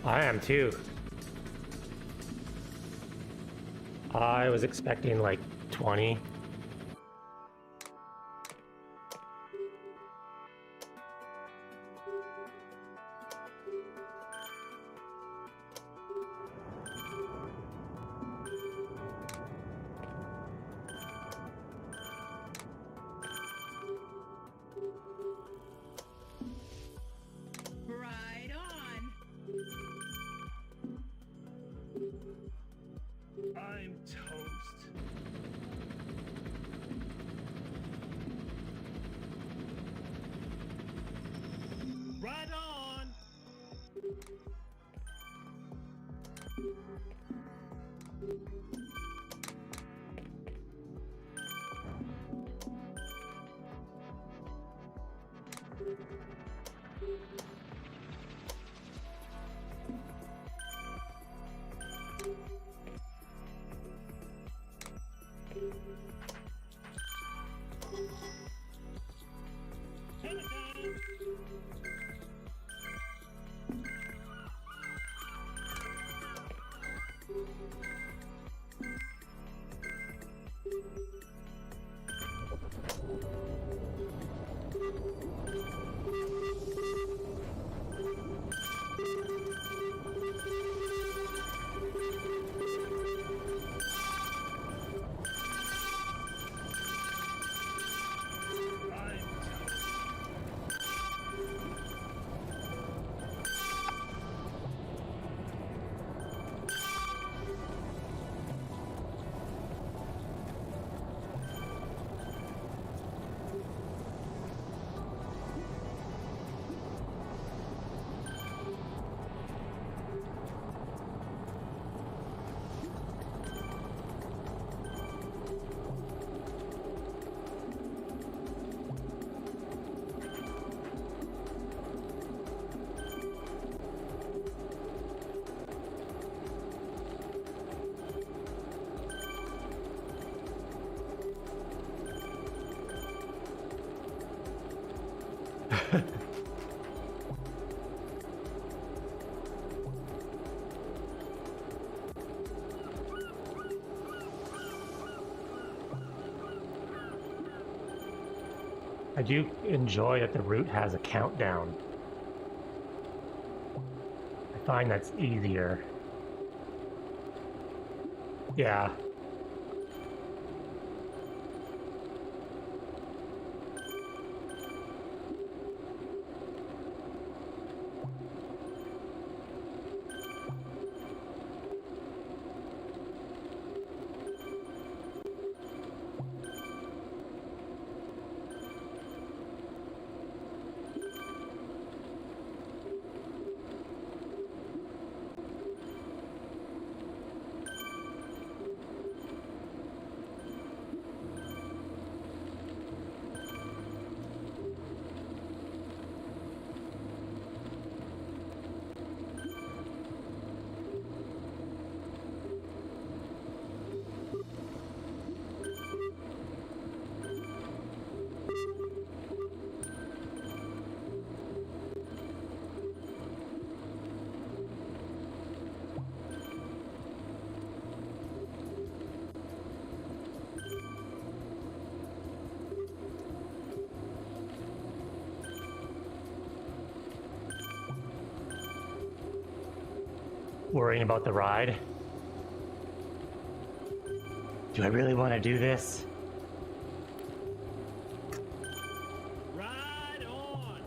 I am too. I was expecting like 20. I do enjoy that the route has a countdown. I find that's easier. Yeah. worrying about the ride. Do I really want to do this? Ride on!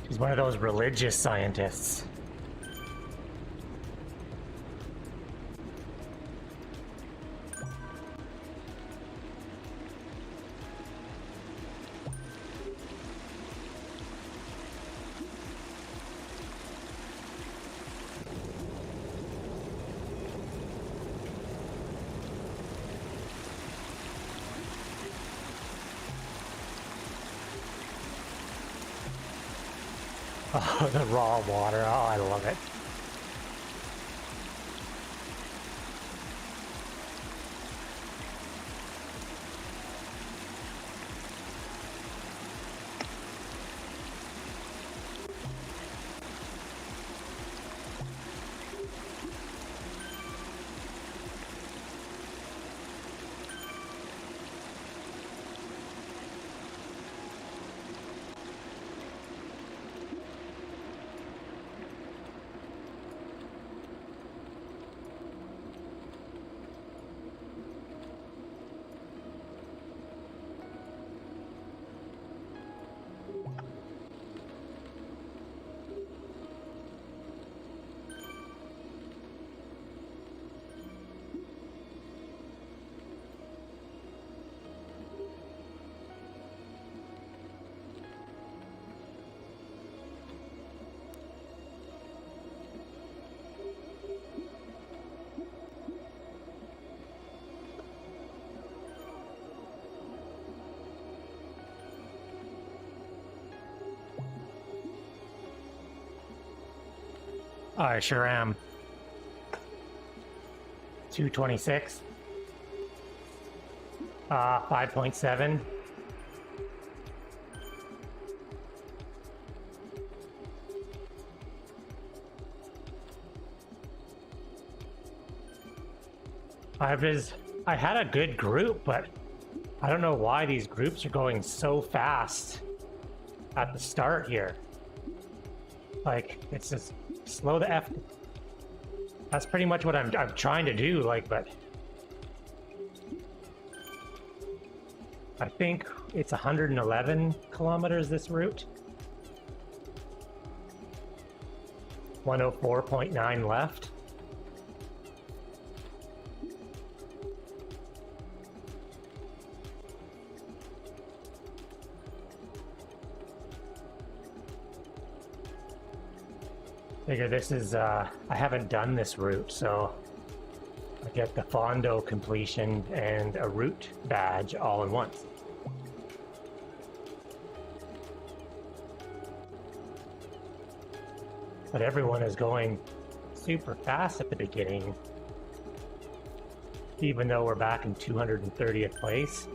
He's one of those religious scientists. Oh, the raw water. Oh, I love it. I sure am. 226. 5.7. I had a good group, but I don't know why these groups are going so fast at the start here. Like, it's just slow the F. That's pretty much what I'm trying to do, like, but I think it's 111 kilometers this route. 104.9 left. Figure this is, I haven't done this route, so I get the Fondo completion and a route badge all in once. But everyone is going super fast at the beginning, even though we're back in 230th place.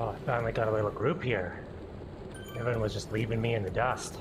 Oh, I finally got a little group here. Everyone was just leaving me in the dust.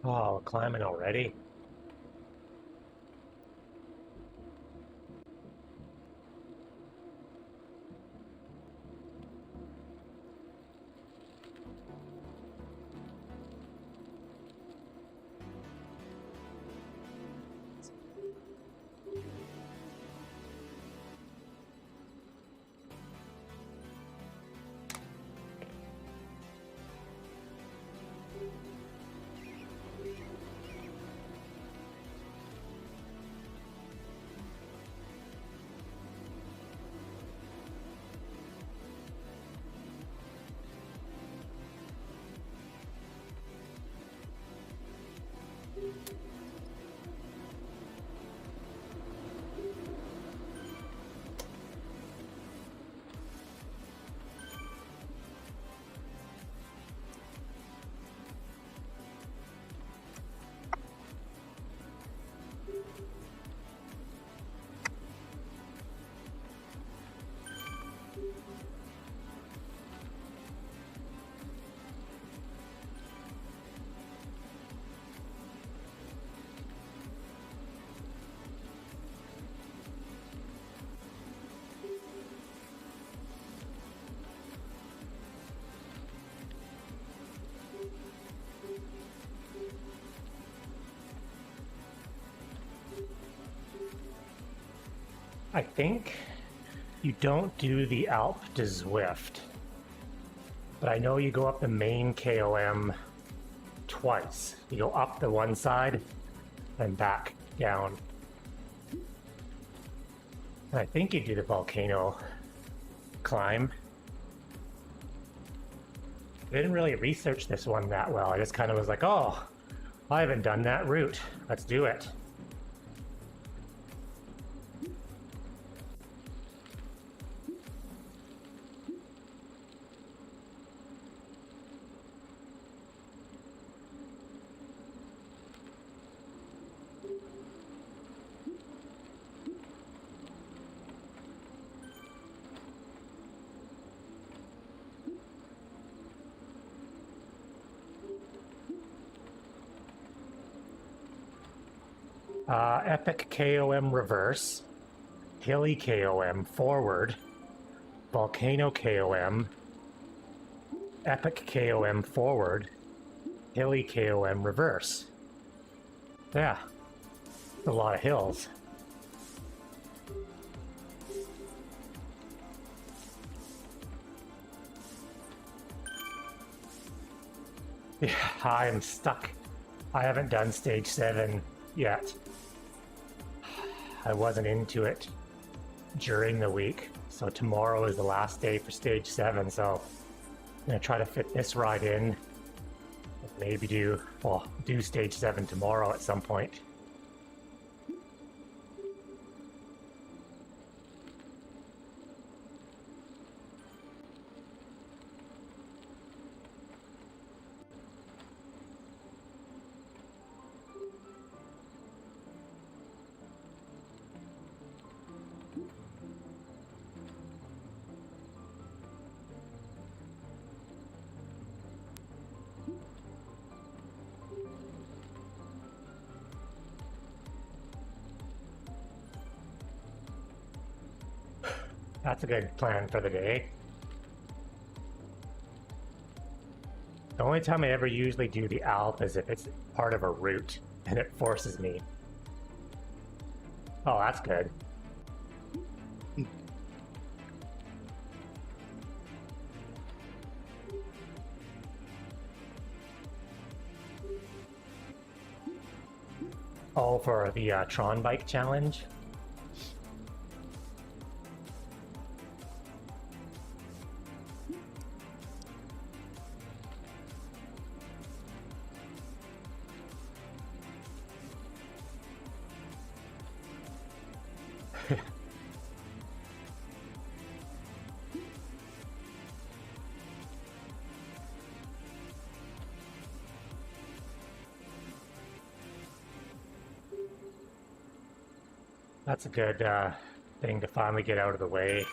Oh, climbing already? I think you don't do the Alp to Zwift, but I know you go up the main KOM twice. You go up the one side and back down. And I think you do the volcano climb. I didn't really research this one that well. I just kind of was like, oh, I haven't done that route. Let's do it. Epic KOM reverse, hilly KOM forward, volcano KOM, epic KOM forward, hilly KOM reverse. Yeah, a lot of hills. Yeah, I'm stuck. I haven't done stage 7 yet. I wasn't into it during the week, so tomorrow is the last day for stage 7, so I'm gonna try to fit this ride in. Maybe do stage 7 tomorrow at some point. That's a good plan for the day. The only time I ever usually do the Alp is if it's part of a route and it forces me. Oh, that's good. Oh, for the Tron Bike Challenge? That's a good thing to finally get out of the way.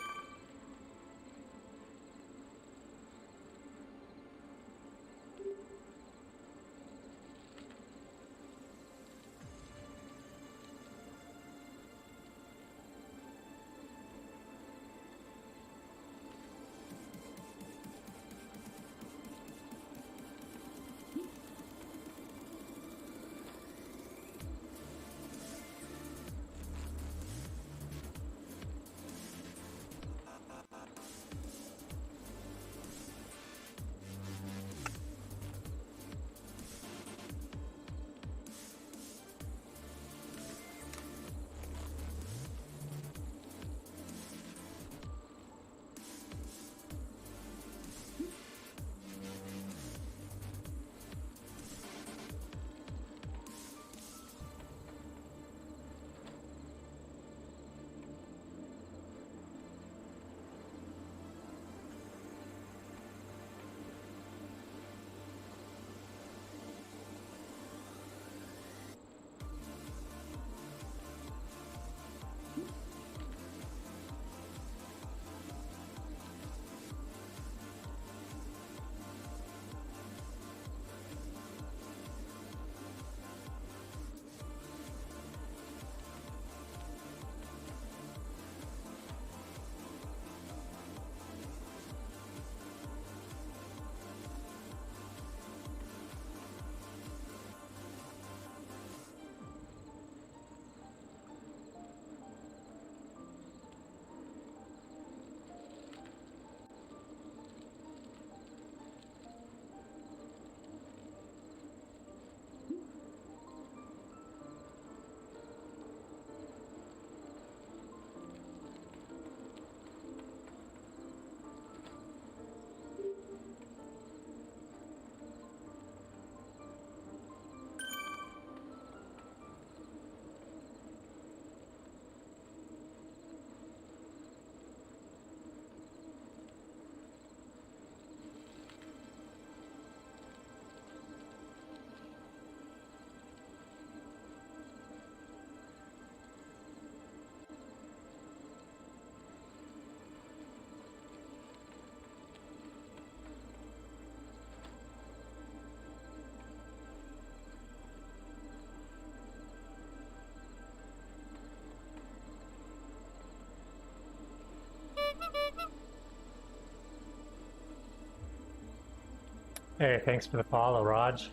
Hey, thanks for the follow, Raj.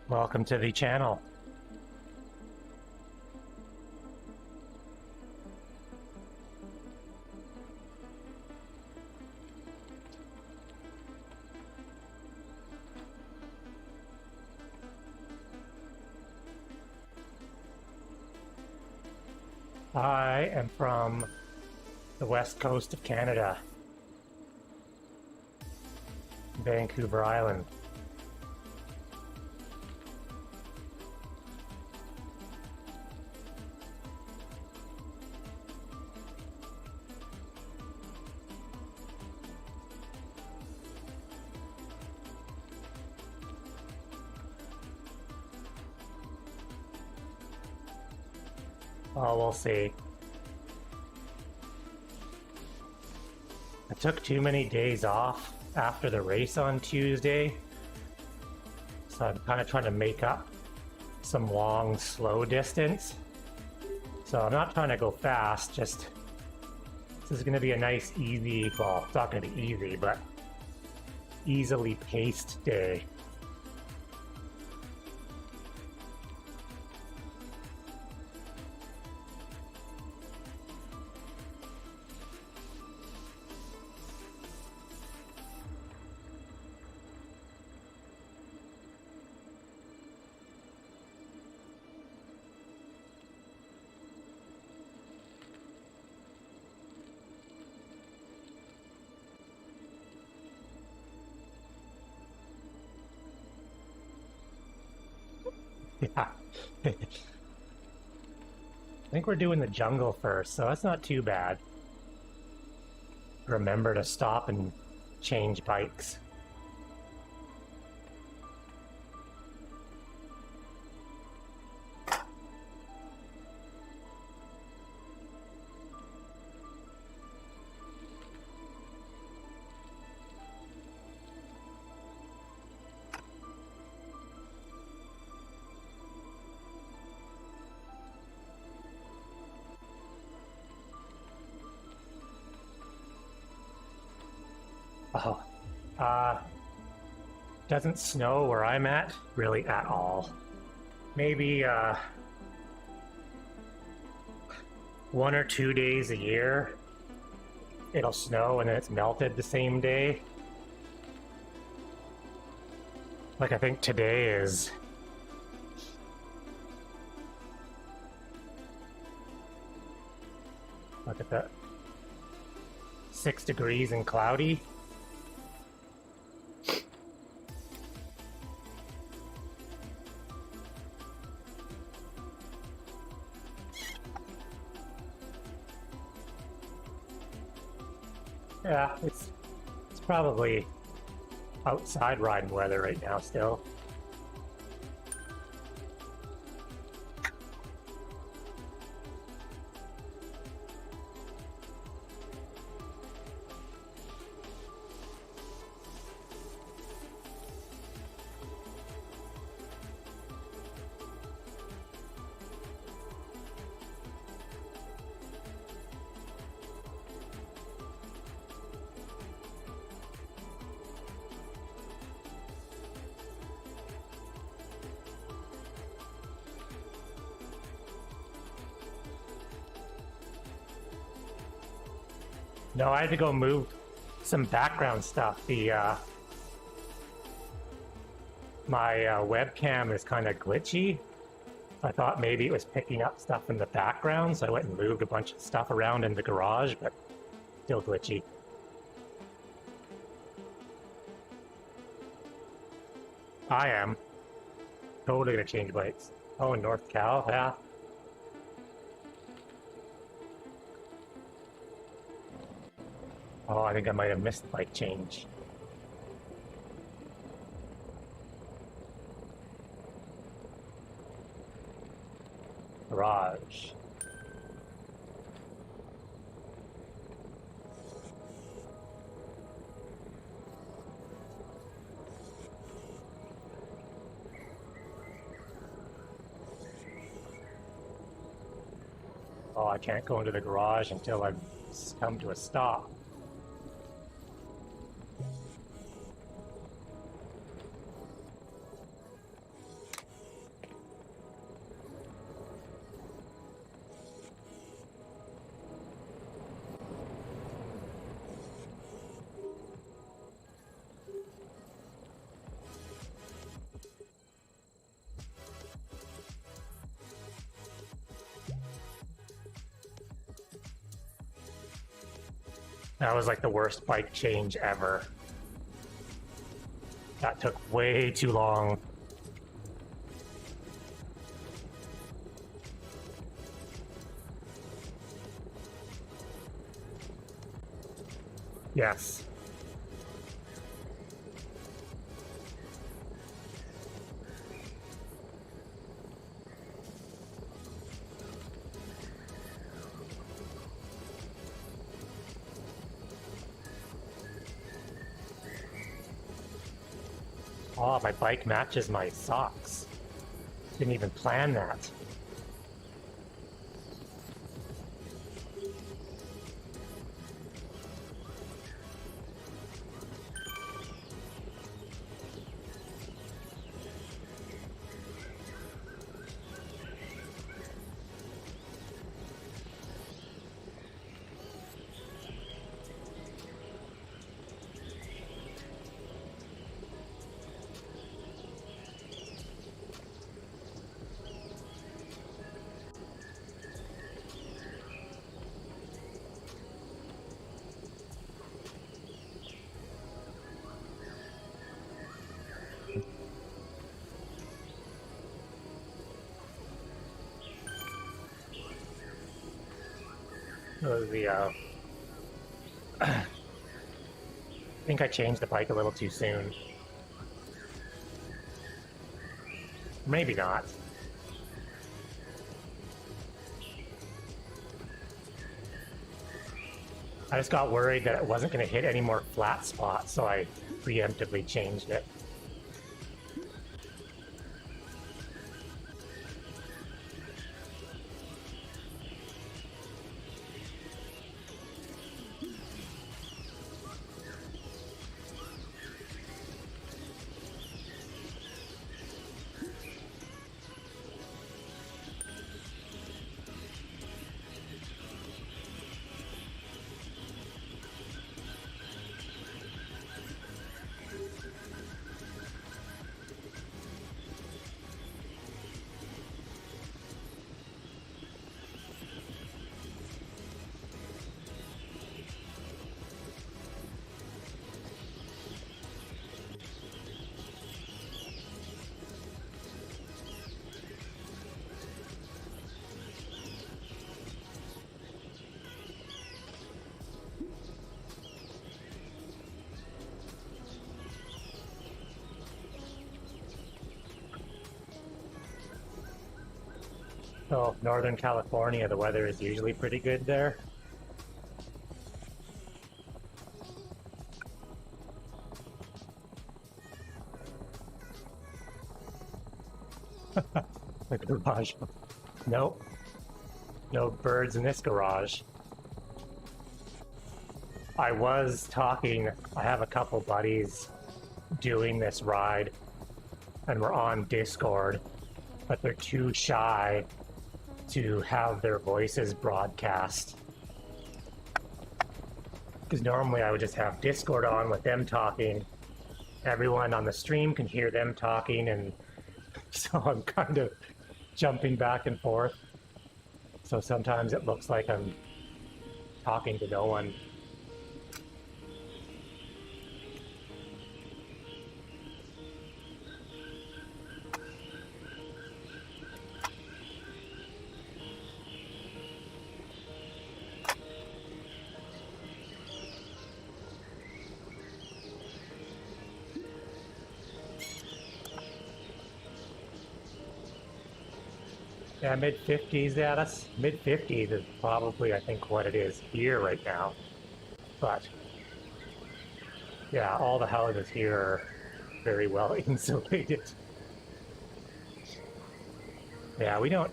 Welcome to the channel. I am from the west coast of Canada, Vancouver Island. Oh, we'll see. I took too many days off after the race on Tuesday, so I'm kind of trying to make up some long, slow distance. So I'm not trying to go fast, just this is going to be a nice, easy, well, it's not going to be easy, but easily paced day. Yeah. I think we're doing the jungle first, so that's not too bad. Remember to stop and change bikes. Oh, doesn't snow where I'm at, really at all. Maybe, 1 or 2 days a year, it'll snow and then it's melted the same day. Like, I think today is... Look at that. 6 degrees and cloudy. Yeah, it's probably outside riding weather right now still. No, I had to go move some background stuff. My webcam is kind of glitchy. I thought maybe it was picking up stuff in the background, so I went and moved a bunch of stuff around in the garage, but still glitchy. I am totally gonna change bikes. Oh, in North Cal, yeah. Oh, I think I might have missed the bike change. Garage. Oh, I can't go into the garage until I've come to a stop. That was like the worst bike change ever. That took way too long. Yes. Oh, my bike matches my socks. Didn't even plan that. I think I changed the bike a little too soon. Maybe not. I just got worried that it wasn't going to hit any more flat spots, so I preemptively changed it. So, Northern California, the weather is usually pretty good there. The garage. Nope. No birds in this garage. I was talking, I have a couple buddies doing this ride, and we're on Discord, but they're too shy to have their voices broadcast. Because normally I would just have Discord on with them talking. Everyone on the stream can hear them talking, and so I'm kind of jumping back and forth. So sometimes it looks like I'm talking to no one. Yeah, mid-50s at us. Mid-50s is probably, I think, what it is here right now. But, yeah, all the houses here are very well insulated. Yeah, we don't...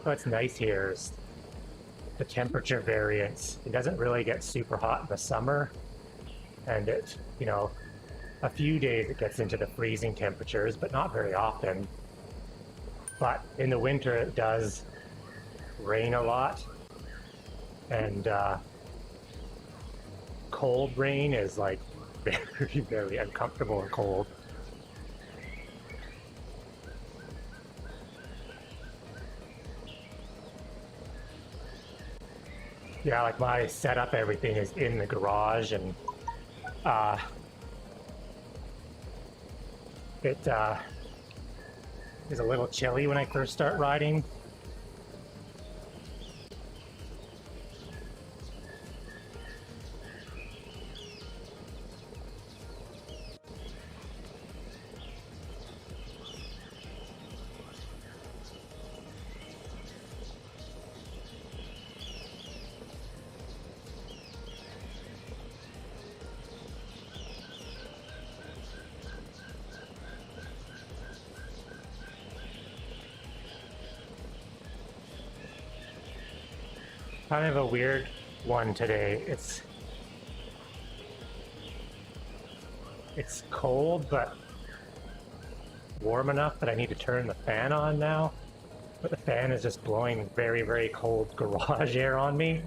What's nice here is the temperature variance. It doesn't really get super hot in the summer. And it, you know, a few days it gets into the freezing temperatures, but not very often. But in the winter it does rain a lot, and cold rain is like very, very uncomfortable and cold. Yeah, like my setup, everything is in the garage, and it is a little chilly when I first start riding. Kind of a weird one today. It's cold, but warm enough that I need to turn the fan on now. But the fan is just blowing very, very cold garage air on me.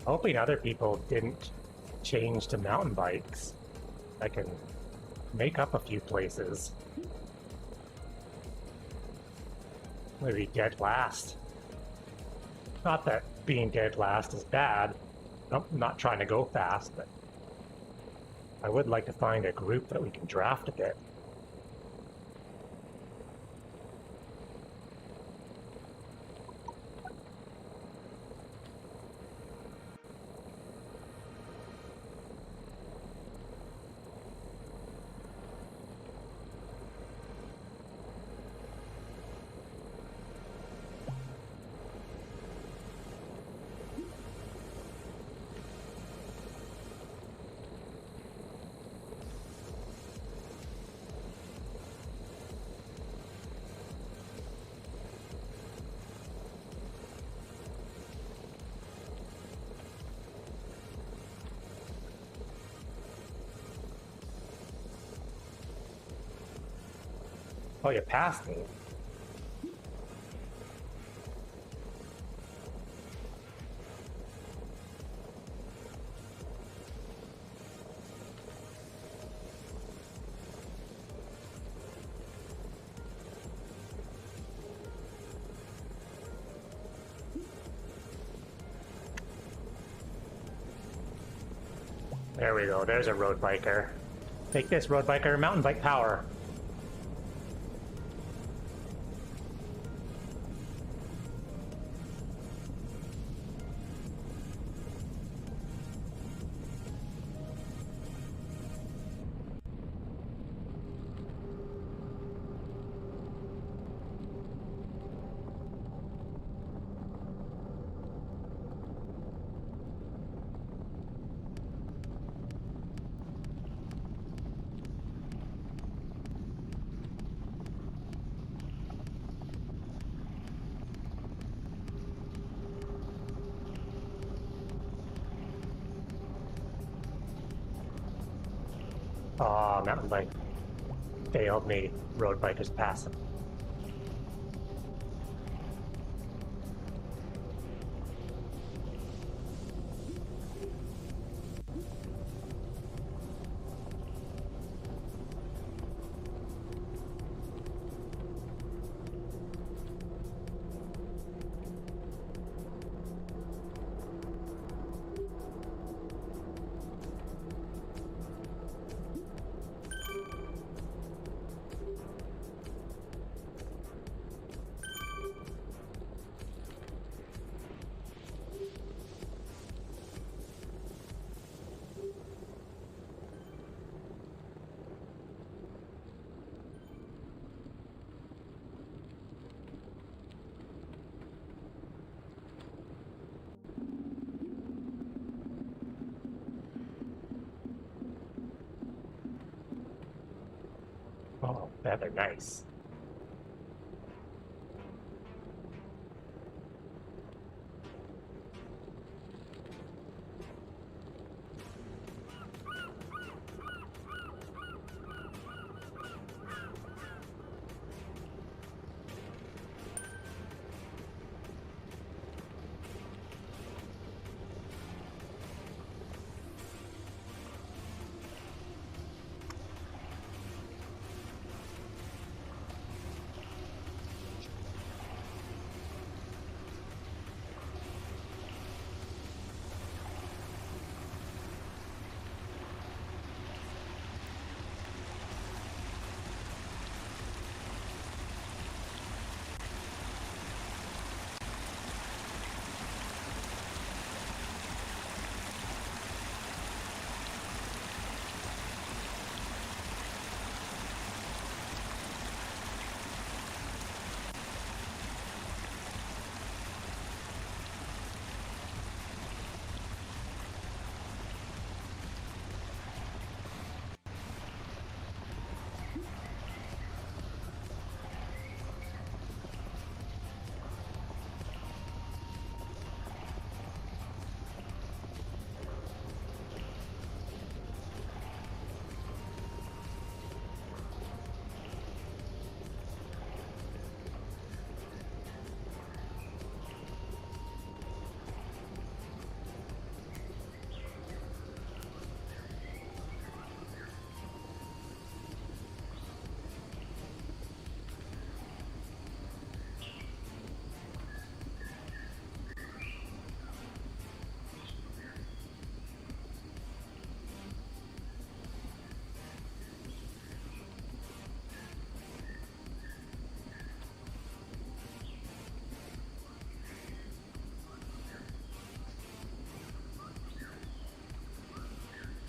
Hoping other people didn't change to mountain bikes. I can make up a few places. Maybe dead last. Not that being dead last is bad. I'm not trying to go fast, but I would like to find a group that we can draft a bit. Oh, you passed me. There we go. There's a road biker. Take this, road biker. Mountain bike power. Aw, mountain bike failed me. Road bikers passing. Oh, they're nice.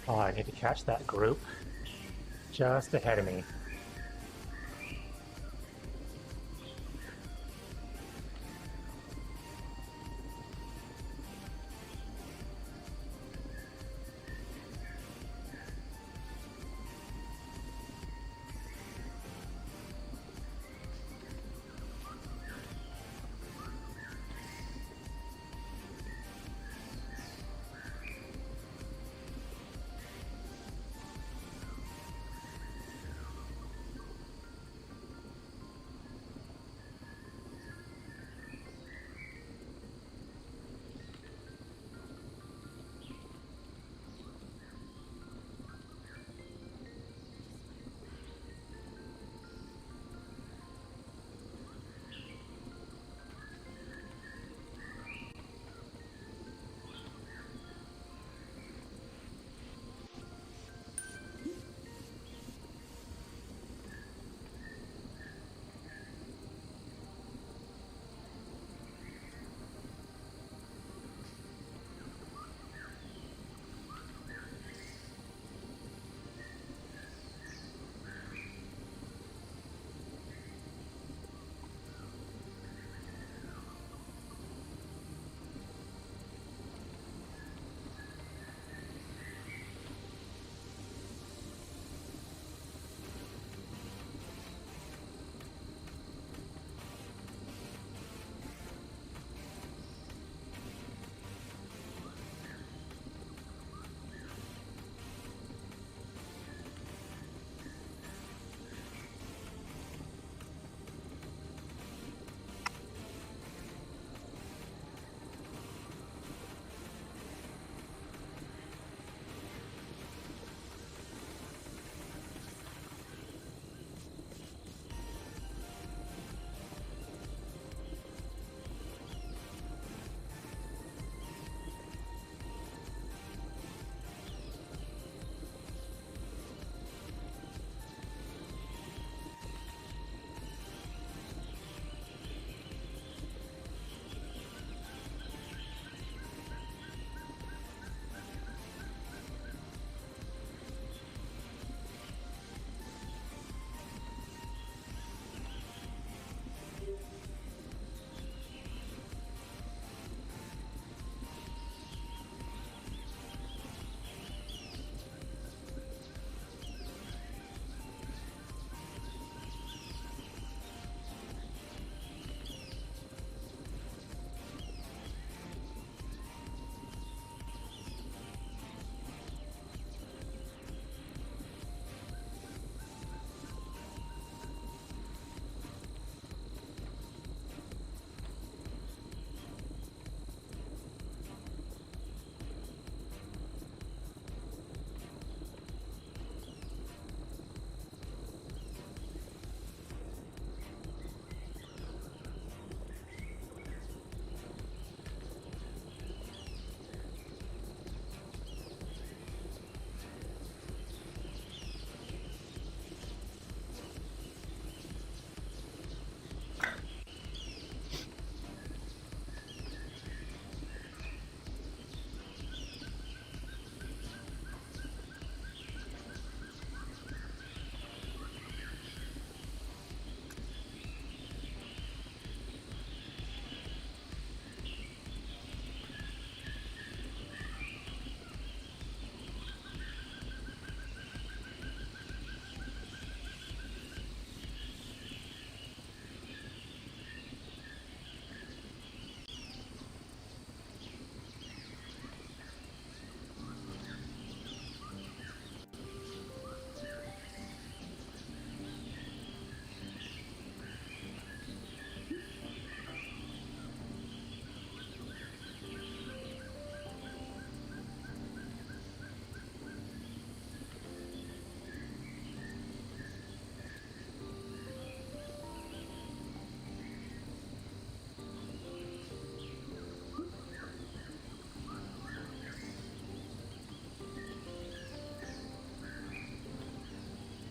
Oh, I need to catch that group just ahead of me.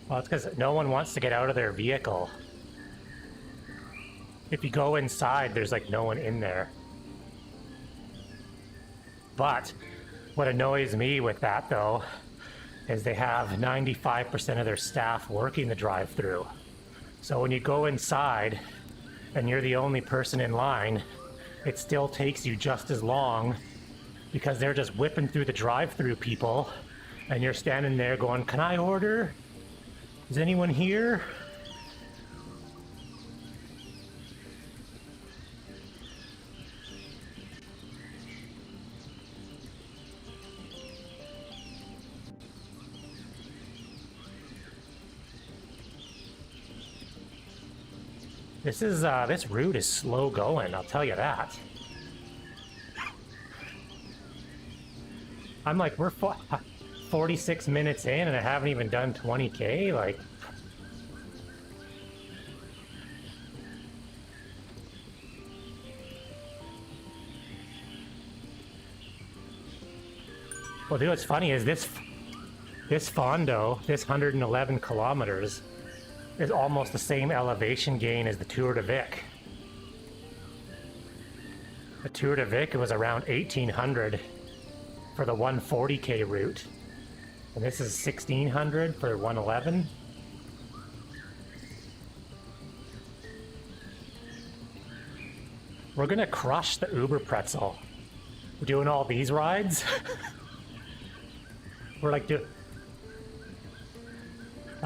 Well, it's because no one wants to get out of their vehicle. If you go inside, there's like no one in there. But what annoys me with that, though, is they have 95% of their staff working the drive-through. So when you go inside and you're the only person in line, it still takes you just as long because they're just whipping through the drive-through people and you're standing there going, "Can I order? Is anyone here?" This route is slow going, I'll tell you that. I'm like, we're 46 minutes in and I haven't even done 20K, like. Well, dude, what's funny is this Fondo, this 111 kilometers, is almost the same elevation gain as the Tour de Vic. The Tour de Vic was around 1800 for the 140K route, and this is 1600 for 111. We're gonna crush the Uber Pretzel. We're doing all these rides. We're like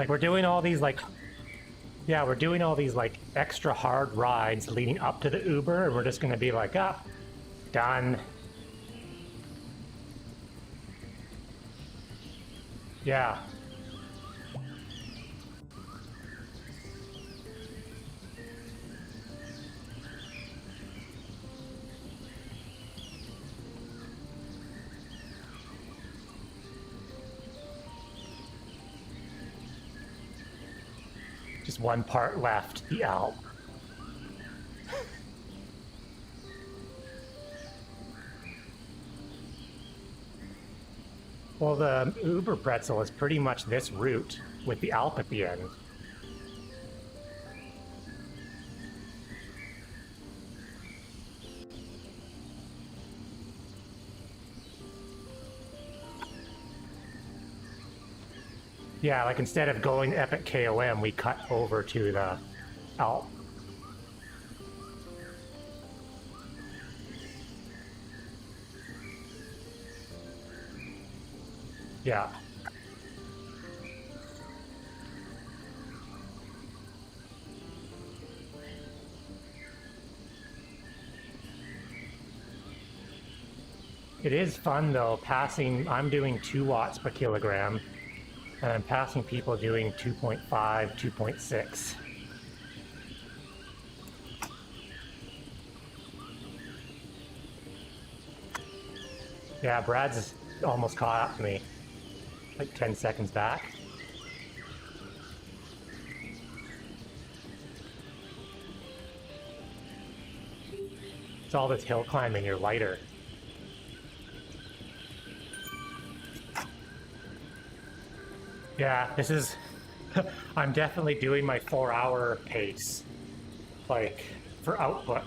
we're doing all these like, yeah, we're doing all these like extra hard rides leading up to the Uber, and we're just gonna be like, ah, done. Yeah. Just one part left, the Alp. Well, the Uber Pretzel is pretty much this route with the Alp at the end. Yeah, like instead of going Epic KOM, we cut over to the Alp. Yeah. It is fun though, passing, I'm doing 2 watts per kilogram, and I'm passing people doing 2.5, 2.6. Yeah, Brad's almost caught up to me, like 10 seconds back. It's all this hill climbing, you're lighter. Yeah, this is, I'm definitely doing my 4-hour pace, like, for output.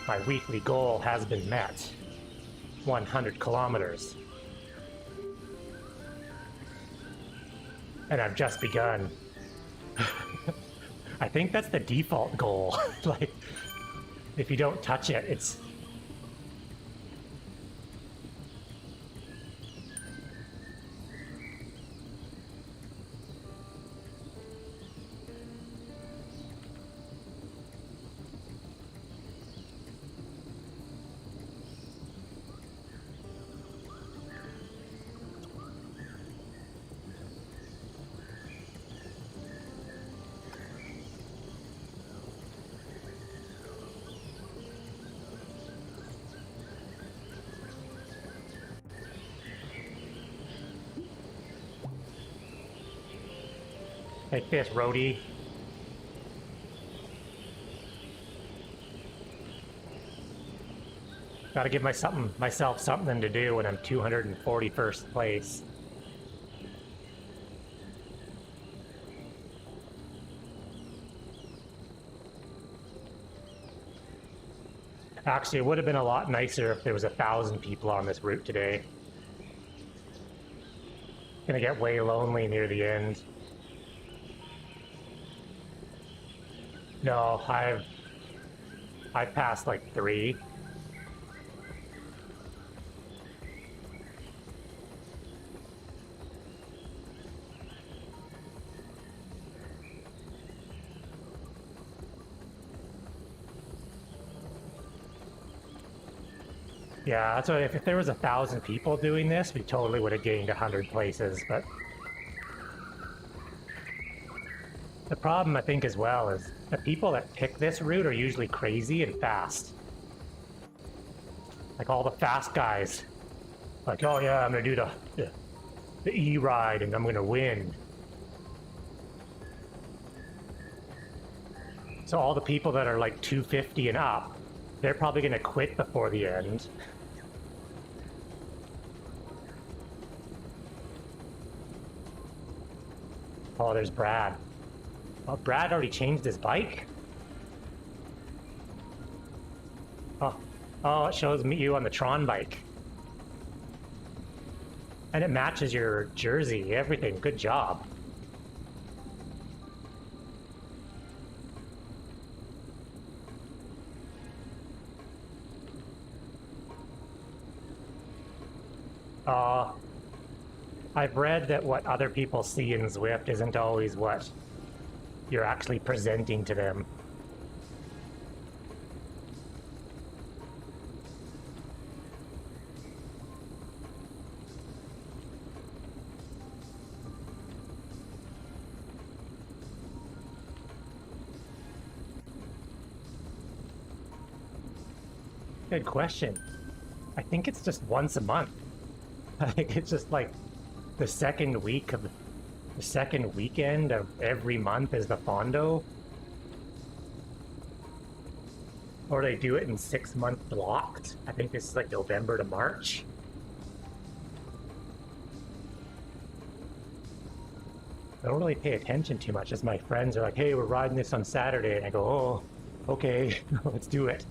My weekly goal has been met. 100 kilometers. And I've just begun. I think that's the default goal. Like, if you don't touch it, it's... Like this, roadie. Gotta give myself something to do when I'm 241st place. Actually, it would have been a lot nicer if there was 1,000 people on this route today. Gonna get way lonely near the end. No, I've passed like 3. Yeah, that's why if there was 1,000 people doing this, we totally would have gained 100 places, but the problem, I think, as well, is the people that pick this route are usually crazy and fast. Like all the fast guys. Like, oh yeah, I'm gonna do the E-ride and I'm gonna win. So all the people that are like 250 and up, they're probably gonna quit before the end. Oh, there's Brad. Oh, Brad already changed his bike? Oh, it shows me you on the Tron bike. And it matches your jersey, everything. Good job. I've read that what other people see in Zwift isn't always what you're actually presenting to them. Good question. I think it's just once a month. I think it's just like the second weekend of every month is the Fondo. Or they do it in 6-month blocked. I think this is like November to March. I don't really pay attention too much as my friends are like, hey, we're riding this on Saturday. And I go, oh, okay, let's do it.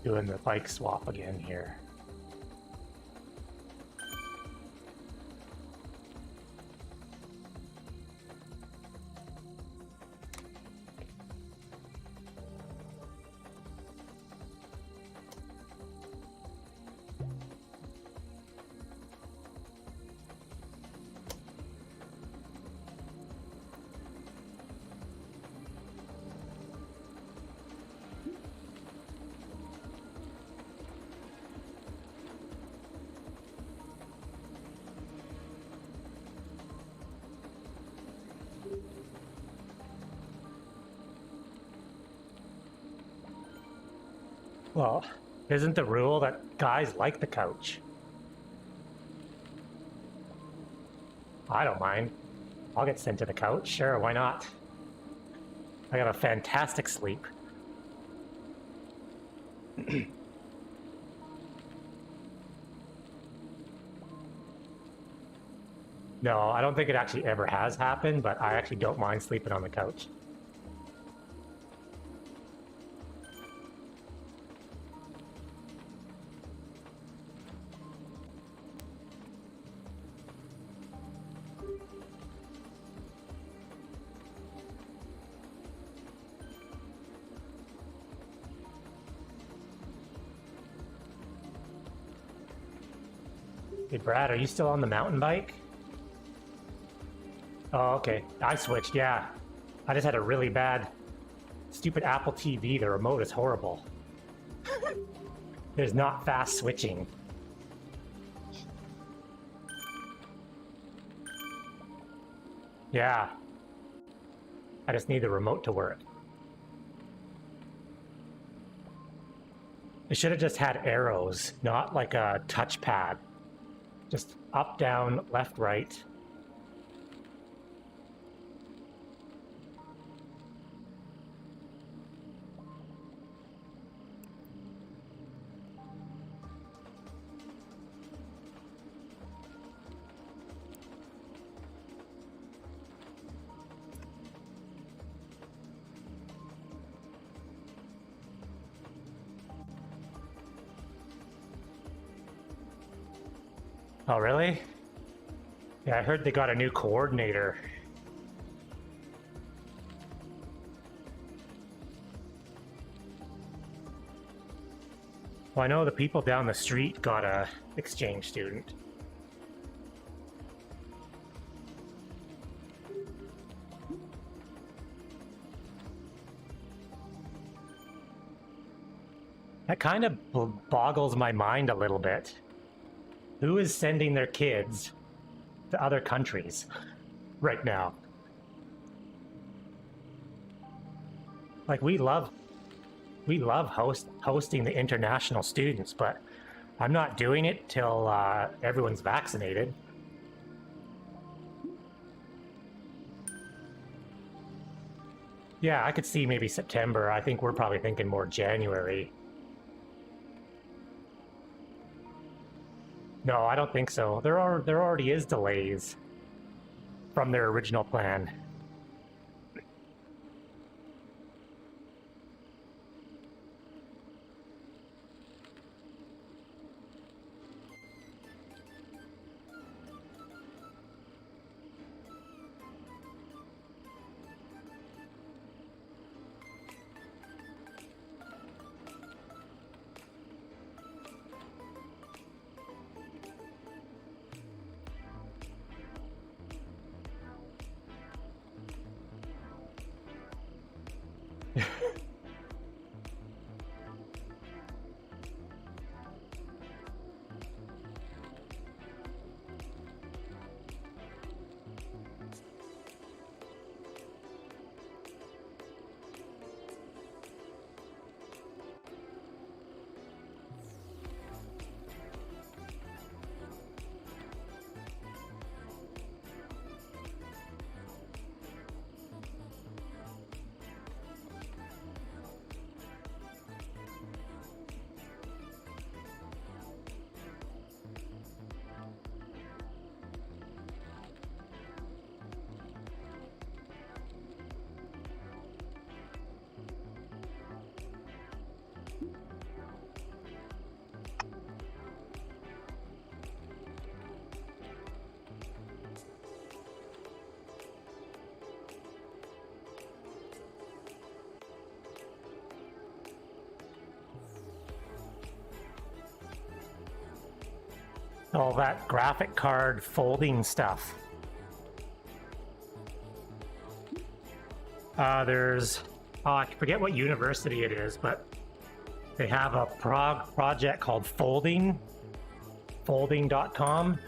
Doing the bike swap again here. Well, isn't the rule that guys like the couch? I don't mind. I'll get sent to the couch. Sure, why not? I got a fantastic sleep. No, I don't think it actually ever has happened, but I actually don't mind sleeping on the couch. Hey, Brad, are you still on the mountain bike? Oh, okay. I switched, yeah. I just had a really bad, stupid Apple TV. The remote is horrible. There's not fast switching. Yeah. I just need the remote to work. It should have just had arrows, not like a touchpad. Just up, down, left, right. Oh, really? Yeah, I heard they got a new coordinator. Well, I know the people down the street got a exchange student. That kind of boggles my mind a little bit. Who is sending their kids to other countries right now? Like, we love hosting the international students, but I'm not doing it till everyone's vaccinated. Yeah, I could see maybe September. I think we're probably thinking more January. No, I don't think so. There already is delays from their original plan. All that graphic card folding stuff. There's, I forget what university it is, but they have a project called Folding, folding.com.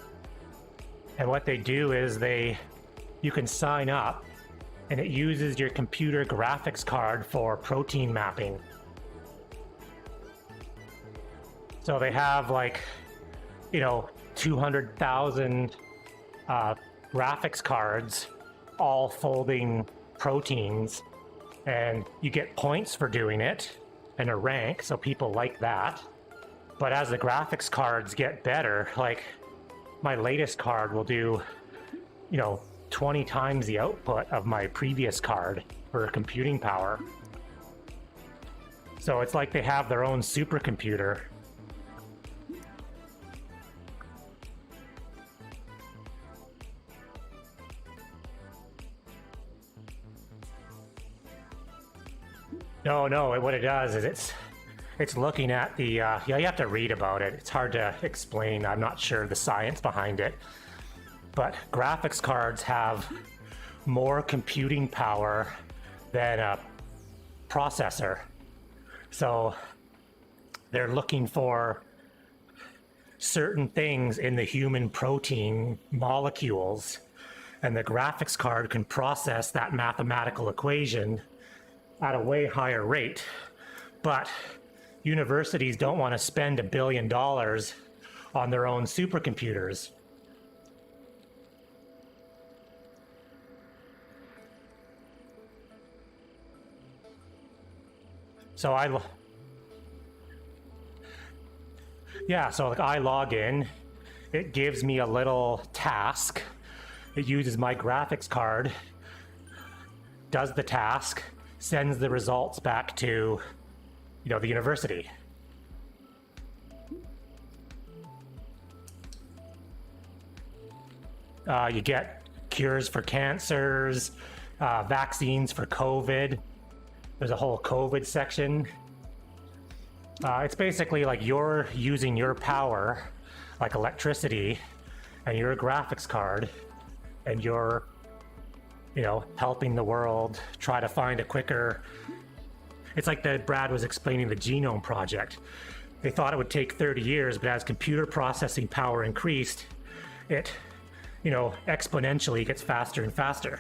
And what they do is you can sign up and it uses your computer graphics card for protein mapping. So they have like, 200,000 graphics cards, all folding proteins, and you get points for doing it and a rank, so people like that. But as the graphics cards get better, like my latest card will do, 20 times the output of my previous card for computing power. So it's like they have their own supercomputer. No, what it does is it's looking at the, you have to read about it. It's hard to explain. I'm not sure the science behind it. But graphics cards have more computing power than a processor. So they're looking for certain things in the human protein molecules, and the graphics card can process that mathematical equation at a way higher rate. But universities don't want to spend $1 billion on their own supercomputers. So I log in, it gives me a little task. It uses my graphics card, does the task, sends the results back to, the university. You get cures for cancers, vaccines for COVID. There's a whole COVID section. It's basically like you're using your power, like electricity, and your graphics card, and you're, helping the world try to find a quicker. It's like Brad was explaining the Genome Project. They thought it would take 30 years, but as computer processing power increased, it, exponentially gets faster and faster.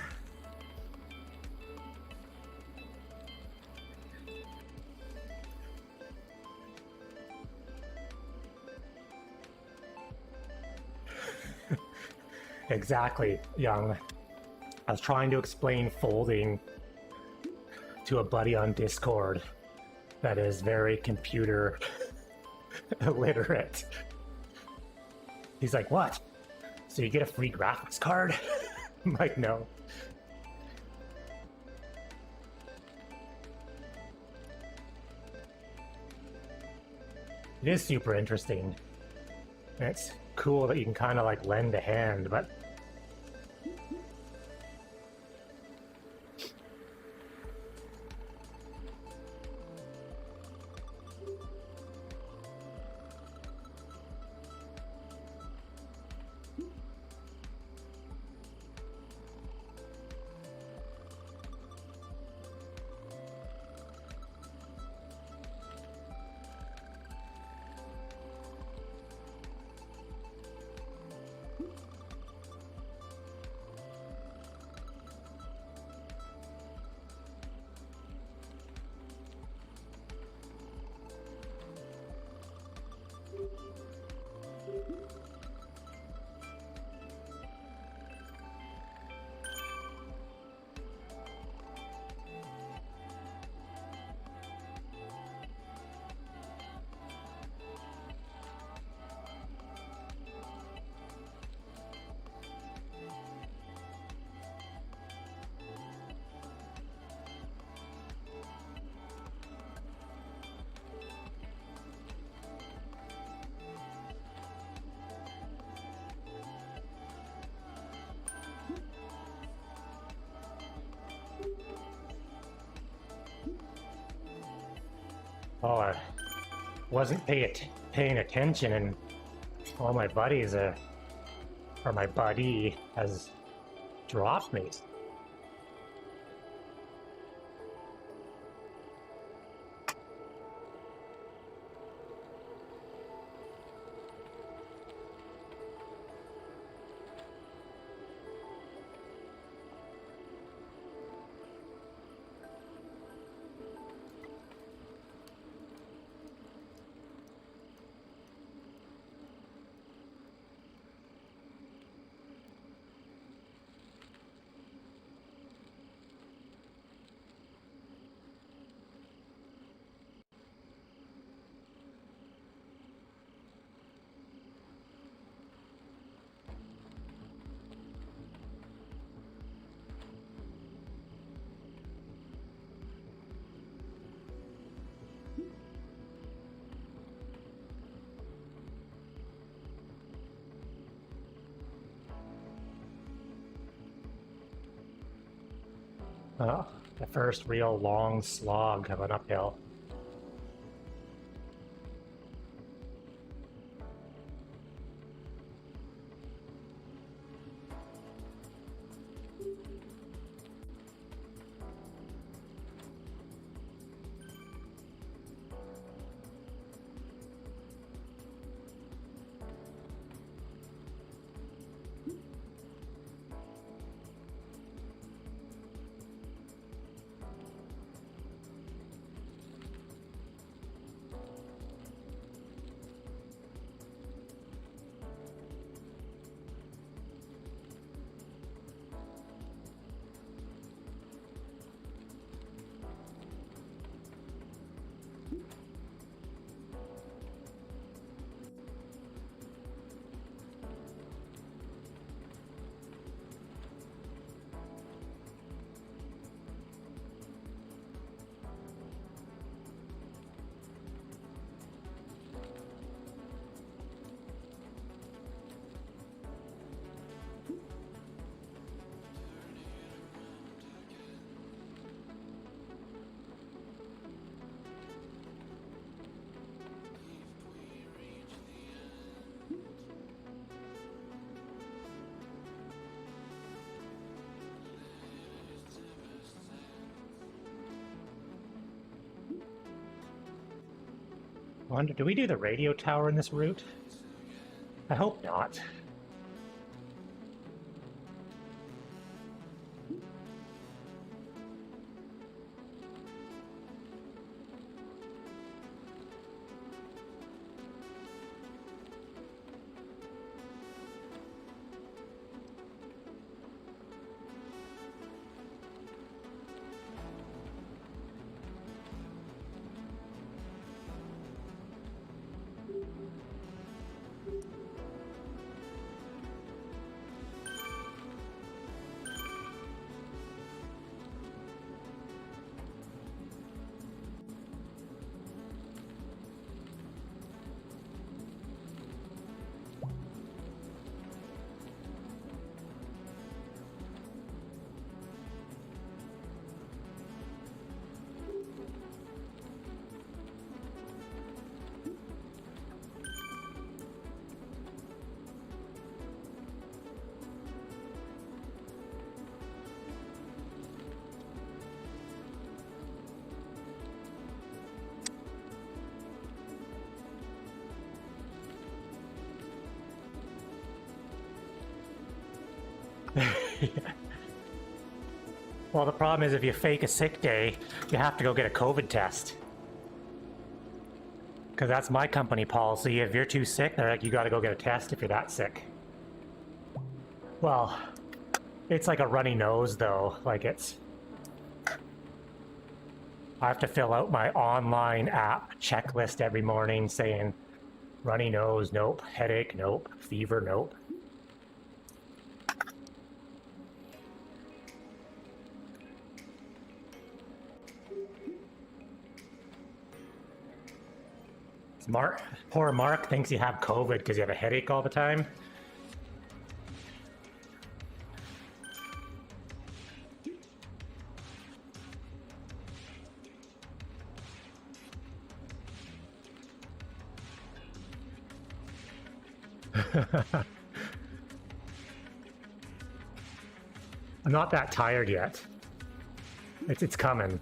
Exactly, Young. I was trying to explain folding to a buddy on Discord that is very computer illiterate. He's like, what? So you get a free graphics card? I'm like, no. It is super interesting. And it's cool that you can kind of like lend a hand, but I wasn't paying attention, and all my buddies or my buddy has dropped me. The first real long slog of an uphill. wonder, do we do the radio tower in this route? I hope not. Well, the problem is if you fake a sick day, you have to go get a COVID test. Because that's my company policy. If you're too sick, they're like, you gotta go get a test if you're that sick. Well, it's like a runny nose though. Like it's... I have to fill out my online app checklist every morning saying, runny nose, nope. Headache, nope. Fever, nope. Poor Mark thinks you have COVID because you have a headache all the time. I'm not that tired yet. It's coming.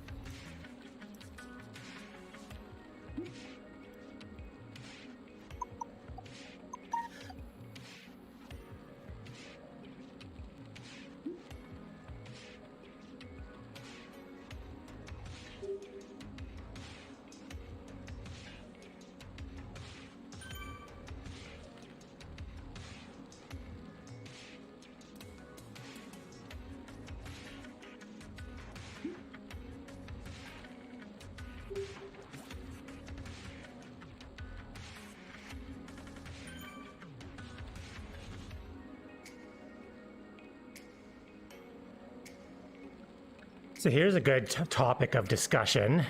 So here's a good topic of discussion.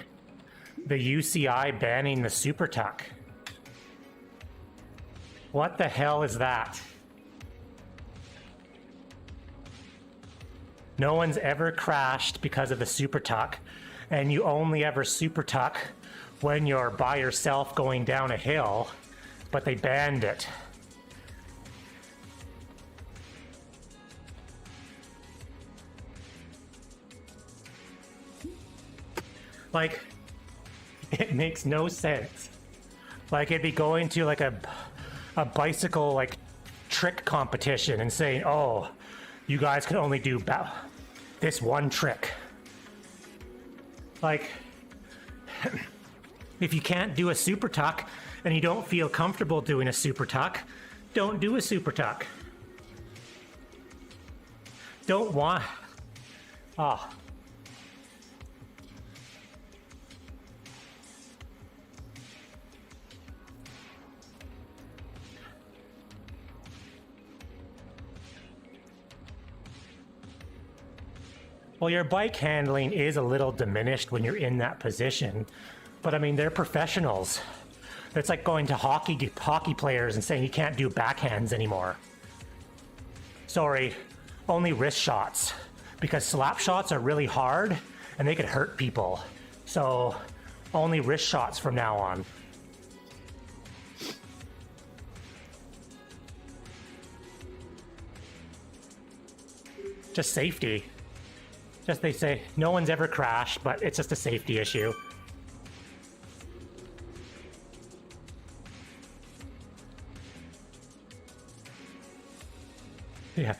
The UCI banning the super tuck. What the hell is that? No one's ever crashed because of the super tuck, and you only ever super tuck when you're by yourself going down a hill, but they banned it. Like, it makes no sense. Like, it'd be going to like a bicycle like trick competition and saying, oh, you guys can only do this one trick. Like, if you can't do a super tuck and you don't feel comfortable doing a super tuck, don't do a super tuck. Don't want... Oh. Well, your bike handling is a little diminished when you're in that position, but I mean, they're professionals. It's like going to hockey players and saying you can't do backhands anymore. Sorry, only wrist shots, because slap shots are really hard and they could hurt people. So only wrist shots from now on. Just safety. Just they say no one's ever crashed, but it's just a safety issue. Yeah,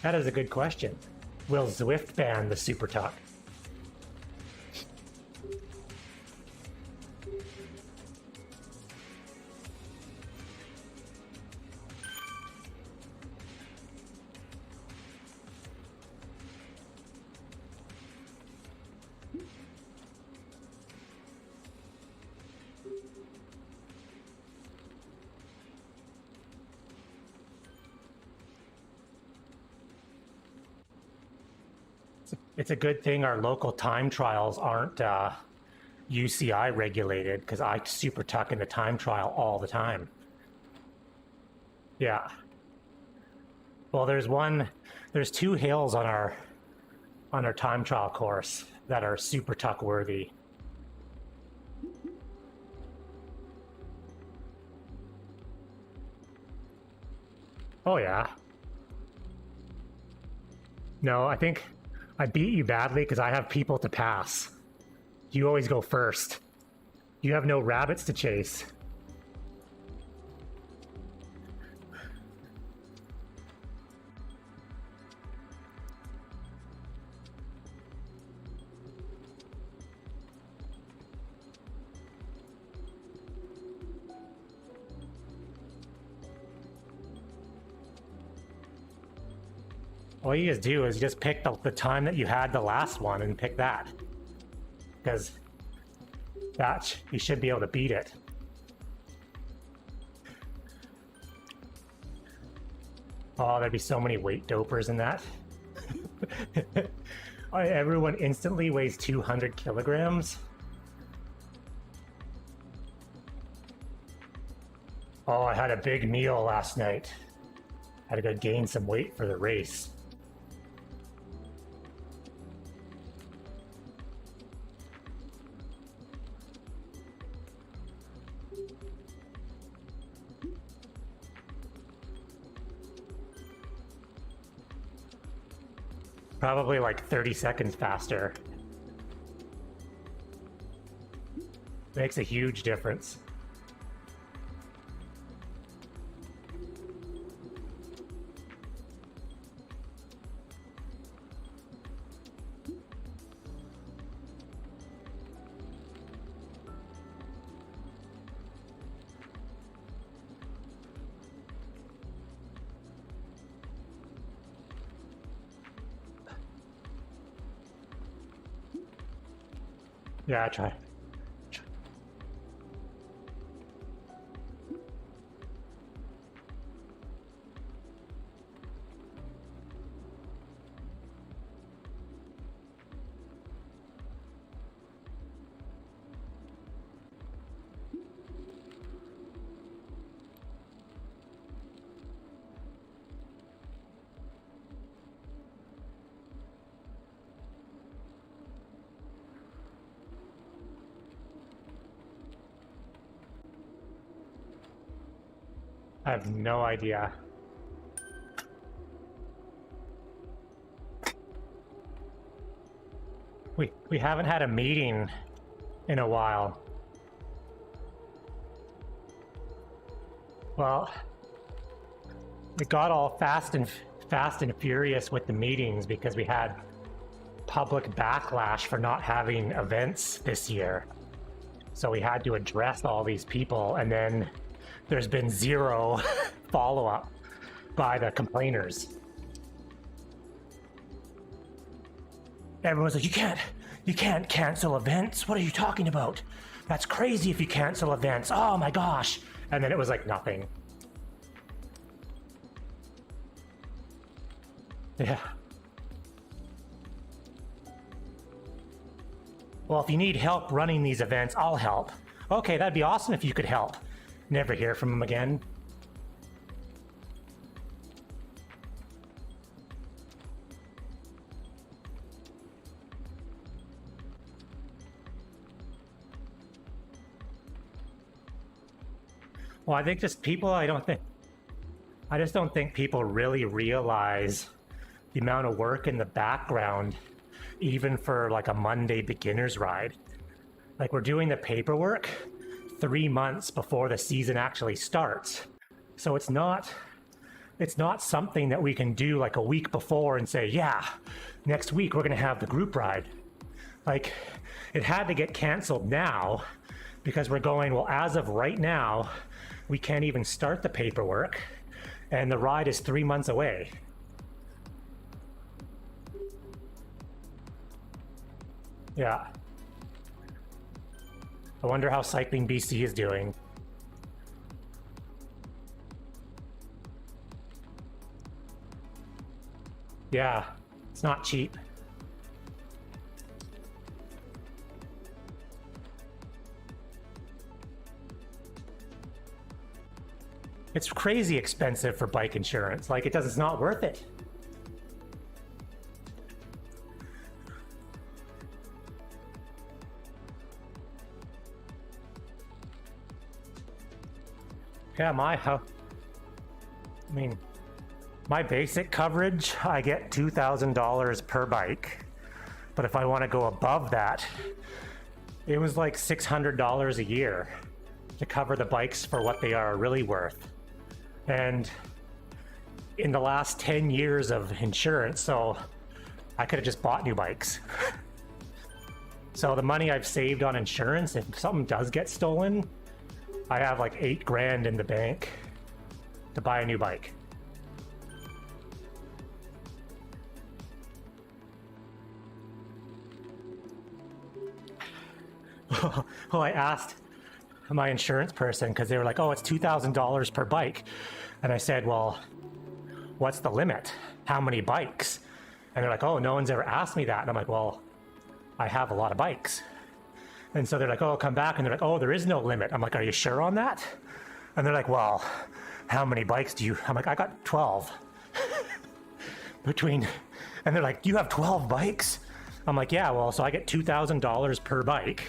that is a good question. Will Zwift ban the super tuck? It's a good thing our local time trials aren't UCI regulated, because I super tuck in the time trial all the time. Yeah. Well, there's two hills on our time trial course that are super tuck worthy. Oh yeah. No, I think I beat you badly because I have people to pass. You always go first. You have no rabbits to chase. All you just do is you just pick the time that you had the last one and pick that. Because that, you should be able to beat it. Oh, there'd be so many weight dopers in that. Everyone instantly weighs 200 kilograms. Oh, I had a big meal last night. Had to go gain some weight for the race. Probably like 30 seconds faster. Makes a huge difference. Yeah, I try. I have no idea. We haven't had a meeting in a while. Well, it got all fast and furious with the meetings because we had public backlash for not having events this year. So we had to address all these people, and then there's been zero follow-up by the complainers. Everyone's like, you can't cancel events. What are you talking about? That's crazy if you cancel events. Oh my gosh. And then it was like nothing. Yeah. Well, if you need help running these events, I'll help. Okay, that'd be awesome if you could help. Never hear from him again. Well, I think just people, I just don't think people really realize the amount of work in the background, even for like a Monday beginner's ride. Like, we're doing the paperwork 3 months before the season actually starts. So it's not it's not something that we can do like a week before and say, yeah, next week we're gonna have the group ride. Like, it had to get canceled now because we're going, well, as of right now, we can't even start the paperwork and the ride is 3 months away. Yeah. I wonder how Cycling BC is doing. Yeah, it's not cheap. It's crazy expensive for bike insurance. Like, it's not worth it. Yeah, my basic coverage, I get $2,000 per bike. But if I want to go above that, it was like $600 a year to cover the bikes for what they are really worth. And in the last 10 years of insurance, so I could have just bought new bikes. So the money I've saved on insurance, if something does get stolen, I have like $8,000 in the bank to buy a new bike. Well, I asked my insurance person because they were like, oh, it's $2,000 per bike. And I said, well, what's the limit? How many bikes? And they're like, oh, no one's ever asked me that. And I'm like, well, I have a lot of bikes. And so they're like, oh, come back. And they're like, oh, there is no limit. I'm like, are you sure on that? And they're like, well, how many bikes do you? I'm like, I got 12. And they're like, you have 12 bikes? I'm like, yeah, well, so I get $2,000 per bike.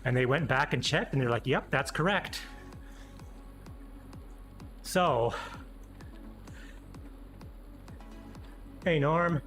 And they went back and checked and they're like, yep, that's correct. So, hey, Norm.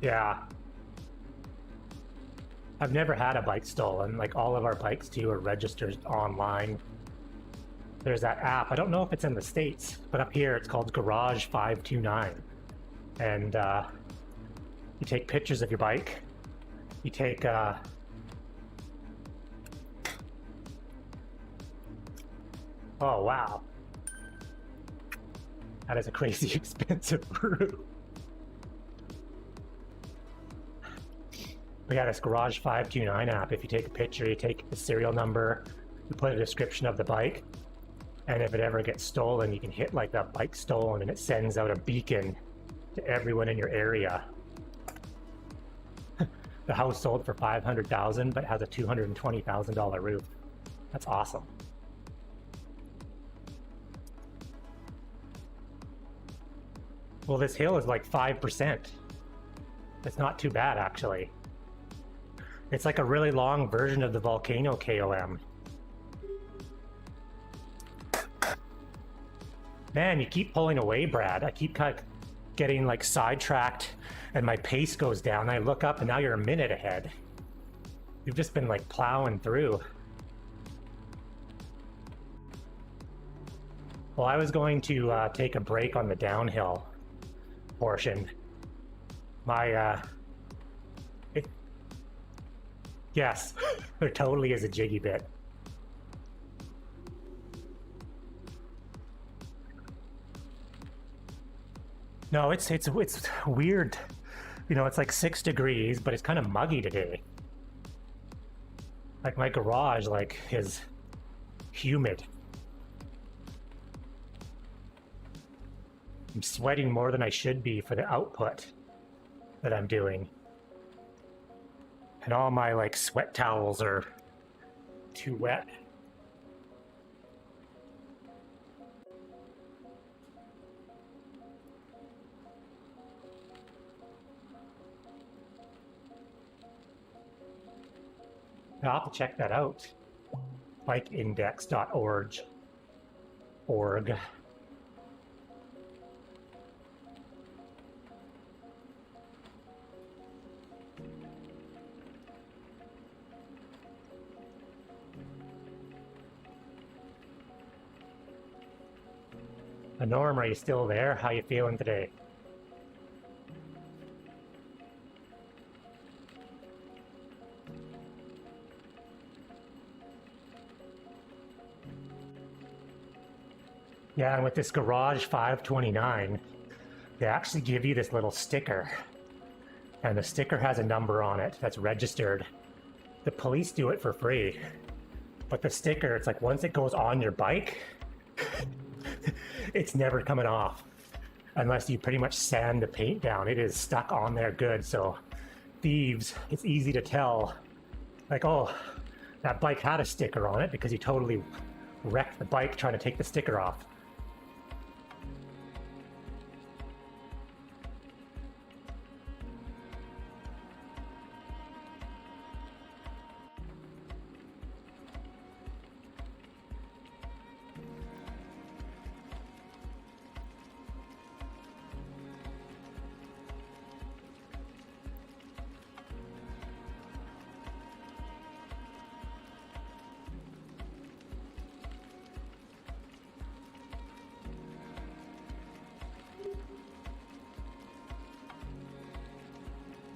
Yeah. I've never had a bike stolen. Like, all of our bikes too are registered online. There's that app. I don't know if it's in the States, but up here it's called Garage 529. And you take pictures of your bike. You take oh wow. That is a crazy expensive route. But yeah, this Garage 529 app, if you take a picture, you take the serial number, you put a description of the bike, and if it ever gets stolen, you can hit like that bike stolen and it sends out a beacon to everyone in your area. The house sold for $500,000 but has a $220,000 roof. That's awesome. Well, this hill is like 5%. It's not too bad, actually. It's like a really long version of the Volcano KOM. Man, you keep pulling away, Brad. I keep kind of getting like sidetracked and my pace goes down. I look up and now you're a minute ahead. You've just been like plowing through. Well, I was going to take a break on the downhill portion. My, yes, there totally is a jiggy bit. No, it's weird. You know, it's like 6 degrees, but it's kind of muggy today. Like my garage, like, is humid. I'm sweating more than I should be for the output that I'm doing. And all my, like, sweat towels are too wet. I'll have to check that out. Bikeindex.org. Org. Norm, are you still there? How you feeling today? Yeah, and with this Garage 529, they actually give you this little sticker. And the sticker has a number on it that's registered. The police do it for free. But the sticker, it's like once it goes on your bike, it's never coming off. Unless you pretty much sand the paint down. It is stuck on there good, so thieves, it's easy to tell. Like, oh, that bike had a sticker on it because you totally wrecked the bike trying to take the sticker off.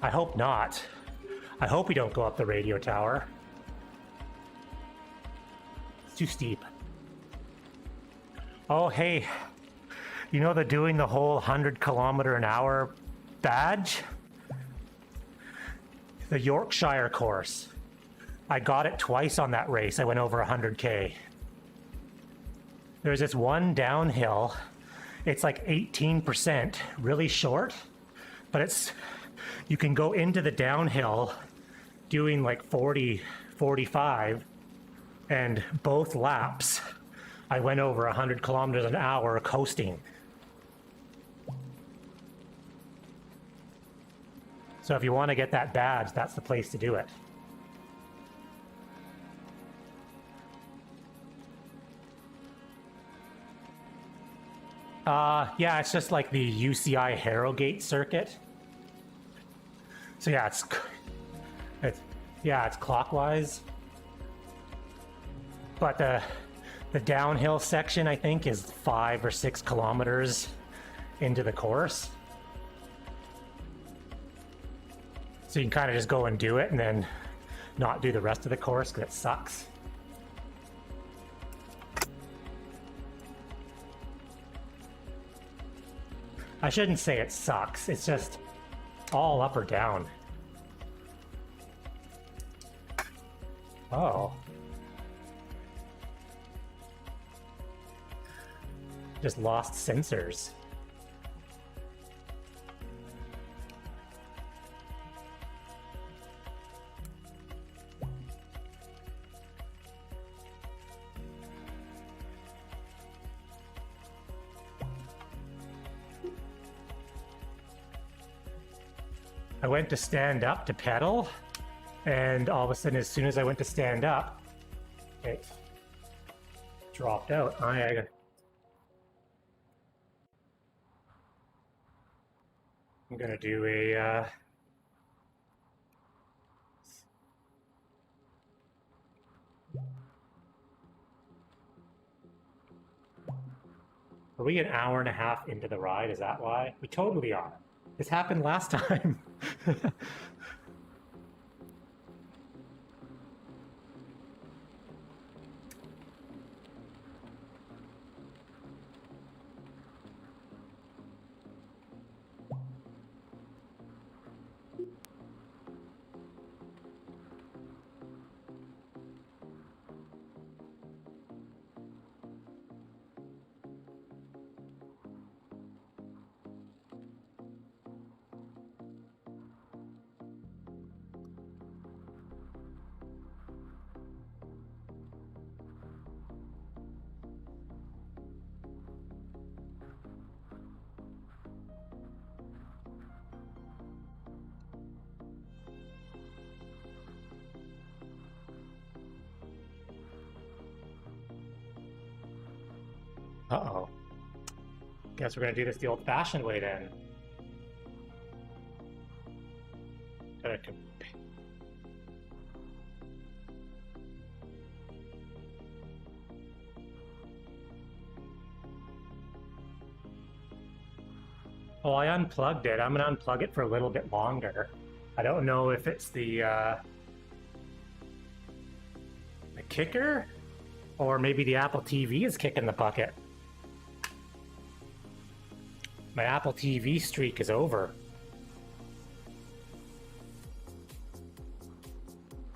I hope not. I hope we don't go up the radio tower. It's too steep. Oh, hey. You know they're doing the whole 100km/h badge? The Yorkshire course. I got it twice on that race. I went over 100K. There's this one downhill. It's like 18%, really short, but it's, you can go into the downhill doing like 40, 45, and both laps, I went over 100km/h coasting. So if you want to get that badge, that's the place to do it. Yeah, it's just like the UCI Harrogate circuit. So yeah, it's clockwise. But the downhill section, I think, is 5 or 6 kilometers into the course. So you can kind of just go and do it and then not do the rest of the course because it sucks. I shouldn't say it sucks, it's just all up or down. Oh. Just lost sensors. I went to stand up to pedal, and all of a sudden, as soon as I went to stand up, it dropped out. I'm gonna do a Are we an hour and a half into the ride? Is that why? We totally are. This happened last time. Uh-oh. Guess we're gonna do this the old-fashioned way then. Gotta Oh, I unplugged it. I'm gonna unplug it for a little bit longer. I don't know if it's the kicker, or maybe the Apple TV is kicking the bucket. My Apple TV streak is over.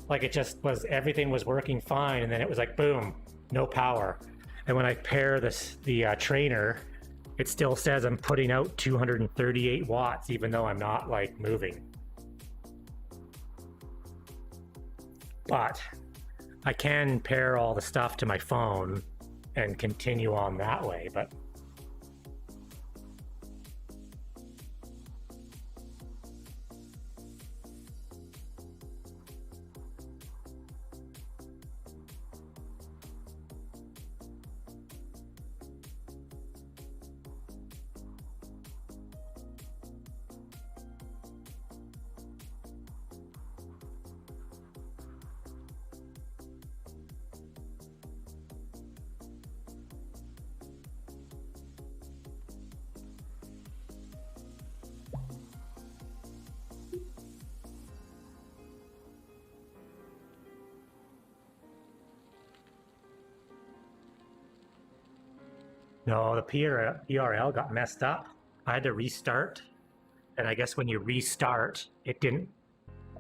Like it just was, everything was working fine, and then it was like, boom, no power. And when I pair the trainer, it still says I'm putting out 238 watts, even though I'm not like moving. But I can pair all the stuff to my phone and continue on that way, but no, the PRL got messed up. I had to restart, and I guess when you restart, it didn't.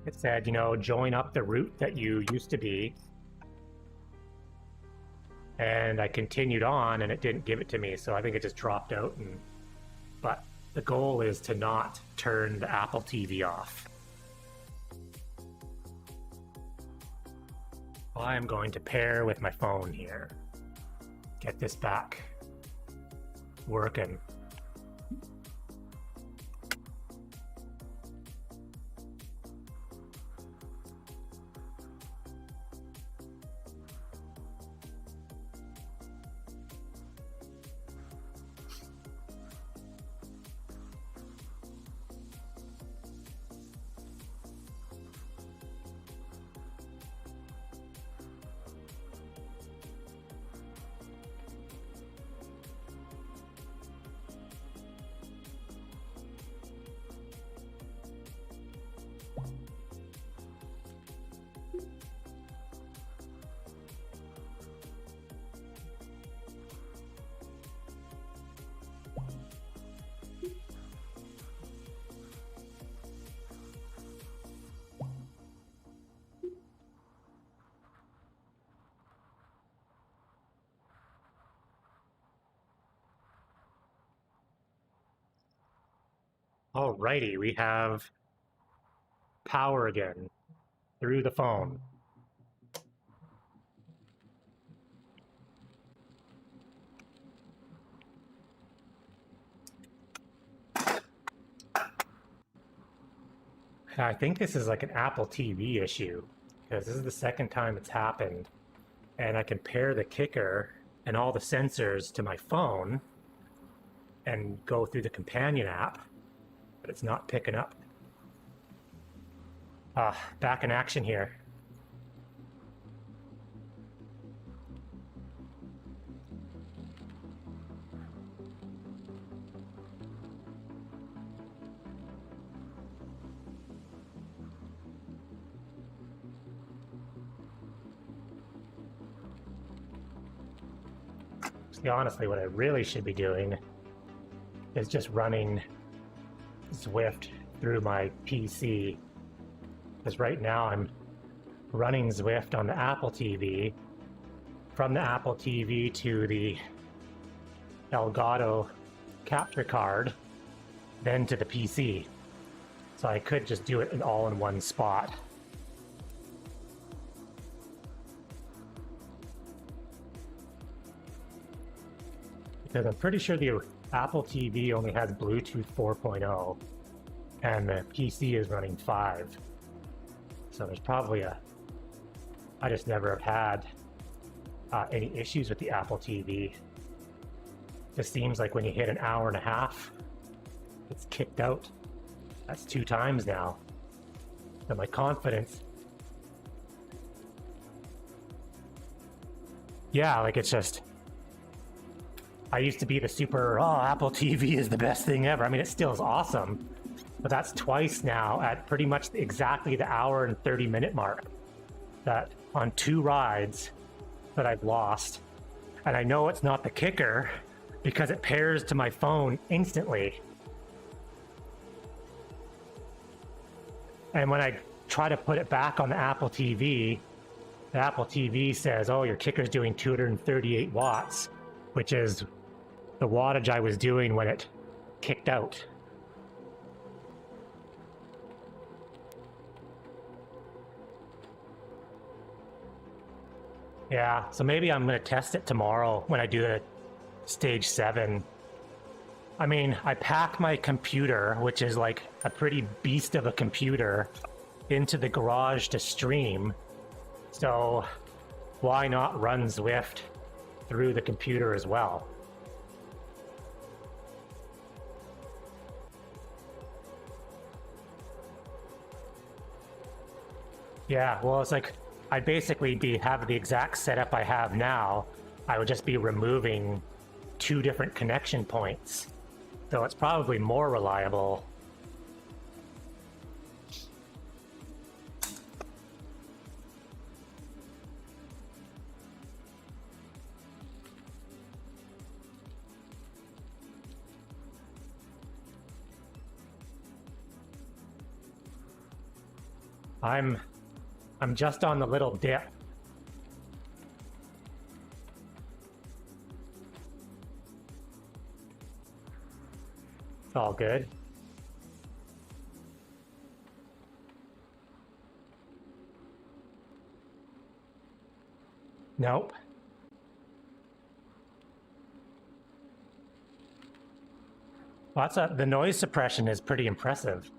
It said, you know, join up the route that you used to be. And I continued on, and it didn't give it to me, so I think it just dropped out. But the goal is to not turn the Apple TV off. I am going to pair with my phone here. Get this back working. Alrighty, we have power again through the phone. I think this is like an Apple TV issue, because this is the second time it's happened. And I can pair the kicker and all the sensors to my phone and go through the companion app, but it's not picking up. Back in action here. See, honestly, what I really should be doing is just running Zwift through my PC. Because right now I'm running Zwift on the Apple TV, from the Apple TV to the Elgato capture card, then to the PC. So I could just do it all in one spot. Because I'm pretty sure the Apple TV only has Bluetooth 4.0 and the PC is running 5. So there's probably I just never have had any issues with the Apple TV. Just seems like when you hit an hour and a half, it's kicked out. That's 2 times now. So my confidence. Yeah, like it's just, I used to be the super, oh, Apple TV is the best thing ever. I mean, it still is awesome, but that's twice now at pretty much exactly the hour and 30-minute mark that on 2 rides that I've lost. And I know it's not the kicker because it pairs to my phone instantly. And when I try to put it back on the Apple TV says, oh, your kicker's doing 238 watts, which is the wattage I was doing when it kicked out. Yeah, so maybe I'm going to test it tomorrow when I do the stage 7. I mean, I pack my computer, which is like a pretty beast of a computer, into the garage to stream. So why not run Zwift through the computer as well? Yeah, well, it's like I'd basically have the exact setup I have now. I would just be removing 2 different connection points. So it's probably more reliable. I'm just on the little dip. It's all good. Nope. Well, the noise suppression is pretty impressive.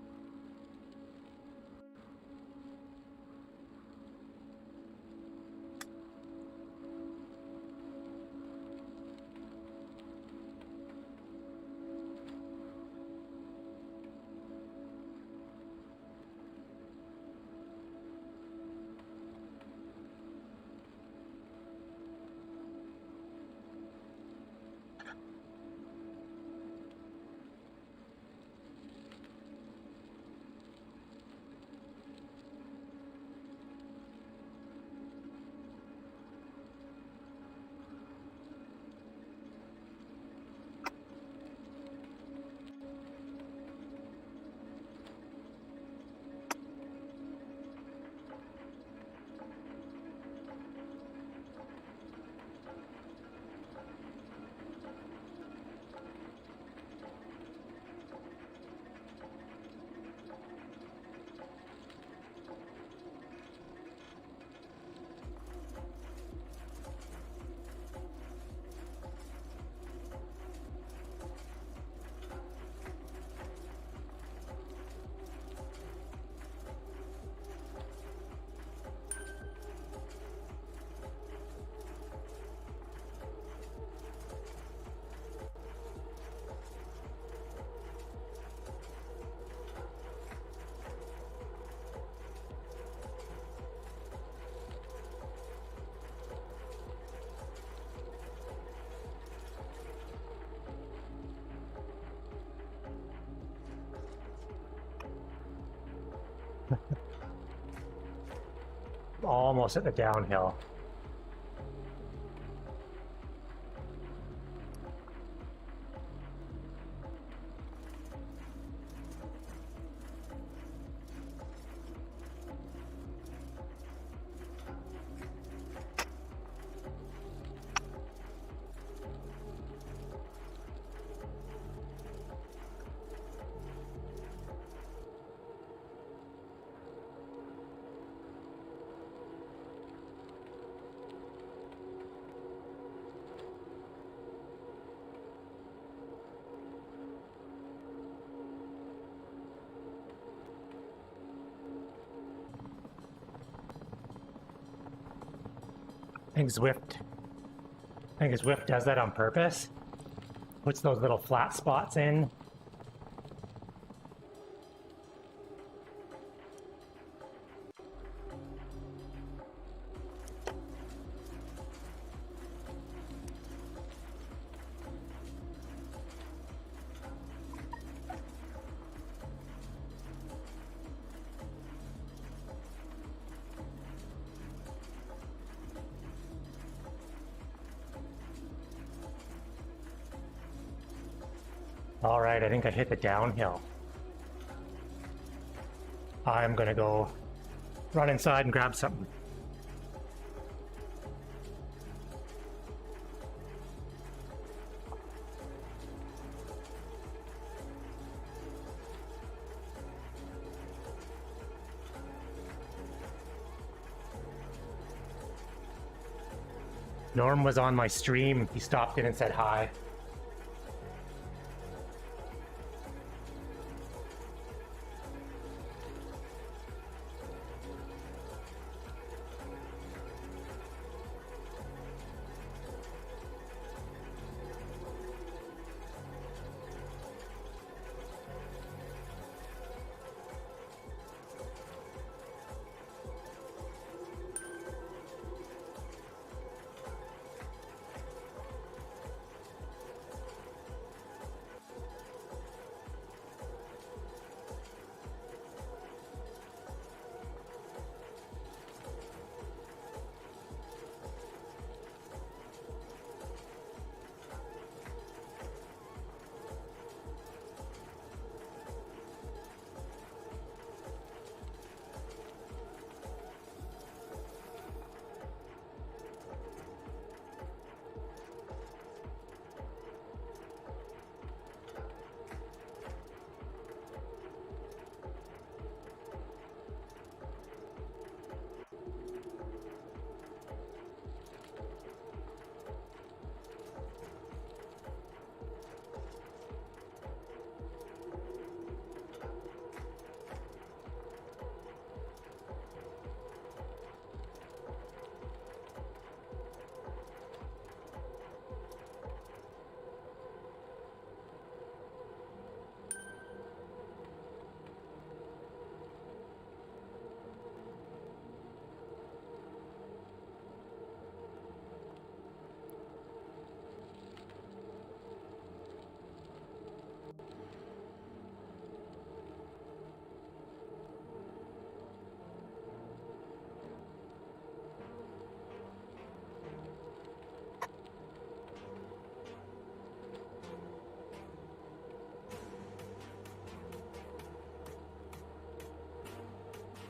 Almost at the downhill. I think Zwift does that on purpose. Puts those little flat spots in. All right, I think I hit the downhill. I'm gonna go run inside and grab something. Norm was on my stream. He stopped in and said hi.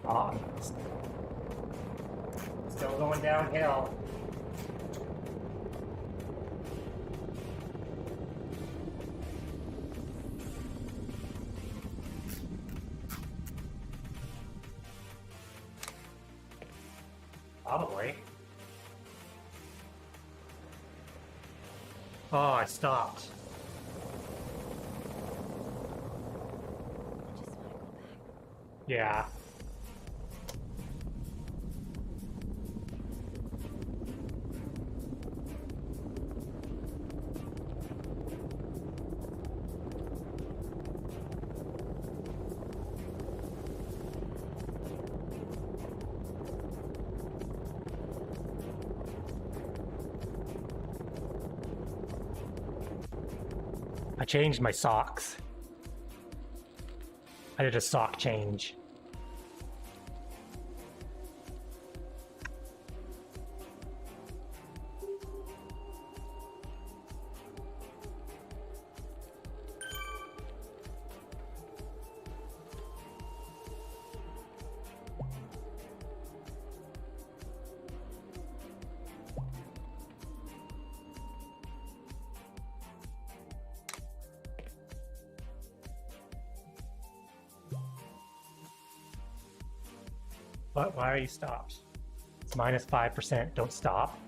Oh, still going downhill. Probably. Oh, I stopped. Yeah. I changed my socks. I did a sock change. But why are you stopped? It's minus 5%. Don't stop.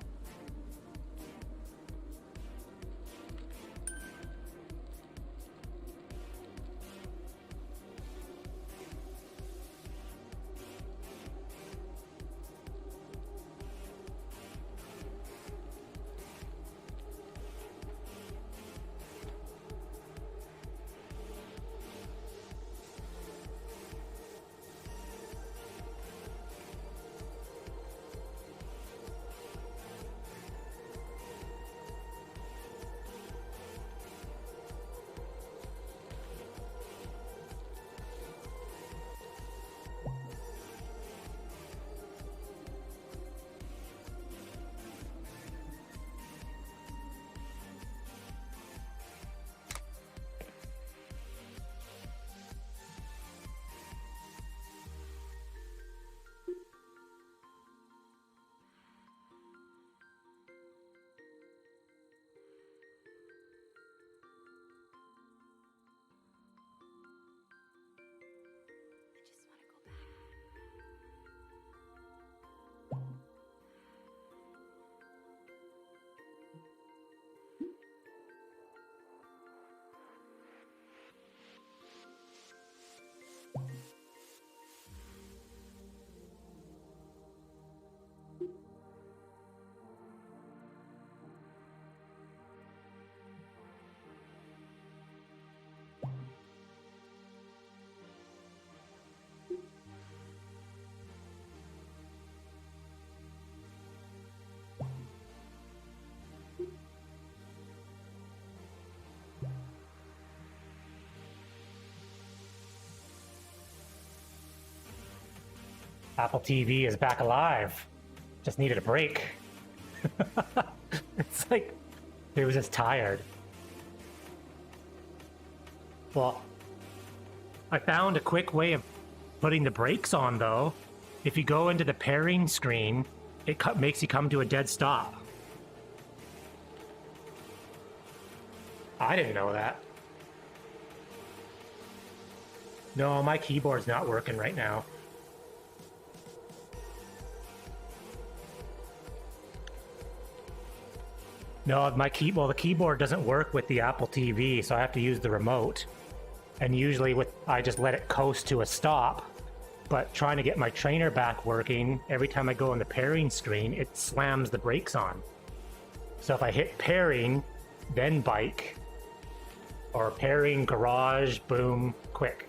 Apple TV is back alive. Just needed a break. It's like it was just tired. Well, I found a quick way of putting the brakes on though. If you go into the pairing screen, it makes you come to a dead stop. I didn't know that. No, my keyboard's not working right now. No, the keyboard doesn't work with the Apple TV, so I have to use the remote. And usually I just let it coast to a stop. But trying to get my trainer back working, every time I go on the pairing screen, it slams the brakes on. So if I hit pairing, then bike, or pairing, garage, boom, quick.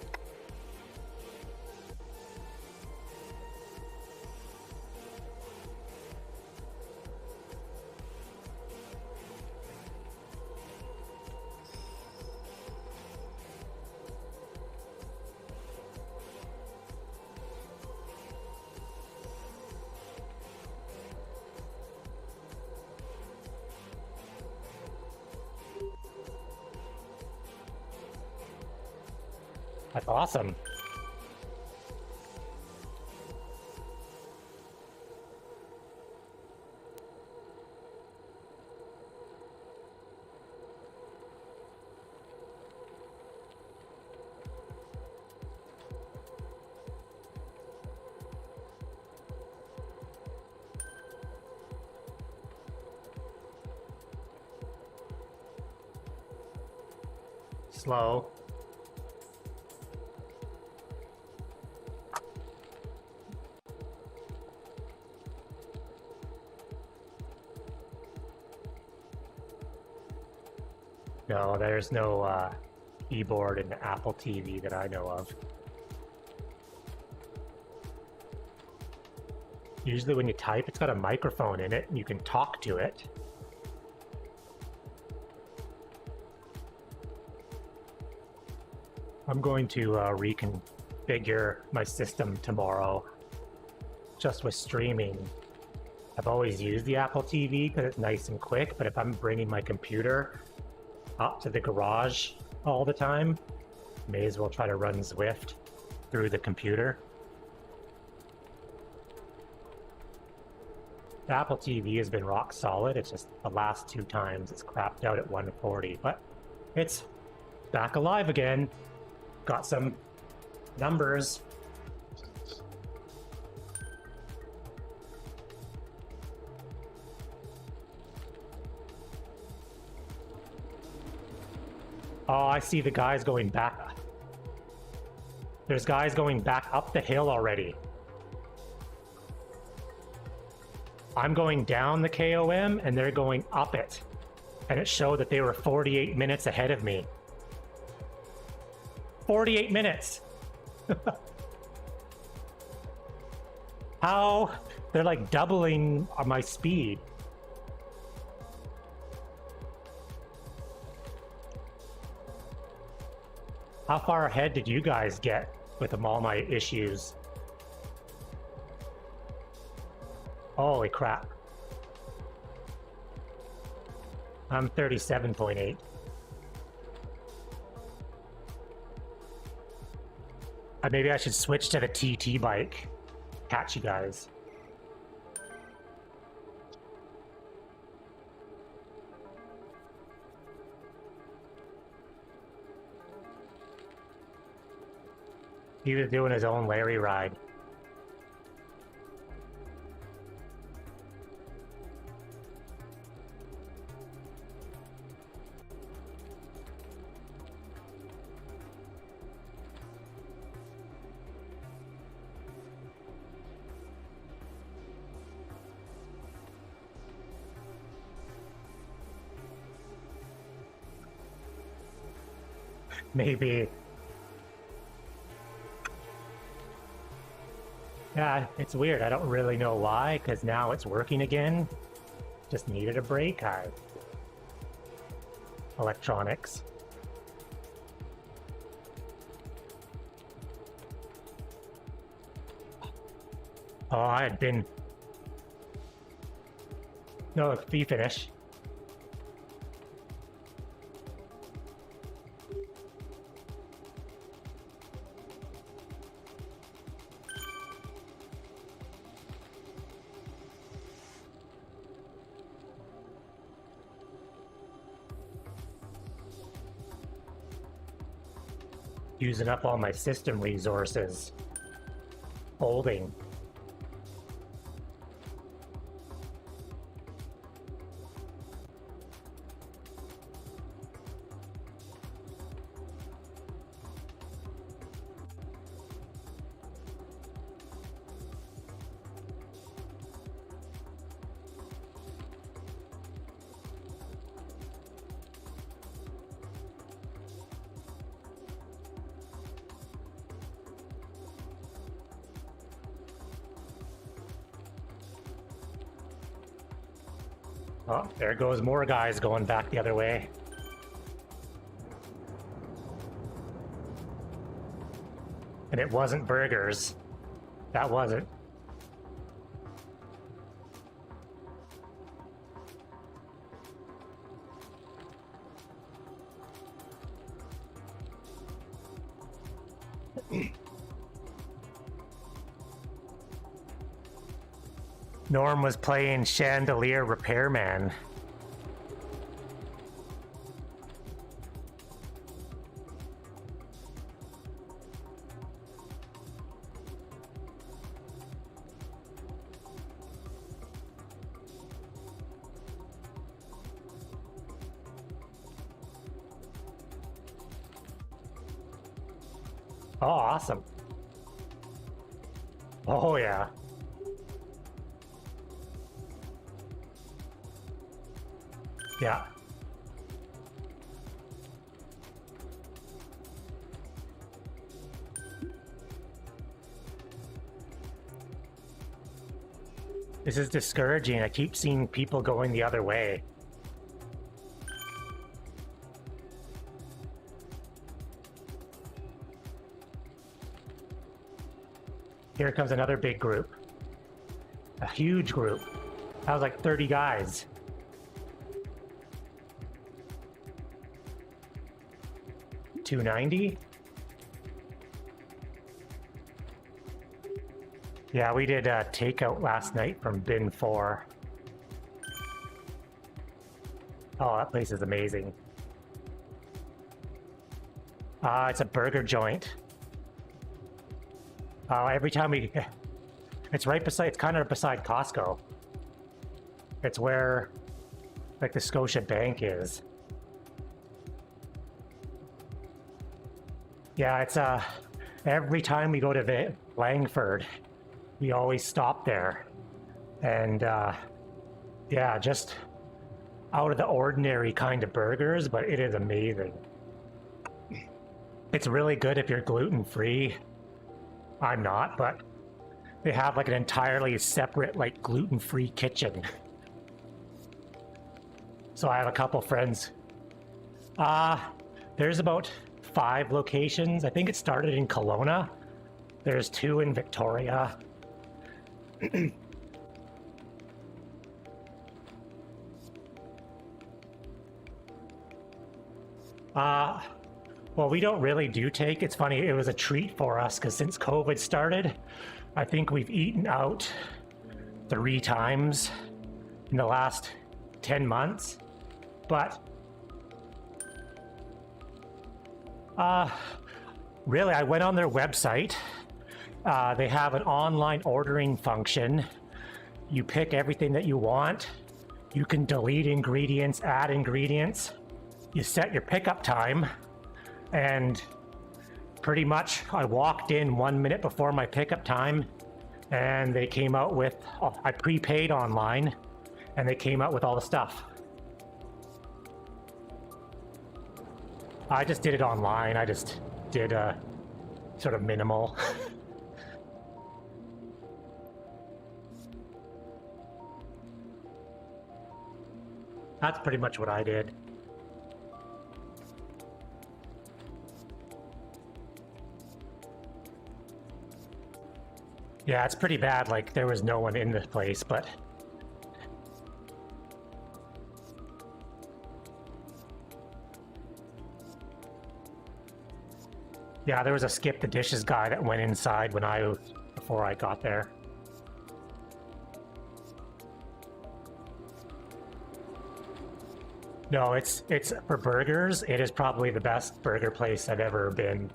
That's awesome. Slow. No, there's no keyboard in the Apple TV that I know of. Usually when you type, it's got a microphone in it and you can talk to it. I'm going to reconfigure my system tomorrow just with streaming. I've always used the Apple TV because it's nice and quick, but if I'm bringing my computer up to the garage all the time, may as well try to run Zwift through the computer. The Apple TV has been rock solid. It's just the last 2 times it's crapped out at 140, but it's back alive again. Got some numbers. Oh, I see the guys going back. There's guys going back up the hill already. I'm going down the KOM and they're going up it. And it showed that they were 48 minutes ahead of me. 48 minutes! How? They're like doubling my speed. How far ahead did you guys get with all my issues? Holy crap. I'm 37.8. Maybe I should switch to the TT bike. Catch you guys. He was doing his own Larry ride. Maybe. Yeah, it's weird. I don't really know why, because now it's working again. Just needed a break. Electronics. Oh, I had been... No, you finish. Using up all my system resources. Holding. Oh, there goes more guys going back the other way. And it wasn't burgers. That wasn't. Norm was playing Chandelier Repairman. Oh, awesome. Oh, yeah. Yeah. This is discouraging. I keep seeing people going the other way. Here comes another big group. A huge group. That was like 30 guys. $290. Yeah, we did takeout last night from bin 4. Oh, that place is amazing. It's a burger joint. Every time we... It's right beside... It's kind of beside Costco. It's where, like, the Scotia Bank is. Yeah, it's every time we go to Langford, we always stop there. And yeah, just out of the ordinary kind of burgers, but it is amazing. It's really good if you're gluten-free. I'm not, but they have like an entirely separate, like, gluten-free kitchen. So I have a couple friends. There's about 5 locations. I think it started in Kelowna. There's 2 in Victoria. Well, we don't really do take. It's funny, it was a treat for us because since COVID started, I think we've eaten out 3 times in the last 10 months. But really, I went on their website. They have an online ordering function. You pick everything that you want. You can delete ingredients, add ingredients. You set your pickup time. And pretty much I walked in 1 minute before my pickup time and they came out with, I prepaid online and they came out with all the stuff. I just did it online. I just did sort of minimal. That's pretty much what I did. Yeah, it's pretty bad. Like, there was no one in this place, but... Yeah, there was a skip the dishes guy that went inside before I got there. No, it's for burgers. It is probably the best burger place I've ever been.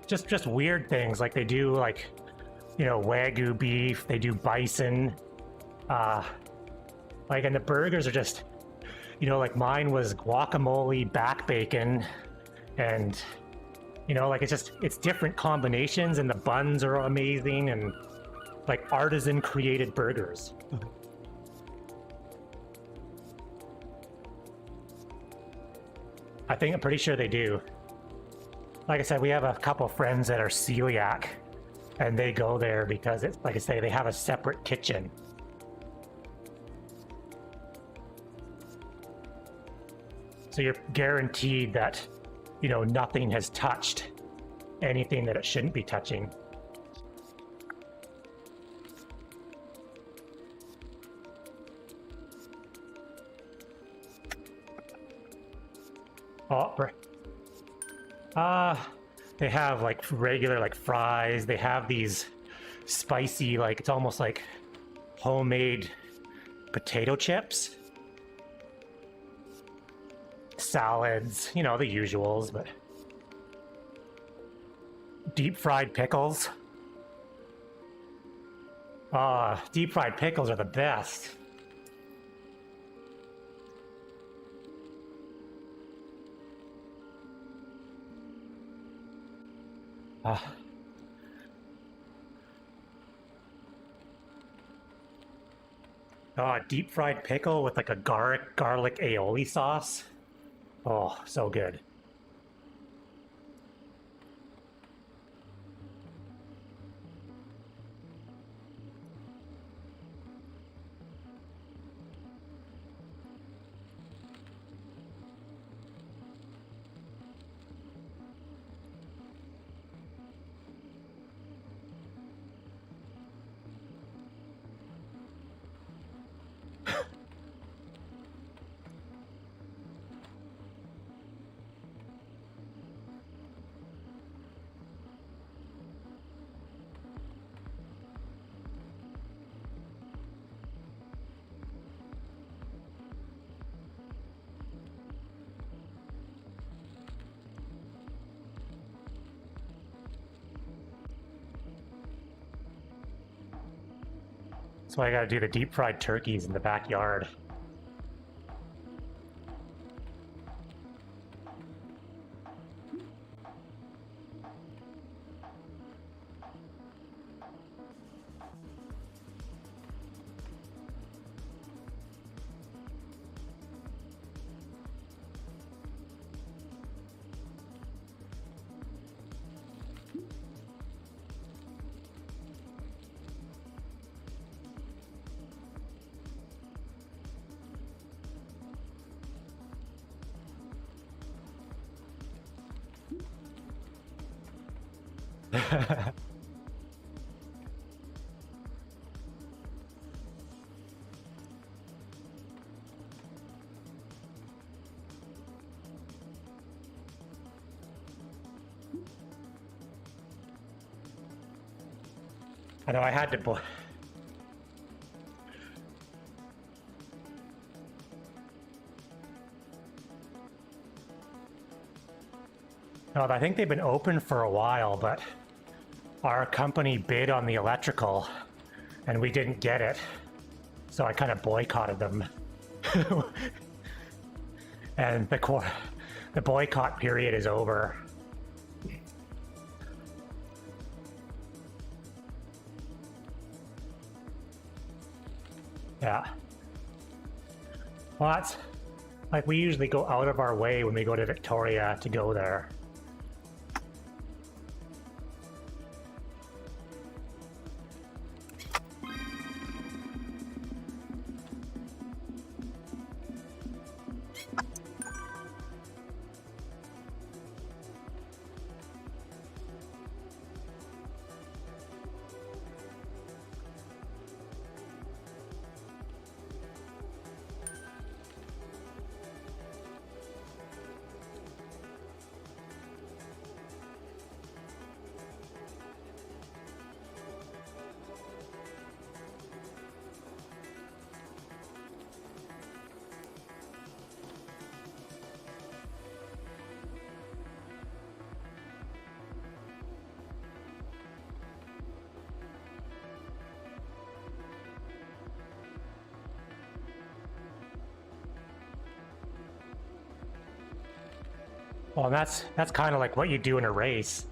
Just weird things, like they do, like, you know, Wagyu beef, they do bison, like, and the burgers are just, you know, like mine was guacamole, back bacon, and, you know, like it's different combinations, and the buns are amazing, and like artisan created burgers. I'm pretty sure they do. Like I said, we have a couple friends that are celiac, and they go there because it's, like I say, they have a separate kitchen. So you're guaranteed that, you know, nothing has touched anything that it shouldn't be touching. Oh, they have like regular like fries. They have these spicy, like it's almost like homemade potato chips, salads, you know, the usuals, but deep fried pickles. Deep fried pickles are the best. Deep fried pickle with like a garlic aioli sauce. Oh, so good. So I gotta do the deep fried turkeys in the backyard. I know I had to No, I think they've been open for a while, but our company bid on the electrical and we didn't get it. So I kind of boycotted them. And the boycott period is over. Yeah. Well, that's like we usually go out of our way when we go to Victoria to go there. Well, and that's kind of like what you do in a race.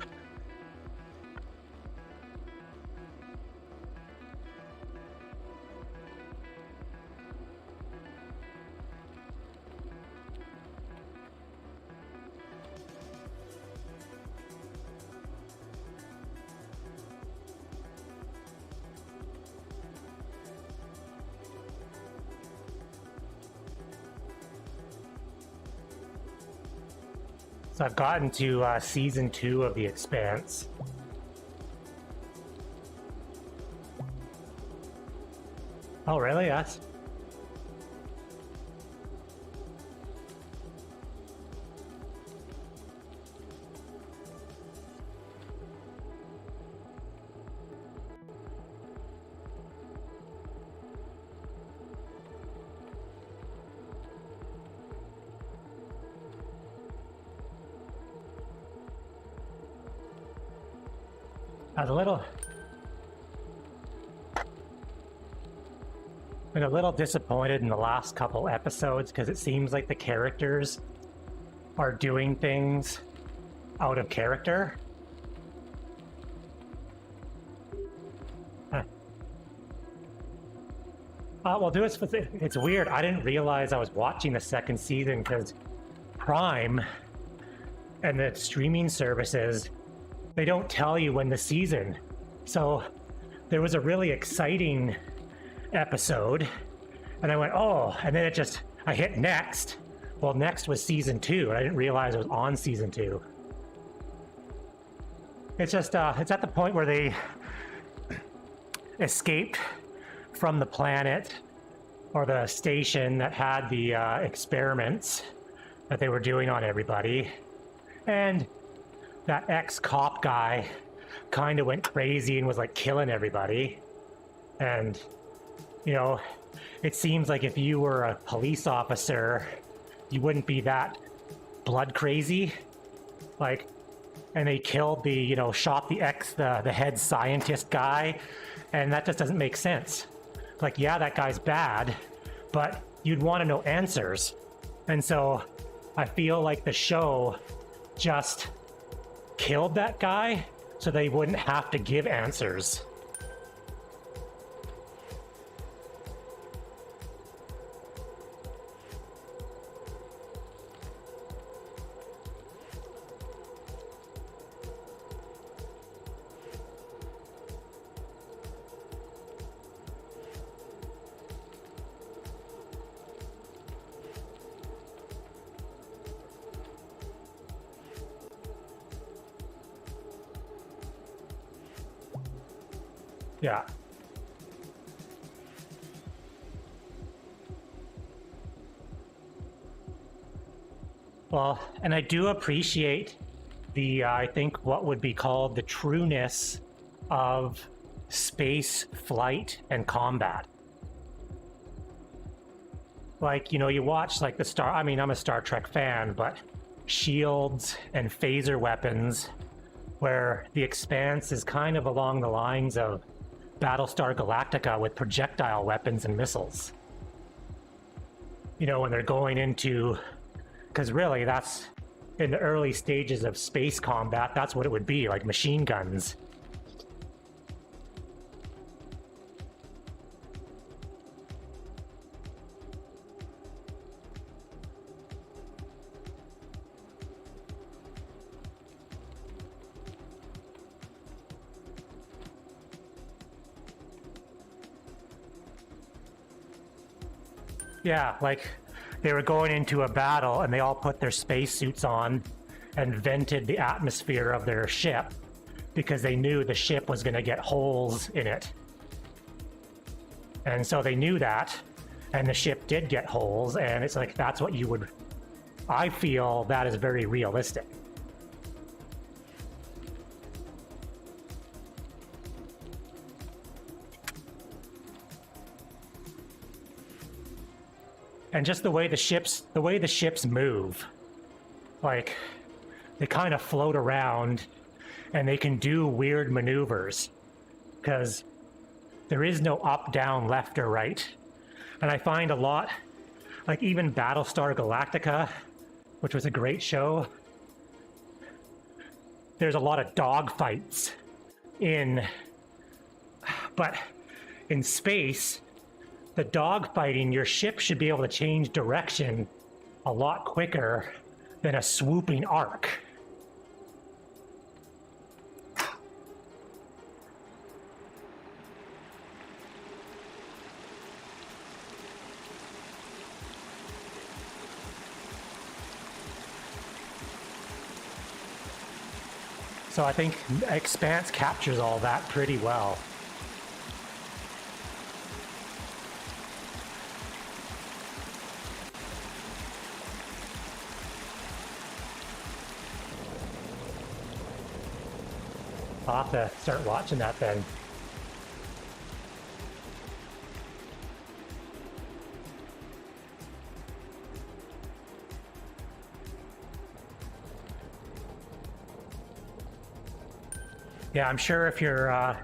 So I've gotten to season 2 of The Expanse. Oh, really? Yes. I was been a little disappointed in the last couple episodes because it seems like the characters are doing things out of character. Well, it's weird. I didn't realize I was watching the second season because Prime and the streaming services, they don't tell you when the season. So there was a really exciting episode and I went, oh, and then I hit next. Well, next was season 2 and I didn't realize it was on season 2. It's just, it's at the point where they escaped from the planet or the station that had the experiments that they were doing on everybody. And that ex-cop guy kind of went crazy and was like killing everybody. And, you know, it seems like if you were a police officer, you wouldn't be that blood crazy. Like, and they killed shot the head scientist guy, and that just doesn't make sense. Like, yeah, that guy's bad, but you'd want to know answers. And so I feel like the show just killed that guy so they wouldn't have to give answers. Yeah. Well, and I do appreciate I think what would be called the trueness of space flight and combat. Like, you watch like I'm a Star Trek fan, but shields and phaser weapons, where the Expanse is kind of along the lines of Battlestar Galactica with projectile weapons and missiles. When they're going into, because really that's in the early stages of space combat, that's what it would be, like machine guns. Yeah, like they were going into a battle and they all put their spacesuits on and vented the atmosphere of their ship because they knew the ship was going to get holes in it. And so they knew that, and the ship did get holes, and it's like that's what you would... I feel that is very realistic. And just the way the ships move, like they kind of float around and they can do weird maneuvers because there is no up, down, left, or right. And I find a lot, like even Battlestar Galactica, which was a great show, there's a lot of dog fights but in space, the dog fighting, your ship should be able to change direction a lot quicker than a swooping arc. So I think Expanse captures all that pretty well. I'll have to start watching that then. Yeah, I'm sure if you're I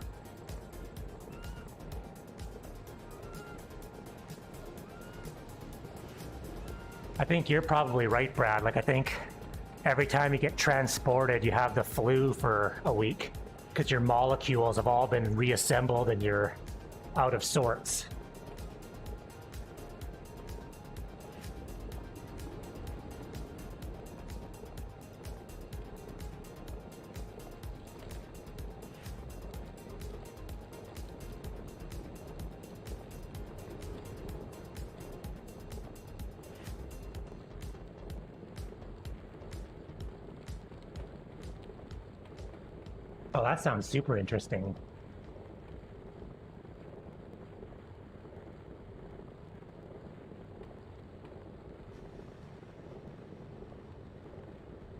think you're probably right, Brad. Like, I think every time you get transported, you have the flu for a week because your molecules have all been reassembled and you're out of sorts. Oh, that sounds super interesting.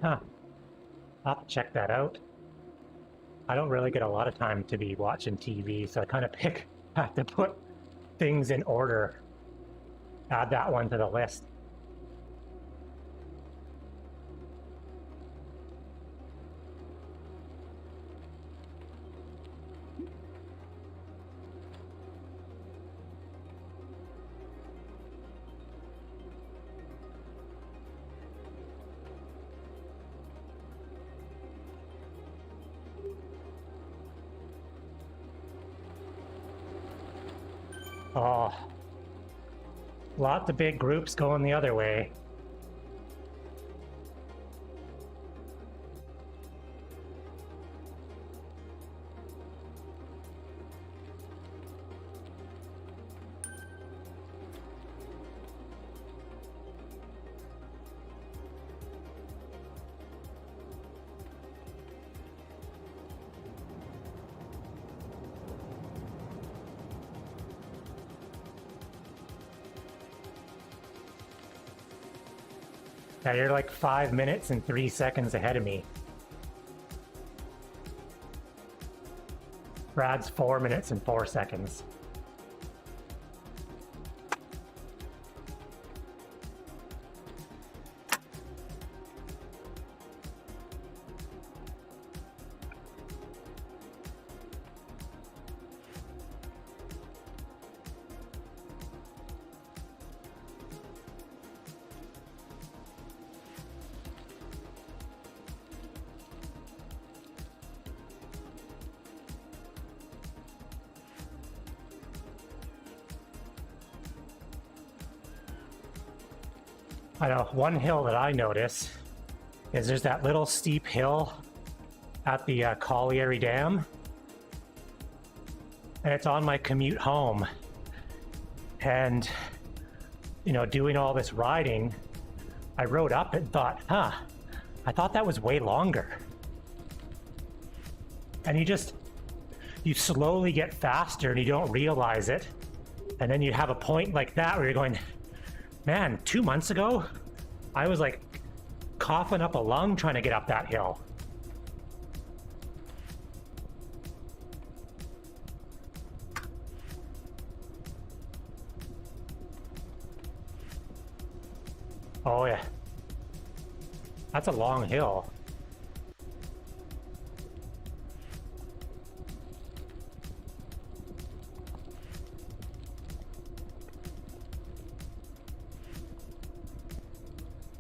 Huh. I'll have to check that out. I don't really get a lot of time to be watching TV, so I kind of have to put things in order. Add that one to the list. Oh, lots of big groups going the other way. Yeah, you're like 5 minutes and 3 seconds ahead of me. Brad's 4 minutes and 4 seconds. I know, one hill that I notice is there's that little steep hill at the Colliery Dam. And it's on my commute home. And, you know, doing all this riding, I rode up and thought, I thought that was way longer. And you slowly get faster and you don't realize it. And then you have a point like that where you're going, man, 2 months ago, I was like coughing up a lung trying to get up that hill. Oh yeah. That's a long hill.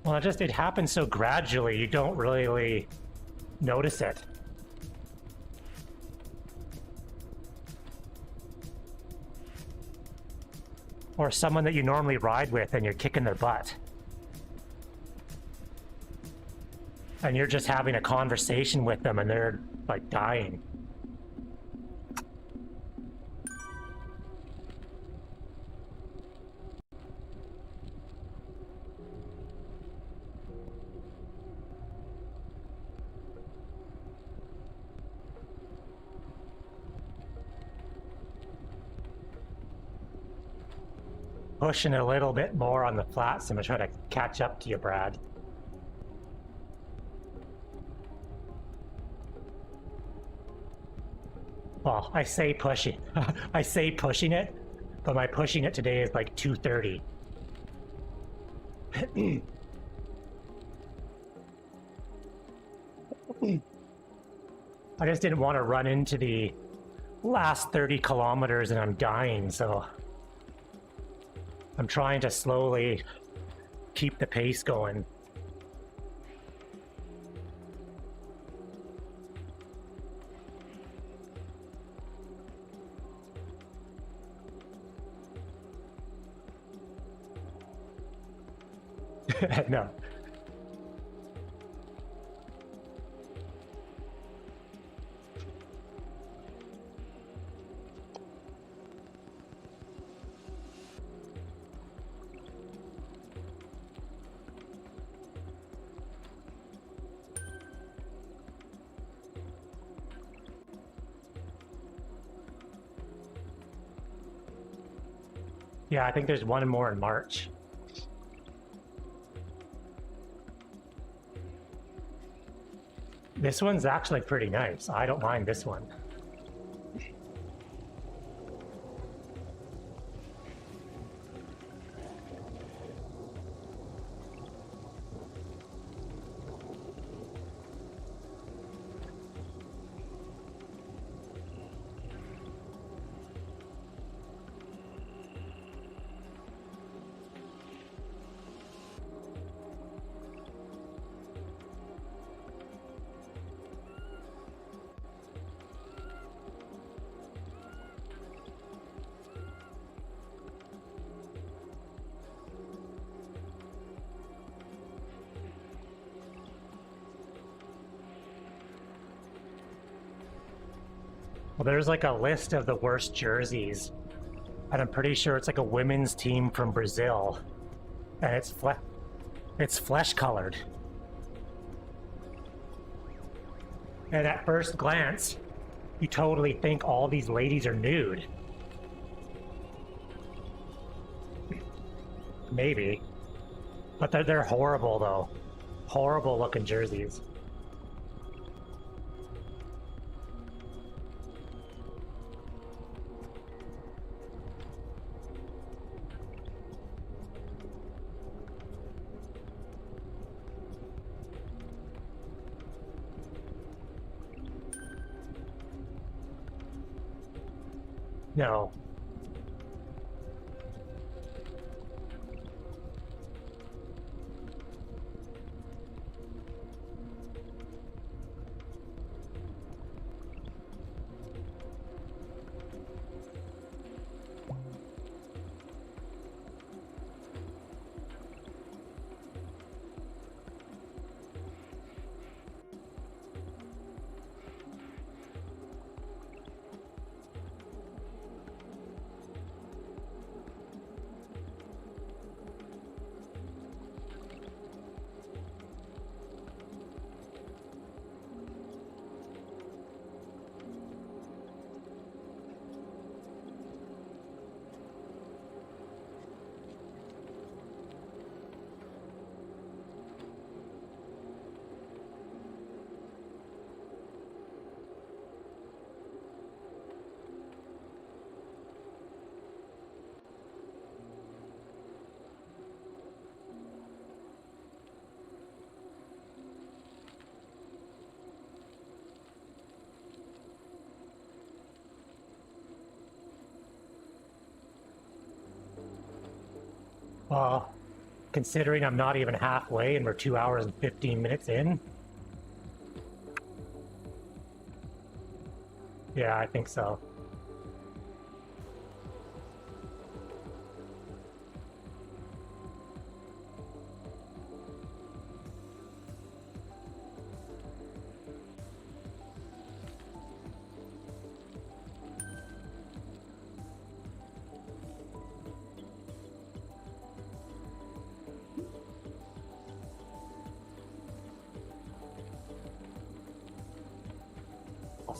Well, it happens so gradually, you don't really notice it. Or someone that you normally ride with and you're kicking their butt. And you're just having a conversation with them and they're like dying. Pushing a little bit more on the flats. I'm gonna try to catch up to you, Brad. Well, I say pushing. I say pushing it, but my pushing it today is like 230. I just didn't want to run into the last 30 kilometers and I'm dying, so I'm trying to slowly keep the pace going. No. Yeah, I think there's one more in March. This one's actually pretty nice. I don't mind this one. Well, there's like a list of the worst jerseys, and I'm pretty sure it's like a women's team from Brazil, and it's flesh colored. And at first glance, you totally think all these ladies are nude. Maybe, but they're horrible though. Horrible looking jerseys. No. Well, considering I'm not even halfway and we're 2 hours and 15 minutes in, Yeah, I think so.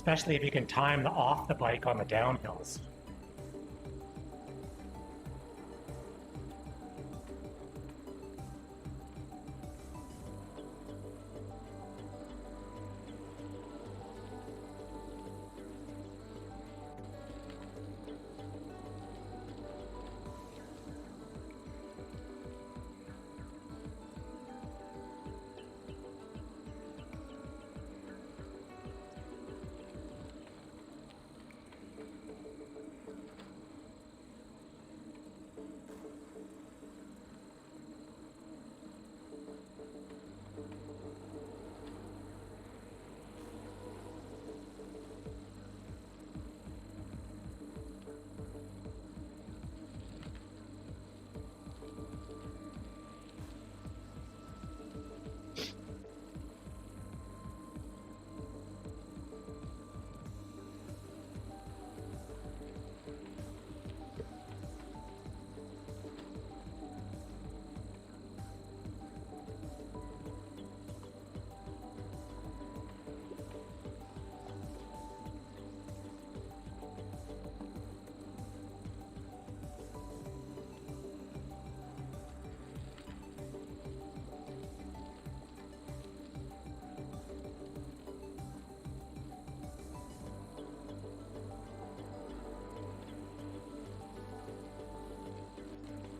Especially if you can time the off the bike on the downhills.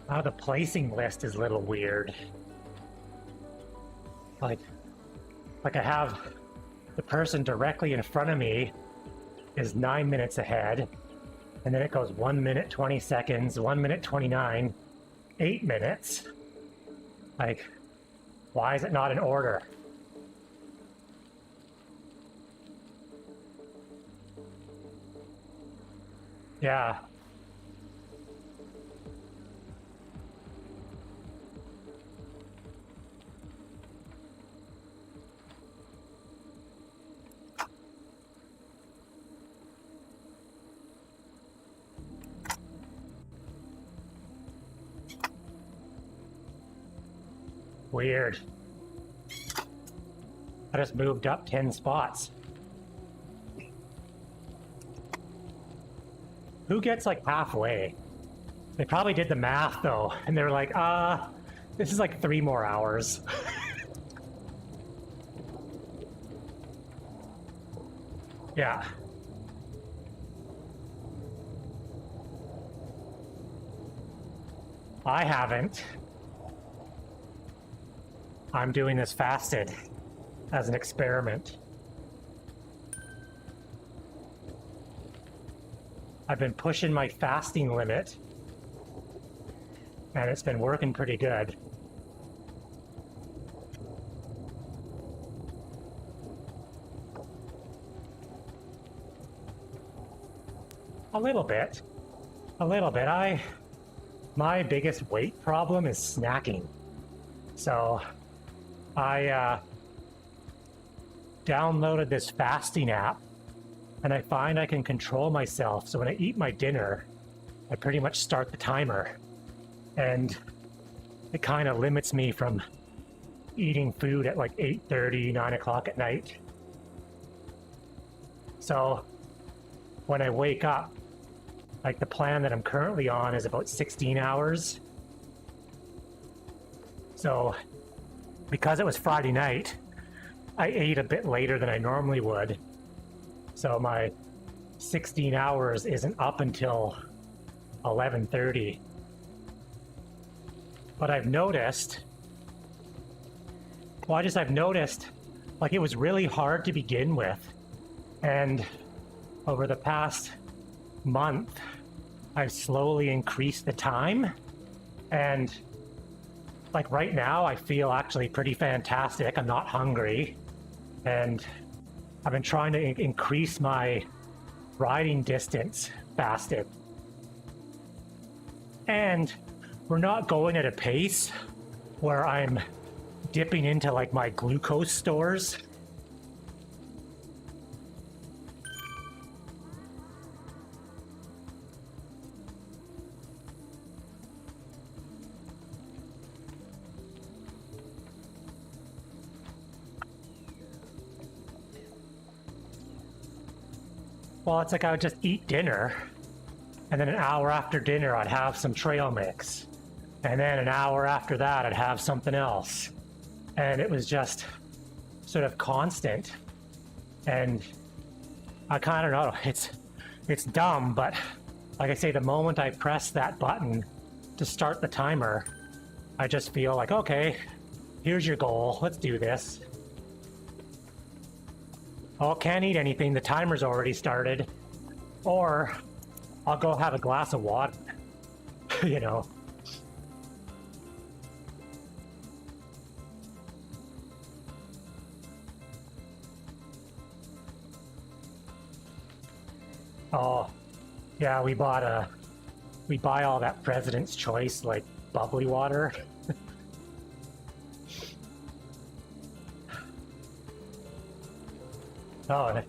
Oh, the placing list is a little weird. Like I have the person directly in front of me is 9 minutes ahead, and then it goes 1 minute 20 seconds, 1 minute 29, 8 minutes. Like, why is it not in order? Yeah. Weird. I just moved up 10 spots. Who gets like halfway? They probably did the math though, and they were like, this is like 3 more hours. Yeah. I haven't. I'm doing this fasted as an experiment. I've been pushing my fasting limit, and it's been working pretty good. A little bit. A little bit. My biggest weight problem is snacking. So I downloaded this fasting app, and I find I can control myself. So when I eat my dinner, I pretty much start the timer, and it kind of limits me from eating food at like 8:30, 9 o'clock at night. So when I wake up, like the plan that I'm currently on is about 16 hours. So because it was Friday night, I ate a bit later than I normally would. So my 16 hours isn't up until 11:30. But I've noticed like it was really hard to begin with. And over the past month, I've slowly increased the time. And like right now, I feel actually pretty fantastic. I'm not hungry. And I've been trying to increase my riding distance fasted. And we're not going at a pace where I'm dipping into like my glucose stores. Well, it's like I would just eat dinner, and then an hour after dinner, I'd have some trail mix. And then an hour after that, I'd have something else. And it was just sort of constant. And I kind of know, it's dumb, but like I say, the moment I press that button to start the timer, I just feel like, okay, here's your goal, let's do this. Oh, can't eat anything, the timer's already started. Or I'll go have a glass of water, you know. Oh, yeah, we buy all that President's Choice, like, bubbly water. Oh, and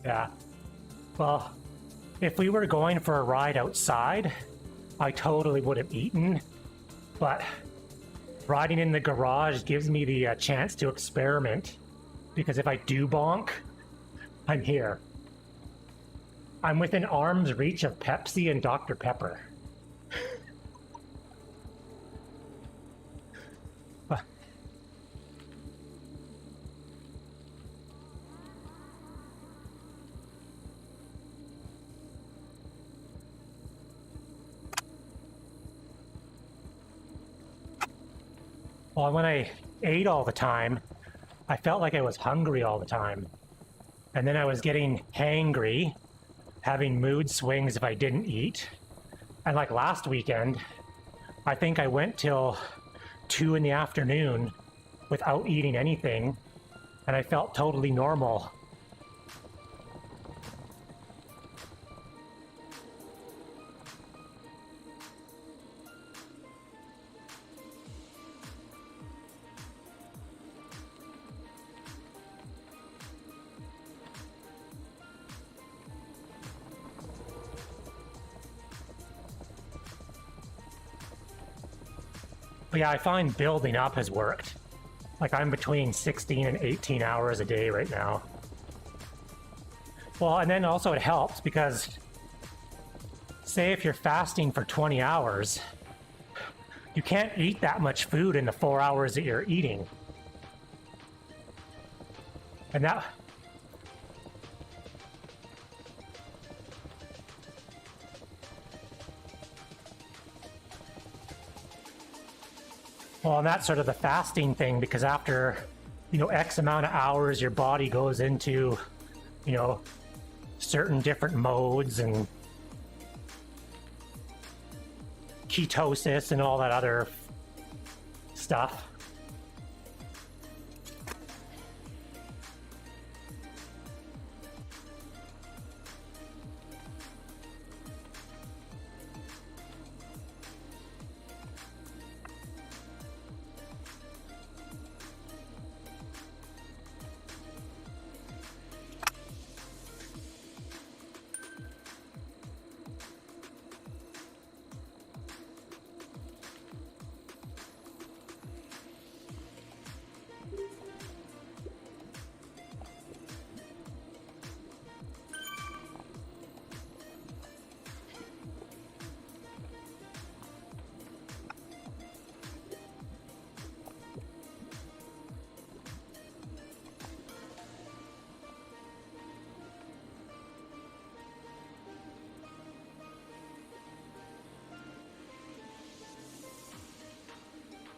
yeah. Well, if we were going for a ride outside, I totally would have eaten. But riding in the garage gives me the chance to experiment. Because if I do bonk, I'm here. I'm within arm's reach of Pepsi and Dr. Pepper. Well, when I ate all the time, I felt like I was hungry all the time. And then I was getting hangry, having mood swings if I didn't eat. And like last weekend, I think I went till 2 in the afternoon without eating anything, and I felt totally normal. But yeah, I find building up has worked. Like I'm between 16 and 18 hours a day right now. Well, and then also it helps because say if you're fasting for 20 hours, you can't eat that much food in the 4 hours that you're eating. And that... Well, and that's sort of the fasting thing, because after, X amount of hours, your body goes into, certain different modes and ketosis and all that other stuff.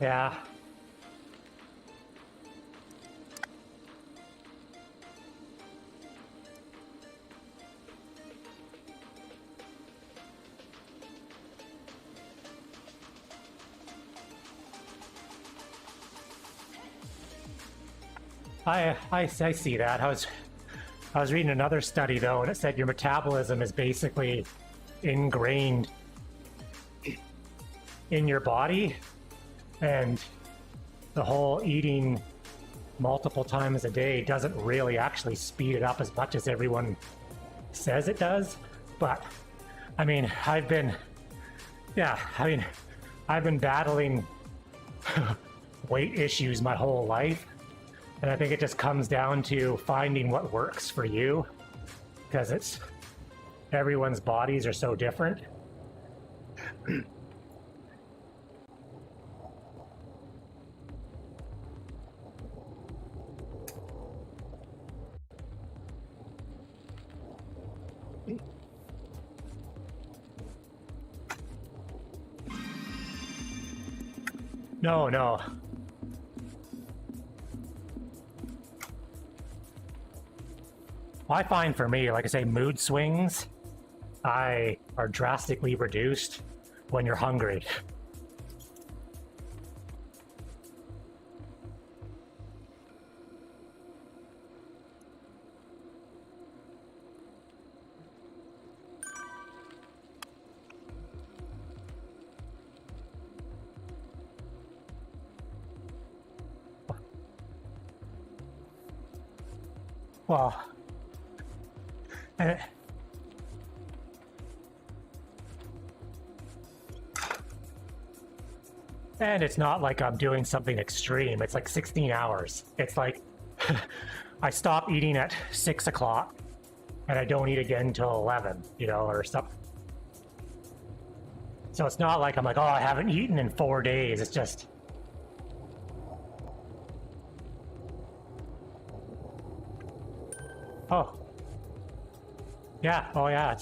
Yeah. I see that. I was reading another study though, and it said your metabolism is basically ingrained in your body, and the whole eating multiple times a day doesn't really actually speed it up as much as everyone says it does. But I mean, I've been battling weight issues my whole life. And I think it just comes down to finding what works for you, because everyone's bodies are so different. No. I find for me, like I say, mood swings are drastically reduced when you're hungry. Well, and it's not like I'm doing something extreme. It's like 16 hours. It's like I stop eating at 6 o'clock and I don't eat again until 11, or something. So it's not like I'm like, oh, I haven't eaten in 4 days. It's just... Oh. Yeah, oh yeah.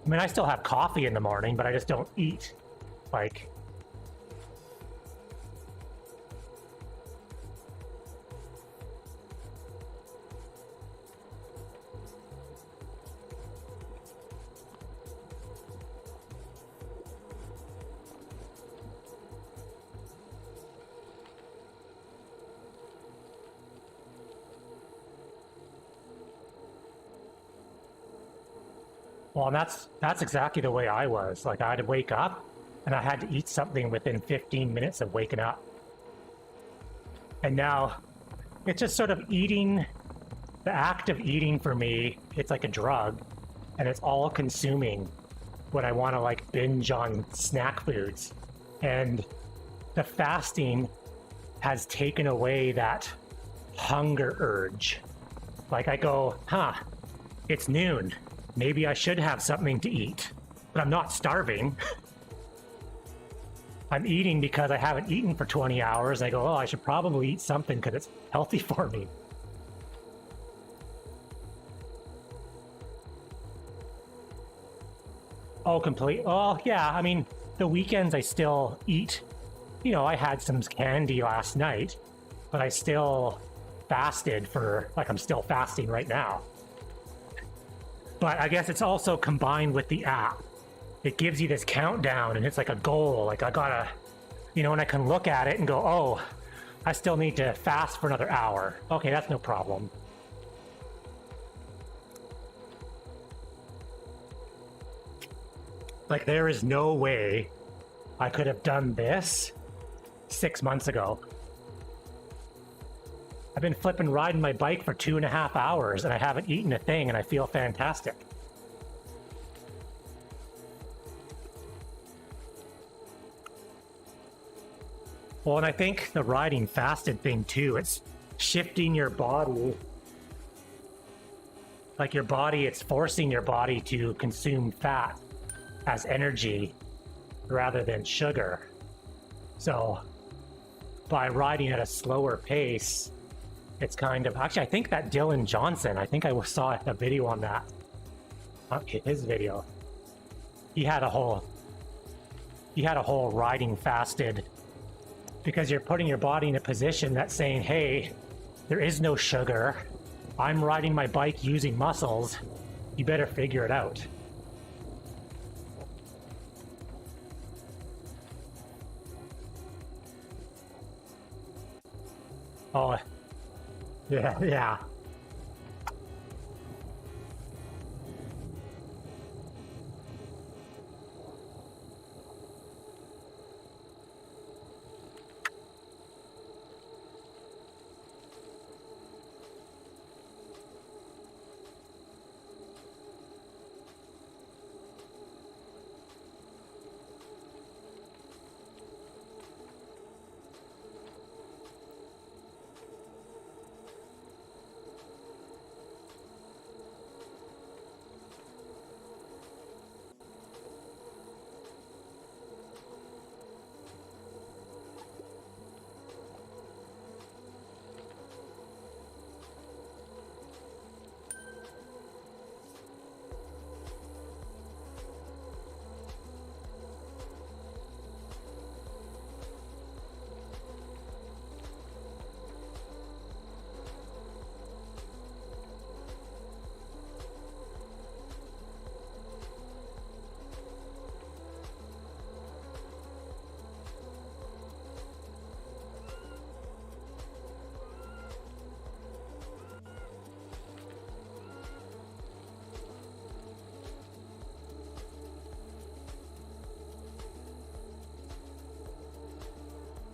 I mean, I still have coffee in the morning, but I just don't eat. Like... Well, and that's exactly the way I was. Like, I'd wake up, and I had to eat something within 15 minutes of waking up. And now, it's just sort of eating, the act of eating for me, it's like a drug, and it's all consuming when I want to, like, binge on snack foods. And the fasting has taken away that hunger urge. Like, I go, it's noon. Maybe I should have something to eat, but I'm not starving. I'm eating because I haven't eaten for 20 hours. I go, oh, I should probably eat something because it's healthy for me. Oh, complete. Oh, yeah. I mean, the weekends I still eat. I had some candy last night, but I still fasted for, like, I'm still fasting right now. But I guess it's also combined with the app. It gives you this countdown, and it's like a goal. Like, I gotta, and I can look at it and go, oh, I still need to fast for another hour. Okay, that's no problem. Like, there is no way I could have done this 6 months ago. I've been riding my bike for 2.5 hours, and I haven't eaten a thing, and I feel fantastic. Well, and I think the riding fasted thing too, it's shifting your body. Like, your body, it's forcing your body to consume fat as energy rather than sugar. So by riding at a slower pace, it's kind of, actually, I think that Dylan Johnson, I think I saw a video on that. His video. He had a whole riding fasted because you're putting your body in a position that's saying, hey, there is no sugar. I'm riding my bike using muscles. You better figure it out. Oh, yeah, yeah.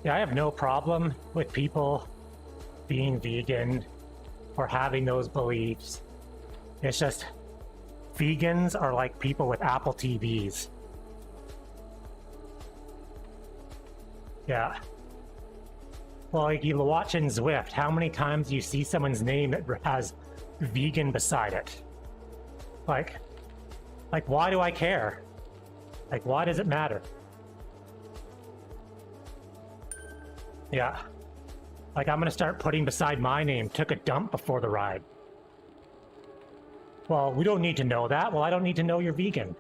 Yeah, I have no problem with people being vegan or having those beliefs. It's just vegans are like people with Apple TVs. Yeah. Well, like you're watching Zwift, how many times do you see someone's name that has vegan beside it? Like why do I care? Like, why does it matter? Yeah. Like, I'm gonna start putting beside my name, took a dump before the ride. Well, we don't need to know that. Well, I don't need to know you're vegan.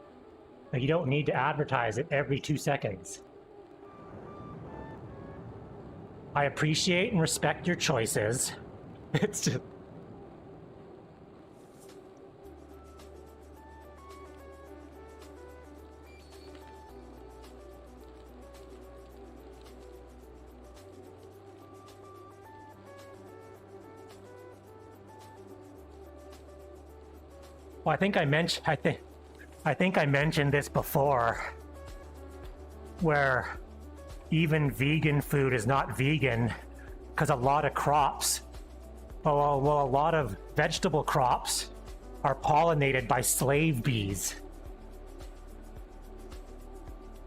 Like, you don't need to advertise it every 2 seconds. I appreciate and respect your choices. It's just... Well, I think I mentioned this before, where even vegan food is not vegan because a lot of crops, a lot of vegetable crops are pollinated by slave bees.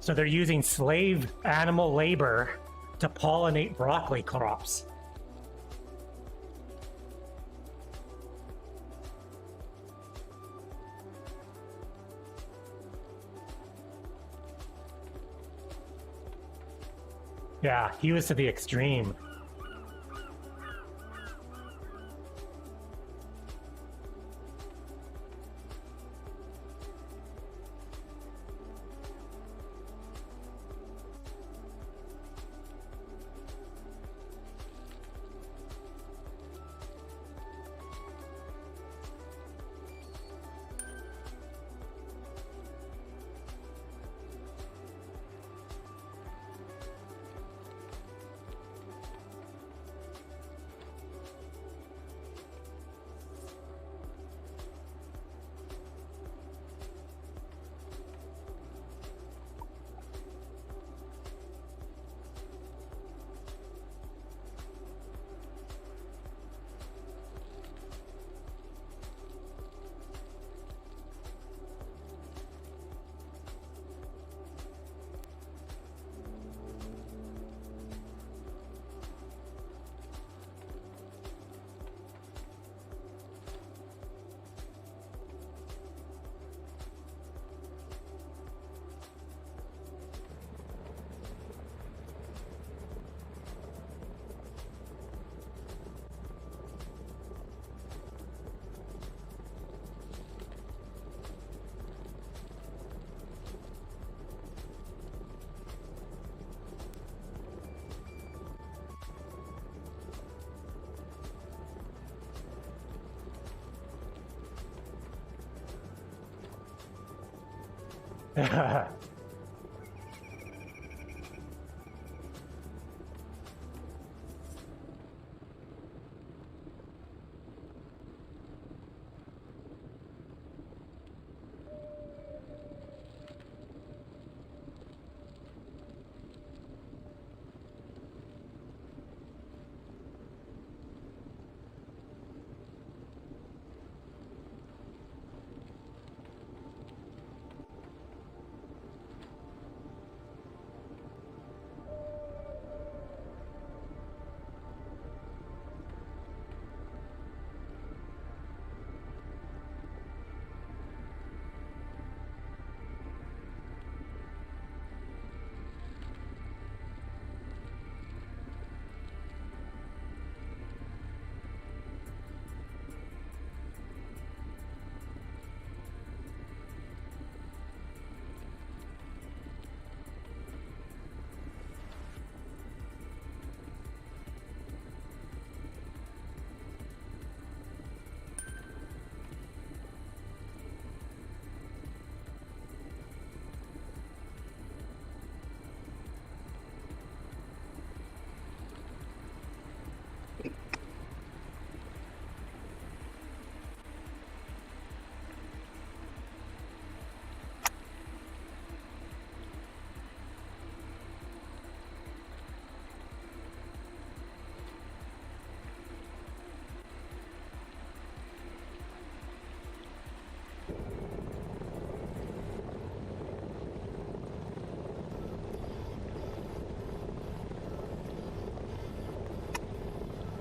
So they're using slave animal labor to pollinate broccoli crops. Yeah, he was to the extreme.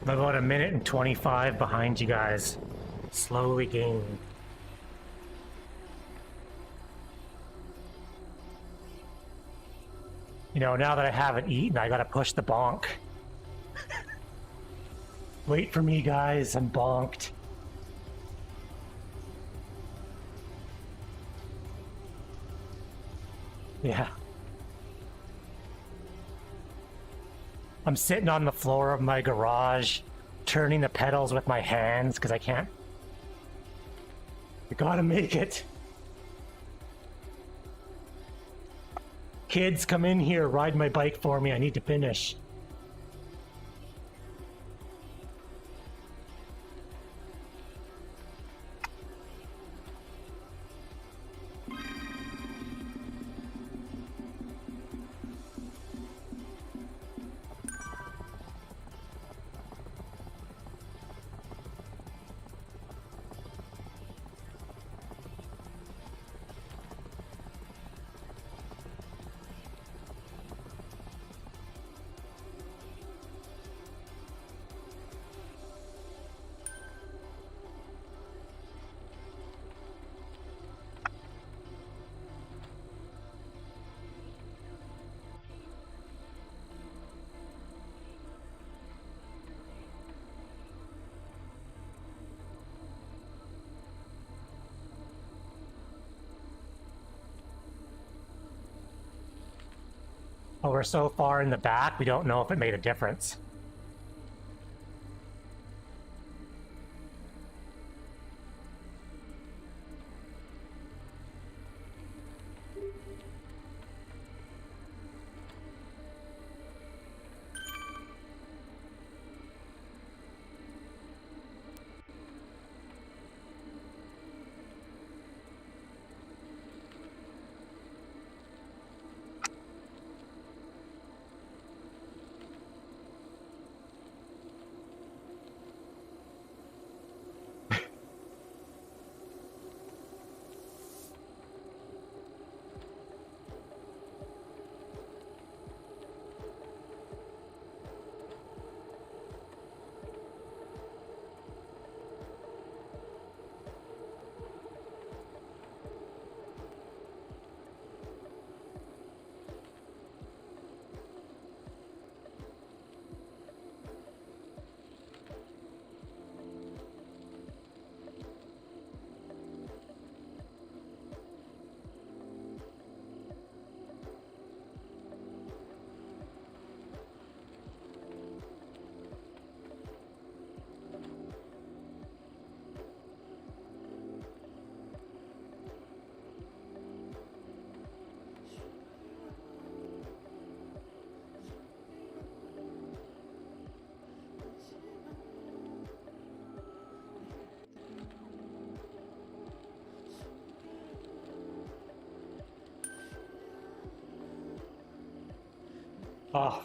I'm about 1:25 behind you guys. Slowly gaining. You know, now that I haven't eaten, I gotta push the bonk. Wait for me, guys. I'm bonked. Yeah. I'm sitting on the floor of my garage, turning the pedals with my hands because I can't. I gotta make it. Kids, come in here, ride my bike for me. I need to finish. Oh, we're so far in the back, we don't know if it made a difference. Oh,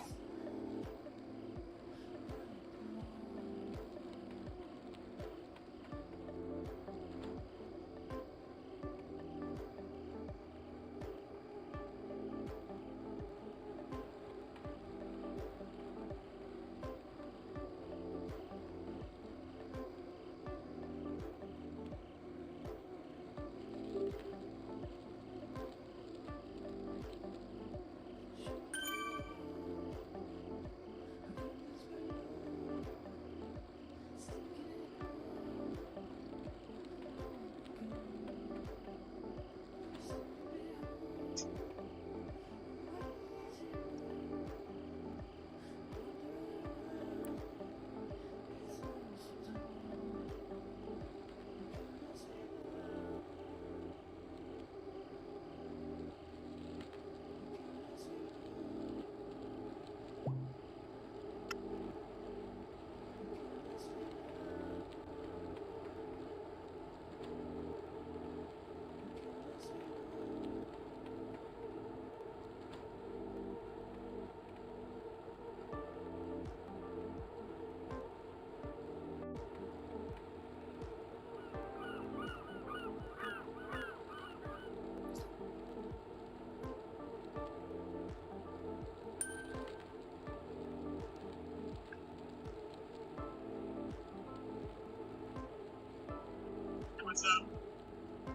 What's up?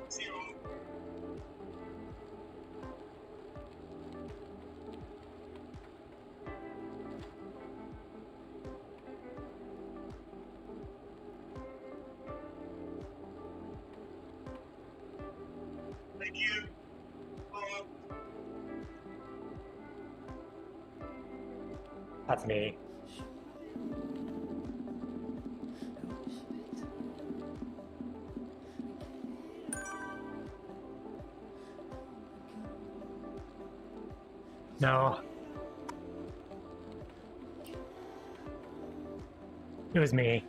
See you all. Thank you. that's me. No. It was me.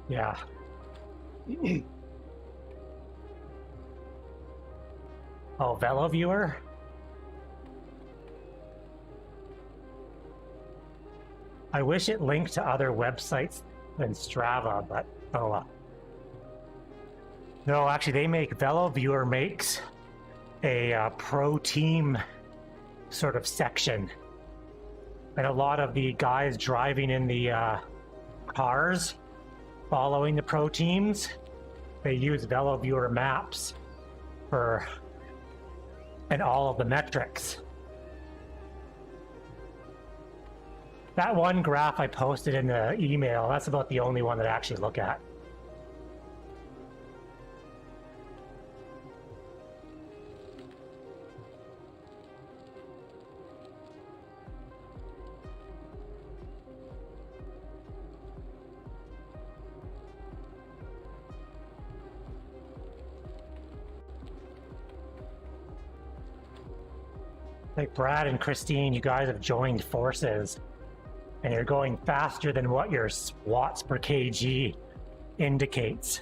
Yeah. Oh, Velo Viewer? I wish it linked to other websites than Strava, but oh well. No, actually, they make Velo Viewer makes a pro team sort of section, and a lot of the guys driving in the cars following the pro teams, they use Velo Viewer maps for and all of the metrics. That one graph I posted in the email, that's about the only one that I actually look at. Like Brad and Christine, you guys have joined forces and you're going faster than what your watts per kg indicates.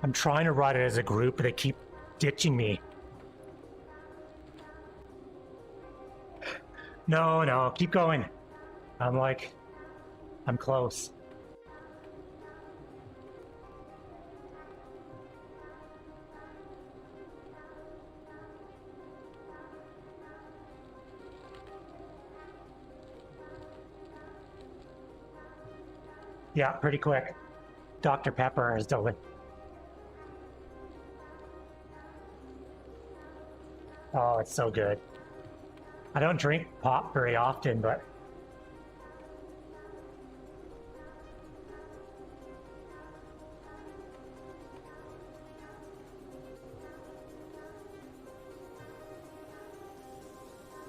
I'm trying to ride it as a group, but they keep ditching me. No, keep going. I'm close. Yeah, pretty quick. Dr. Pepper is delivered. Oh, it's so good. I don't drink pop very often, but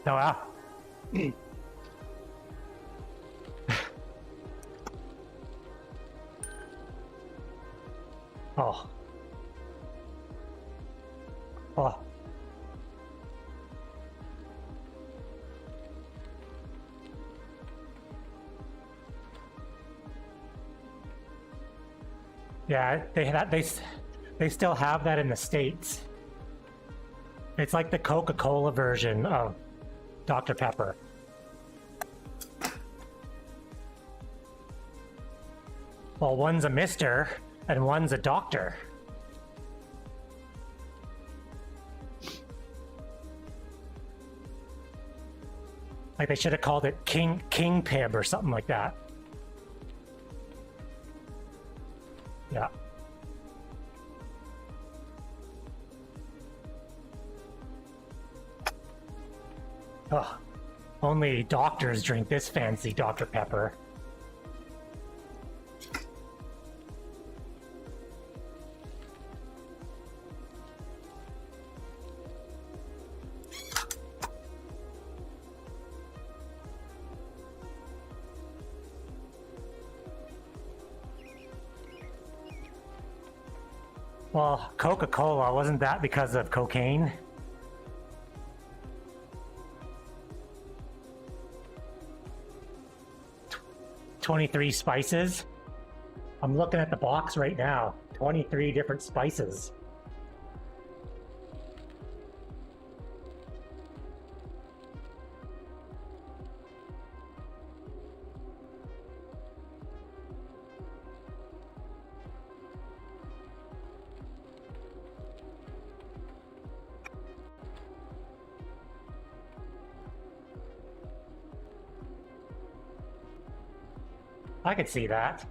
no, oh. Oh. Yeah, they still have that in the States. It's like the Coca-Cola version of Dr. Pepper. Well, one's a mister and one's a doctor. Like they should have called it King Pib or something like that. Yeah. Oh, only doctors drink this fancy Dr. Pepper. Well, Coca-Cola, wasn't that because of cocaine? $23 spices? I'm looking at the box right now. 23 different spices. I could see that.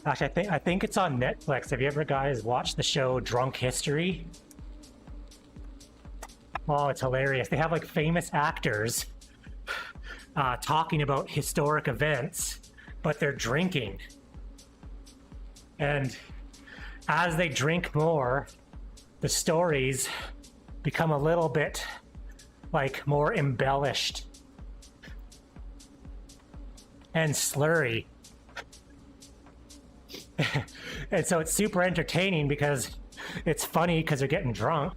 Actually, I think it's on Netflix. Have you ever guys watched the show Drunk History? Oh, it's hilarious. They have like famous actors talking about historic events, but they're drinking. And as they drink more, the stories become a little bit like more embellished and slurry. And so it's super entertaining because it's funny because they're getting drunk,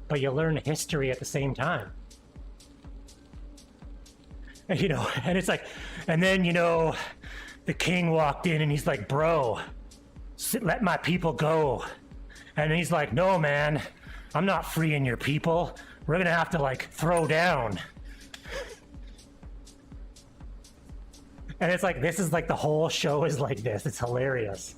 but you learn history at the same time. And, you know, and it's like, and then, you know, the king walked in and he's like, bro, let my people go. And he's like, no, man, I'm not freeing your people. We're gonna have to like throw down. And it's like, this is like the whole show is like this. It's hilarious.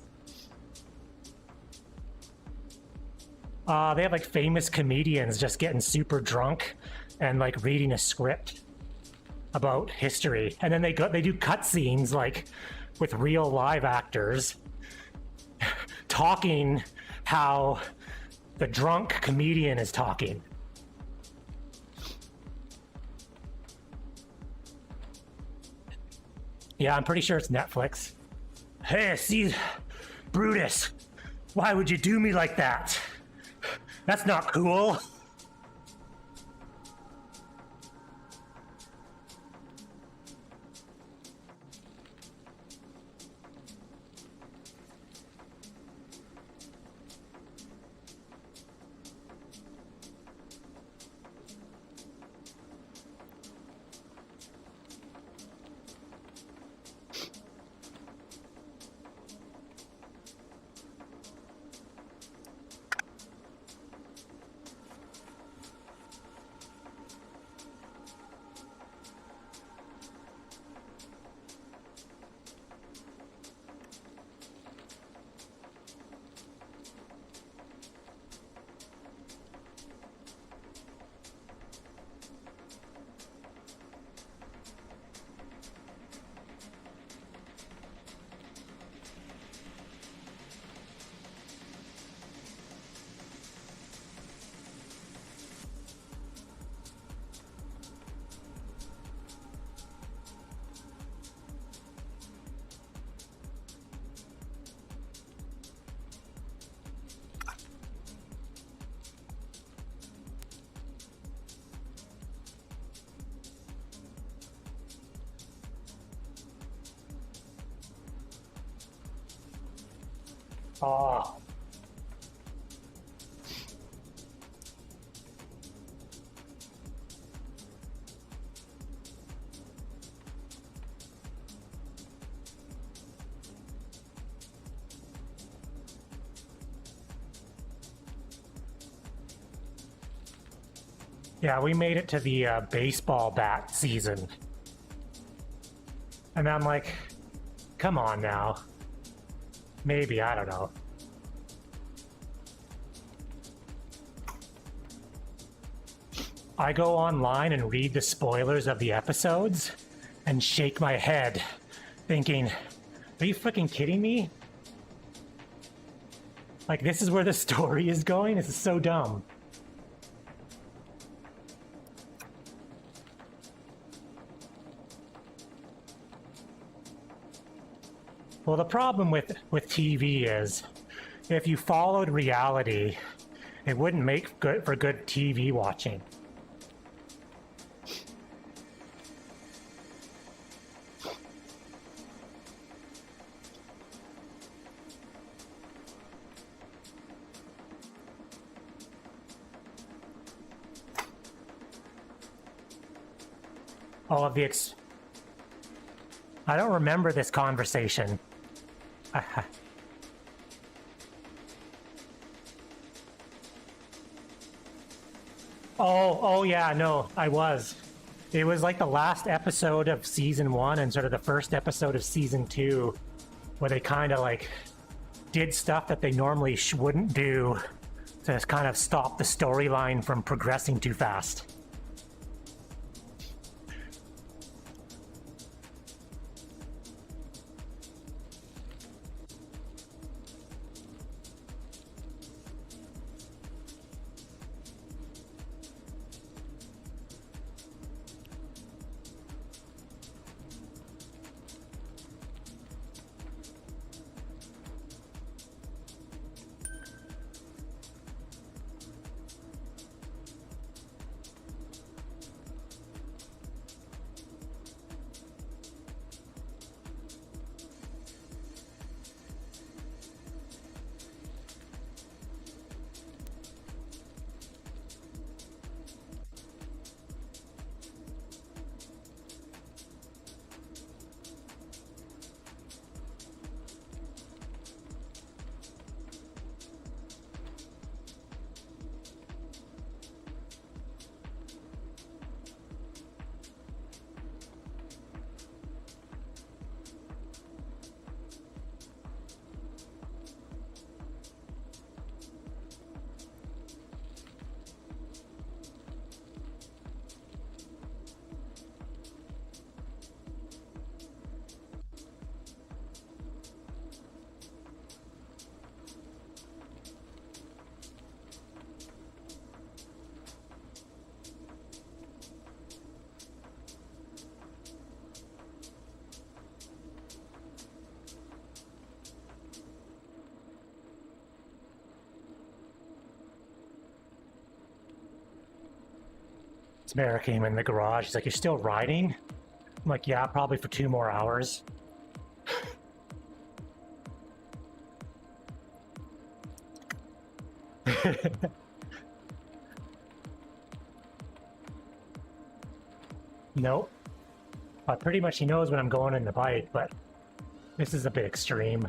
They have like famous comedians just getting super drunk and like reading a script about history. And then they do cutscenes like with real live actors talking how the drunk comedian is talking. Yeah, I'm pretty sure it's Netflix. Hey, see, Brutus, why would you do me like that? That's not cool. Oh. Yeah, we made it to the baseball bat season. And I'm like, come on now. Maybe, I don't know. I go online and read the spoilers of the episodes and shake my head, thinking, are you freaking kidding me? Like, this is where the story is going? This is so dumb. Well, the problem with TV is, if you followed reality, it wouldn't make good for good TV watching. All of the I don't remember this conversation. Oh yeah, no, I was. It was like the last episode of season 1 and sort of the first episode of season 2, where they kind of like did stuff that they normally wouldn't do to kind of stop the storyline from progressing too fast. Samara came in the garage. She's like, "You're still riding?" I'm like, "Yeah, probably for 2 more hours." Nope. But pretty much he knows when I'm going in the bike, but this is a bit extreme.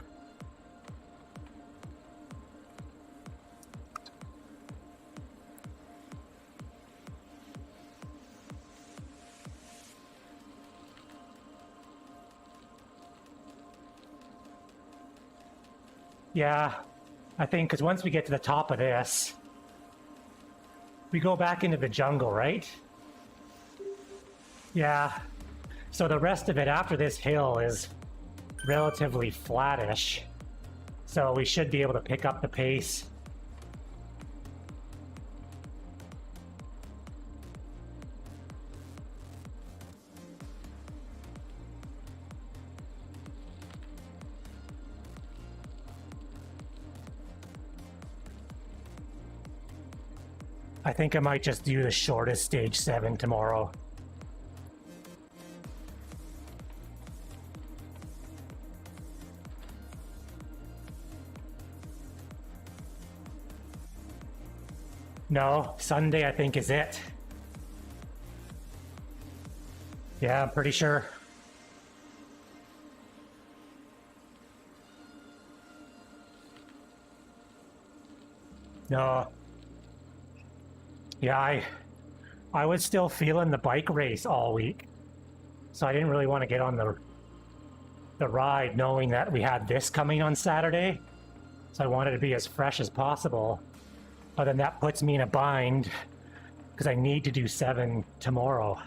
Yeah, I think because once we get to the top of this, we go back into the jungle, right? Yeah. So the rest of it after this hill is relatively flattish. So we should be able to pick up the pace. I think I might just do the shortest stage 7 tomorrow. No, Sunday I think is it. Yeah, I'm pretty sure. No. Yeah, I was still feeling the bike race all week. So I didn't really want to get on the ride knowing that we had this coming on Saturday. So I wanted to be as fresh as possible. But then that puts me in a bind because I need to do 7 tomorrow.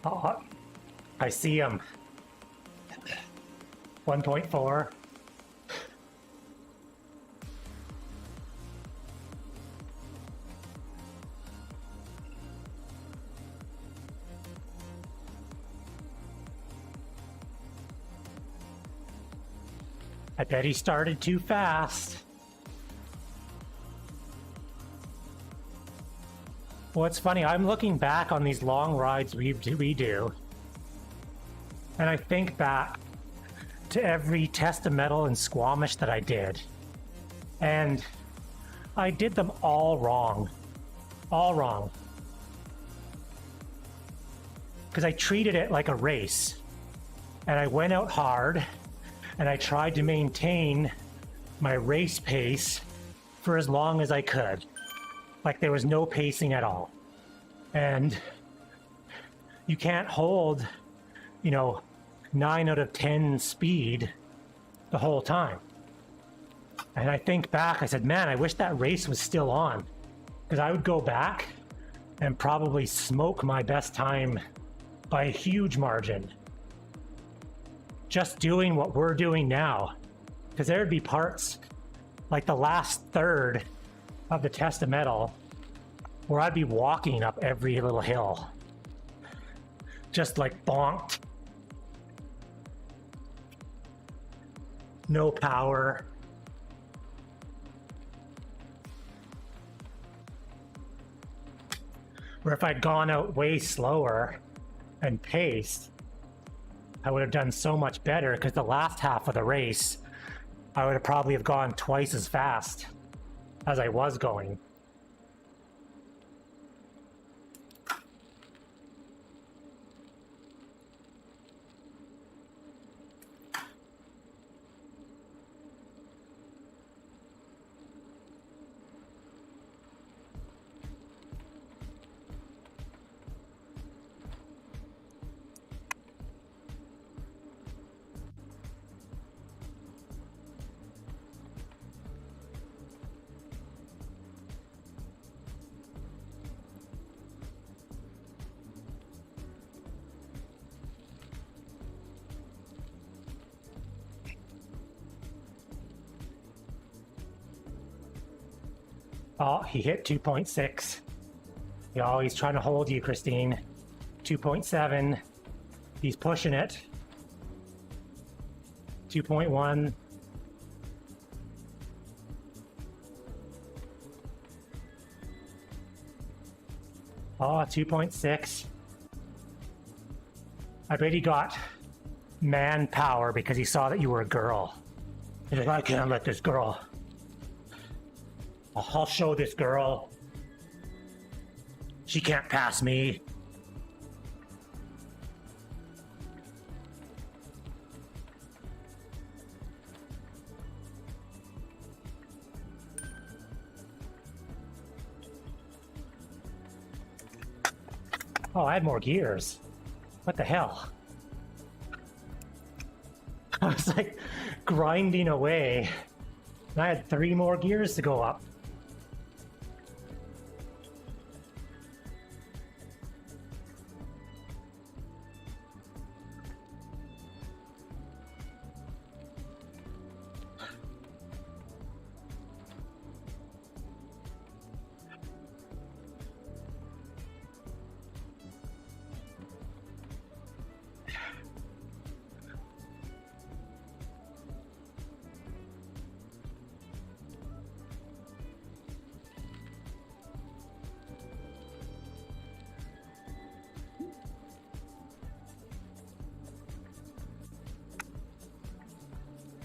Oh, I see him. 1.4. I bet he started too fast. Well, it's funny, I'm looking back on these long rides we do, and I think back to every test of metal and Squamish that I did, and I did them all wrong. All wrong. Because I treated it like a race, and I went out hard, and I tried to maintain my race pace for as long as I could. Like there was no pacing at all. And you can't hold, 9 out of 10 speed the whole time. And I think back, I said, man, I wish that race was still on. Because I would go back and probably smoke my best time by a huge margin. Just doing what we're doing now. Because there'd be parts, like the last third of the test of metal, where I'd be walking up every little hill. Just like bonked. No power. Where if I'd gone out way slower and paced, I would have done so much better, because the last half of the race, I would have probably have gone twice as fast as I was going. Oh, he hit 2.6. Oh, he's trying to hold you, Christine. 2.7. He's pushing it. 2.1. Oh, 2.6. I bet he got manpower because he saw that you were a girl. He's like, I can't let this girl. I'll show this girl. She can't pass me. Oh, I had more gears. What the hell? I was like grinding away. And I had 3 more gears to go up.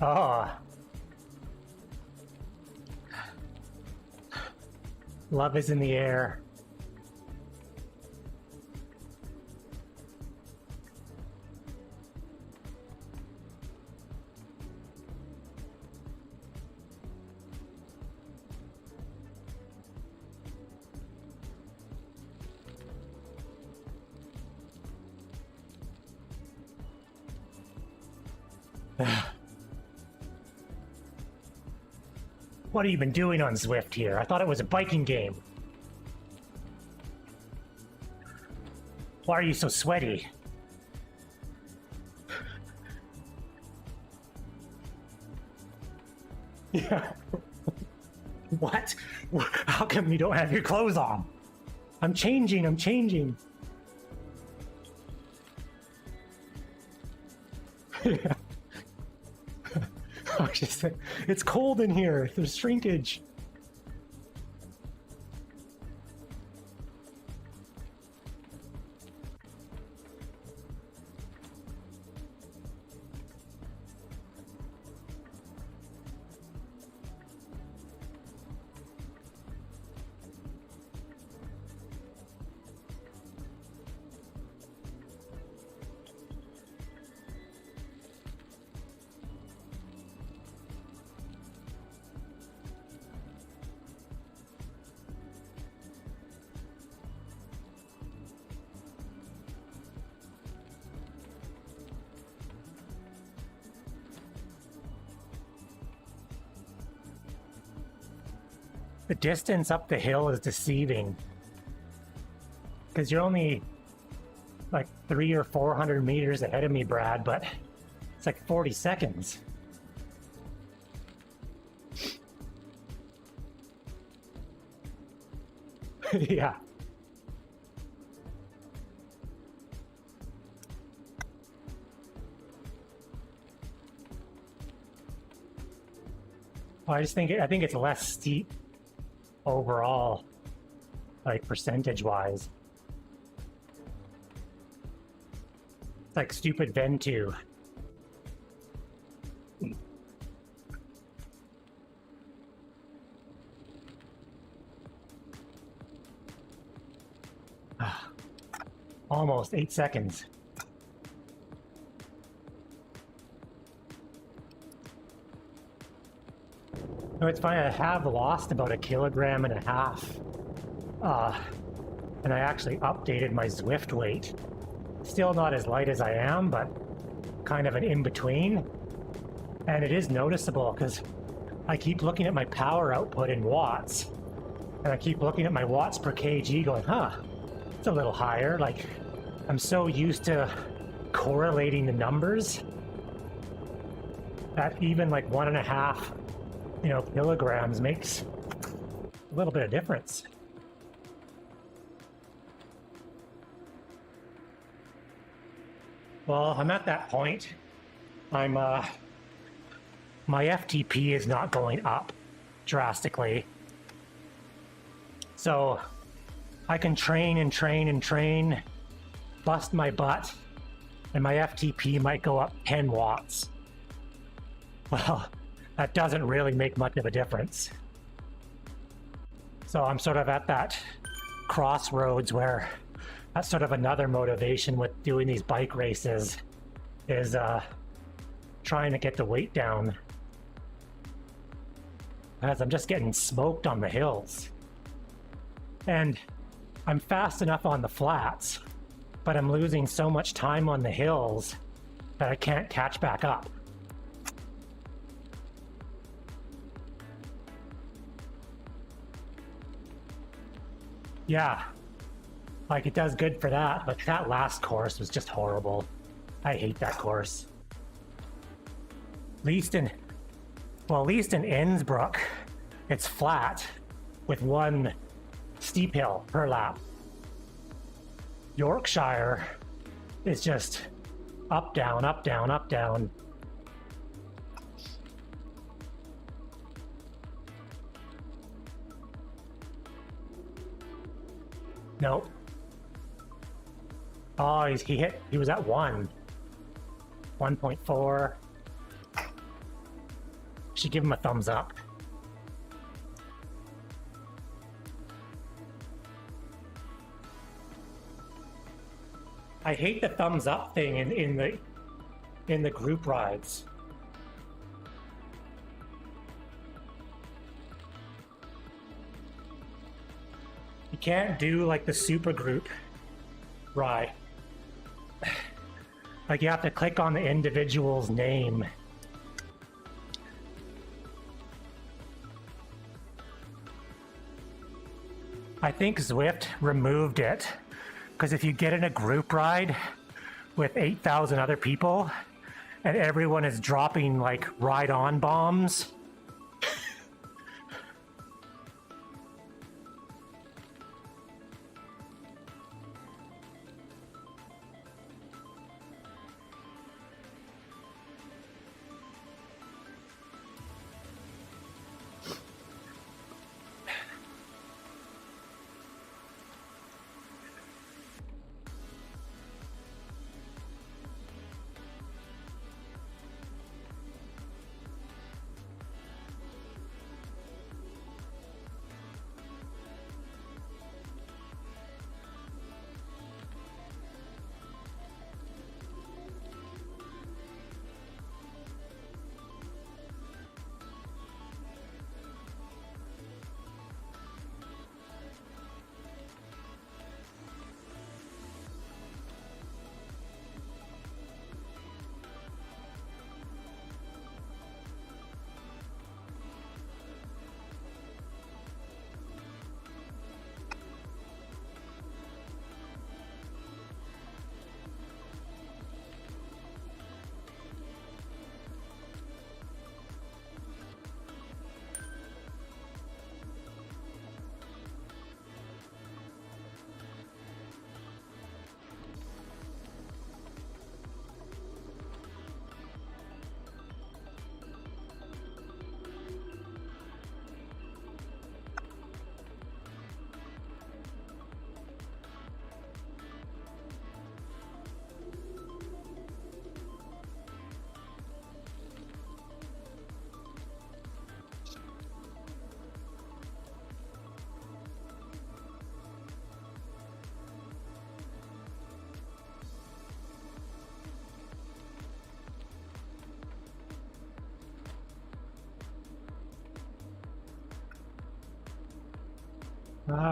Oh. Love is in the air. What have you been doing on Zwift here? I thought it was a biking game. Why are you so sweaty? Yeah. What? How come you don't have your clothes on? I'm changing. Yeah. It's cold in here. There's shrinkage. The distance up the hill is deceiving because you're only like 300 or 400 meters ahead of me, Brad, but it's like 40 seconds. Yeah. I think it's less steep overall, like percentage-wise. It's like stupid Ventu. Almost 8 seconds. No, it's funny, I have lost about 1.5 kilograms. And I actually updated my Zwift weight. Still not as light as I am, but kind of an in-between. And it is noticeable because I keep looking at my power output in watts. And I keep looking at my watts per kg going, huh, it's a little higher. Like, I'm so used to correlating the numbers that even like 1.5 kilograms makes a little bit of difference. Well, I'm at that point. I'm my FTP is not going up drastically. So I can train and train and train, bust my butt, and my FTP might go up 10 watts. Well, that doesn't really make much of a difference. So I'm sort of at that crossroads where that's sort of another motivation with doing these bike races is trying to get the weight down. As I'm just getting smoked on the hills. And I'm fast enough on the flats, but I'm losing so much time on the hills that I can't catch back up. Yeah, like it does good for that, but that last course was just horrible. I hate that course. At least in Innsbruck, it's flat with one steep hill per lap. Yorkshire is just up, down, up, down, up, down. Nope. Oh, he was at 1.4. Should give him a thumbs up. I hate the thumbs up thing in the group rides. You can't do like the super group ride. Like you have to click on the individual's name. I think Zwift removed it because if you get in a group ride with 8,000 other people and everyone is dropping like ride-on bombs,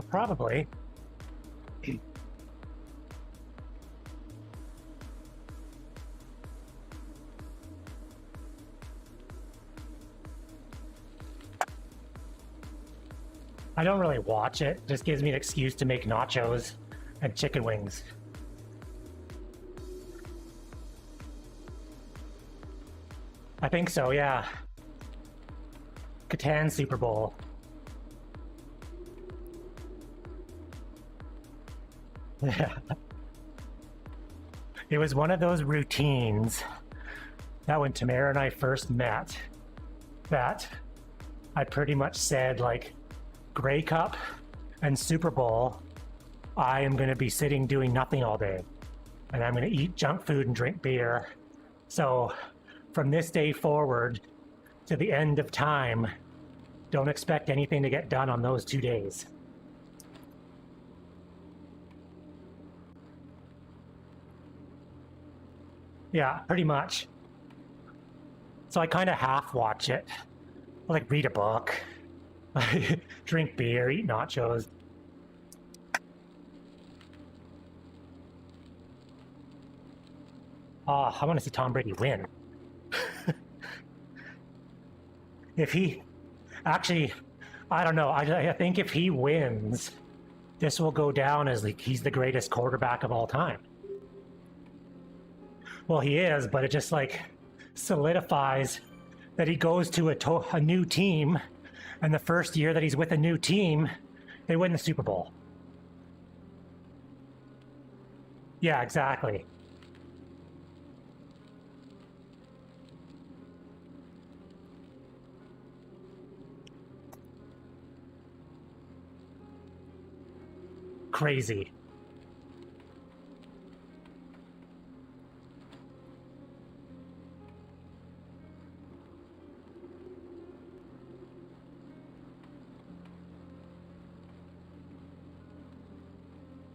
probably. I don't really watch it. It just gives me an excuse to make nachos and chicken wings. I think so, yeah. Catan Super Bowl. It was one of those routines that when Tamara and I first met, that I pretty much said, like, Grey Cup and Super Bowl, I am going to be sitting doing nothing all day. And I'm going to eat junk food and drink beer. So from this day forward to the end of time, don't expect anything to get done on those 2 days. Yeah, pretty much. So I kind of half watch it. I like read a book, drink beer, eat nachos. Oh, I want to see Tom Brady win. If he, actually, I don't know. I think if he wins, this will go down as like he's the greatest quarterback of all time. Well, he is, but it just like solidifies that he goes to a new team, and the first year that he's with a new team, they win the Super Bowl. Yeah, exactly. Crazy.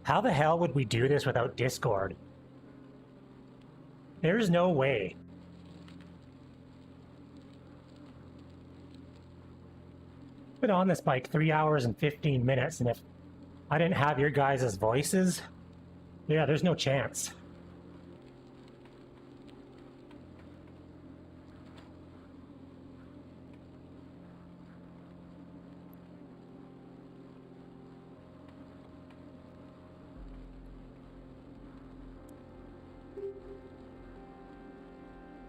How the hell would we do this without Discord? There's no way. Been on this bike 3 hours and 15 minutes, and if I didn't have your guys' voices, yeah, there's no chance.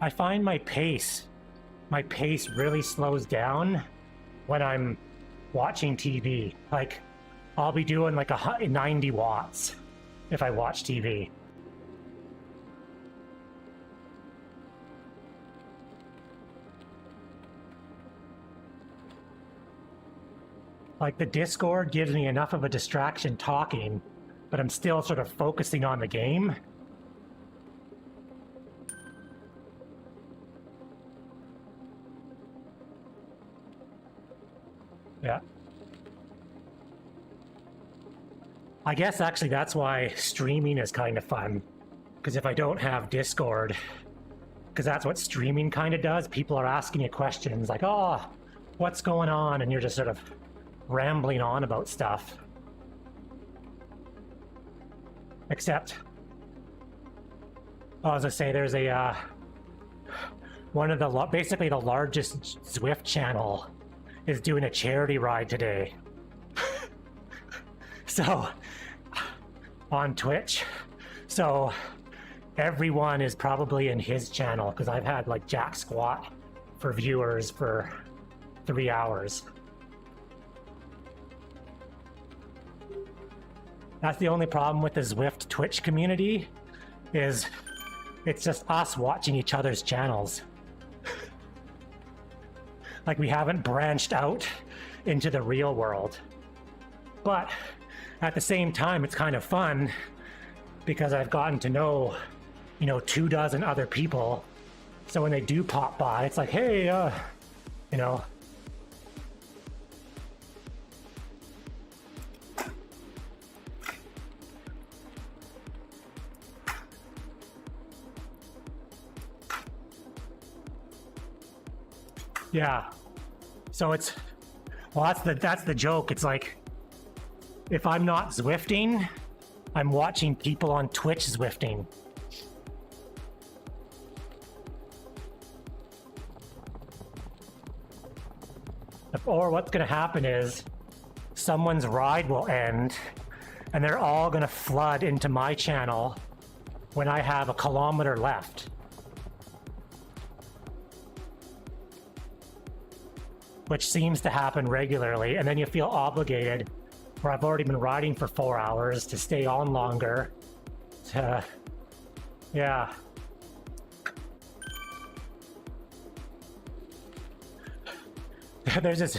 I find my pace really slows down when I'm watching TV. Like, I'll be doing like 90 watts if I watch TV. Like, the Discord gives me enough of a distraction talking, but I'm still sort of focusing on the game. Yeah. I guess actually that's why streaming is kind of fun. Because if I don't have Discord, because that's what streaming kind of does, people are asking you questions like, oh, what's going on? And you're just sort of rambling on about stuff. Except, as I say, there's a, one of the, basically the largest Zwift channel is doing a charity ride today. So, on Twitch. So, everyone is probably in his channel, because I've had like jack squat for viewers for 3 hours. That's the only problem with the Zwift Twitch community, is it's just us watching each other's channels. Like, we haven't branched out into the real world. But at the same time, it's kind of fun because I've gotten to know, 24 other people. So when they do pop by, it's like, hey, Yeah. So it's, well, that's the joke. It's like, if I'm not Zwifting, I'm watching people on Twitch Zwifting. Or what's going to happen is someone's ride will end and they're all going to flood into my channel when I have a kilometer left. Which seems to happen regularly, and then you feel obligated where I've already been riding for 4 hours to stay on longer. Yeah. There's this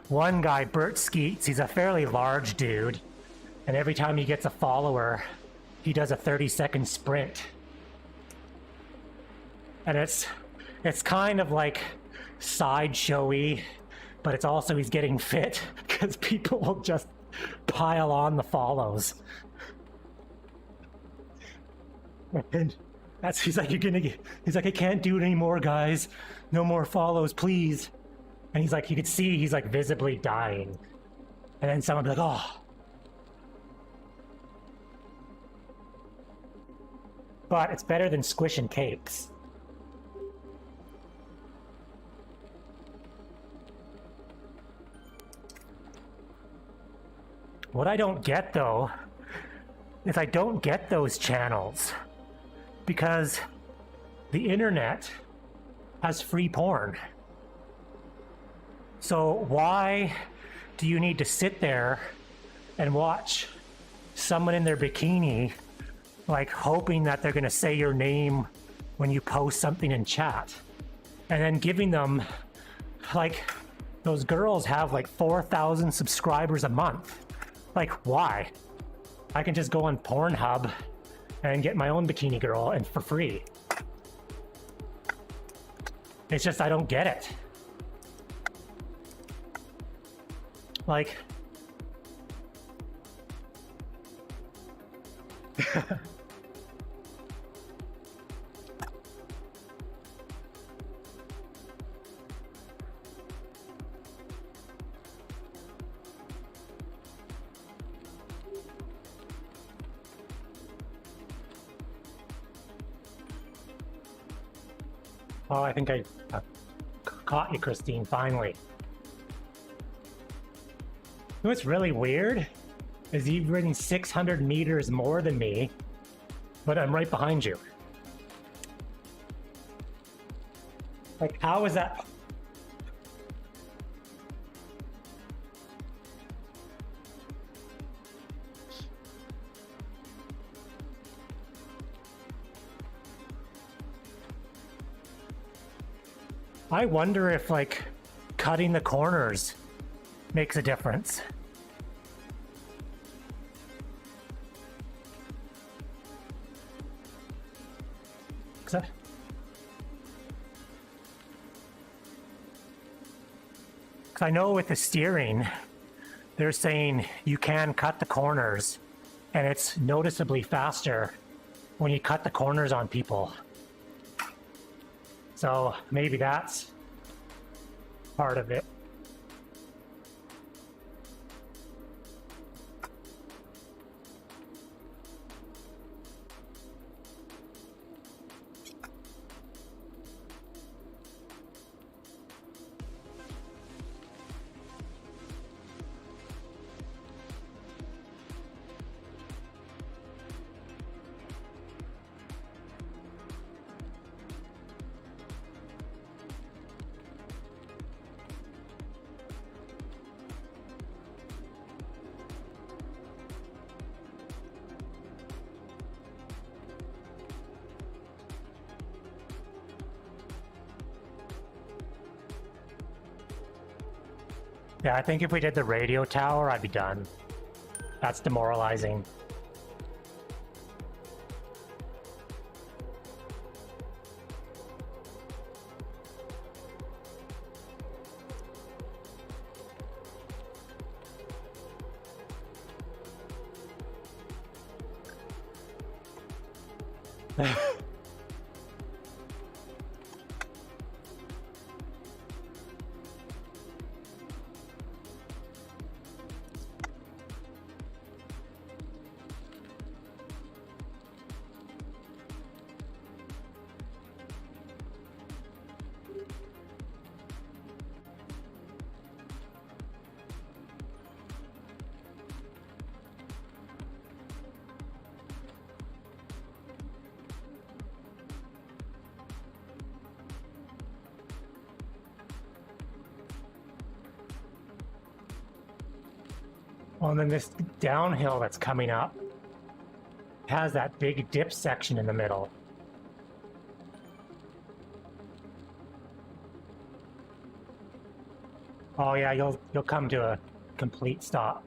one guy, Bert Skeets. He's a fairly large dude, and every time he gets a follower, he does a 30-second sprint. And it's kind of like sideshowy, but it's also he's getting fit because people will just pile on the follows. And he's like, I can't do it anymore, guys. No more follows, please. And he's like, you could see he's like visibly dying. And then someone will be like, oh. But it's better than squishing cakes. What I don't get, though, is I don't get those channels because the internet has free porn. So why do you need to sit there and watch someone in their bikini, like hoping that they're gonna say your name when you post something in chat, and then giving them, like, those girls have like 4,000 subscribers a month. Like, why? I can just go on Pornhub and get my own bikini girl and for free. It's just, I don't get it. Like, oh, I think I caught you, Christine, finally. You know what's really weird is you've ridden 600 meters more than me, but I'm right behind you. Like, how is that? I wonder if, like, cutting the corners makes a difference. Because I know with the steering, they're saying you can cut the corners, and it's noticeably faster when you cut the corners on people. So maybe that's part of it. Yeah, I think if we did the radio tower, I'd be done. That's demoralizing. Well, and then this downhill that's coming up has that big dip section in the middle. Oh yeah, you'll come to a complete stop.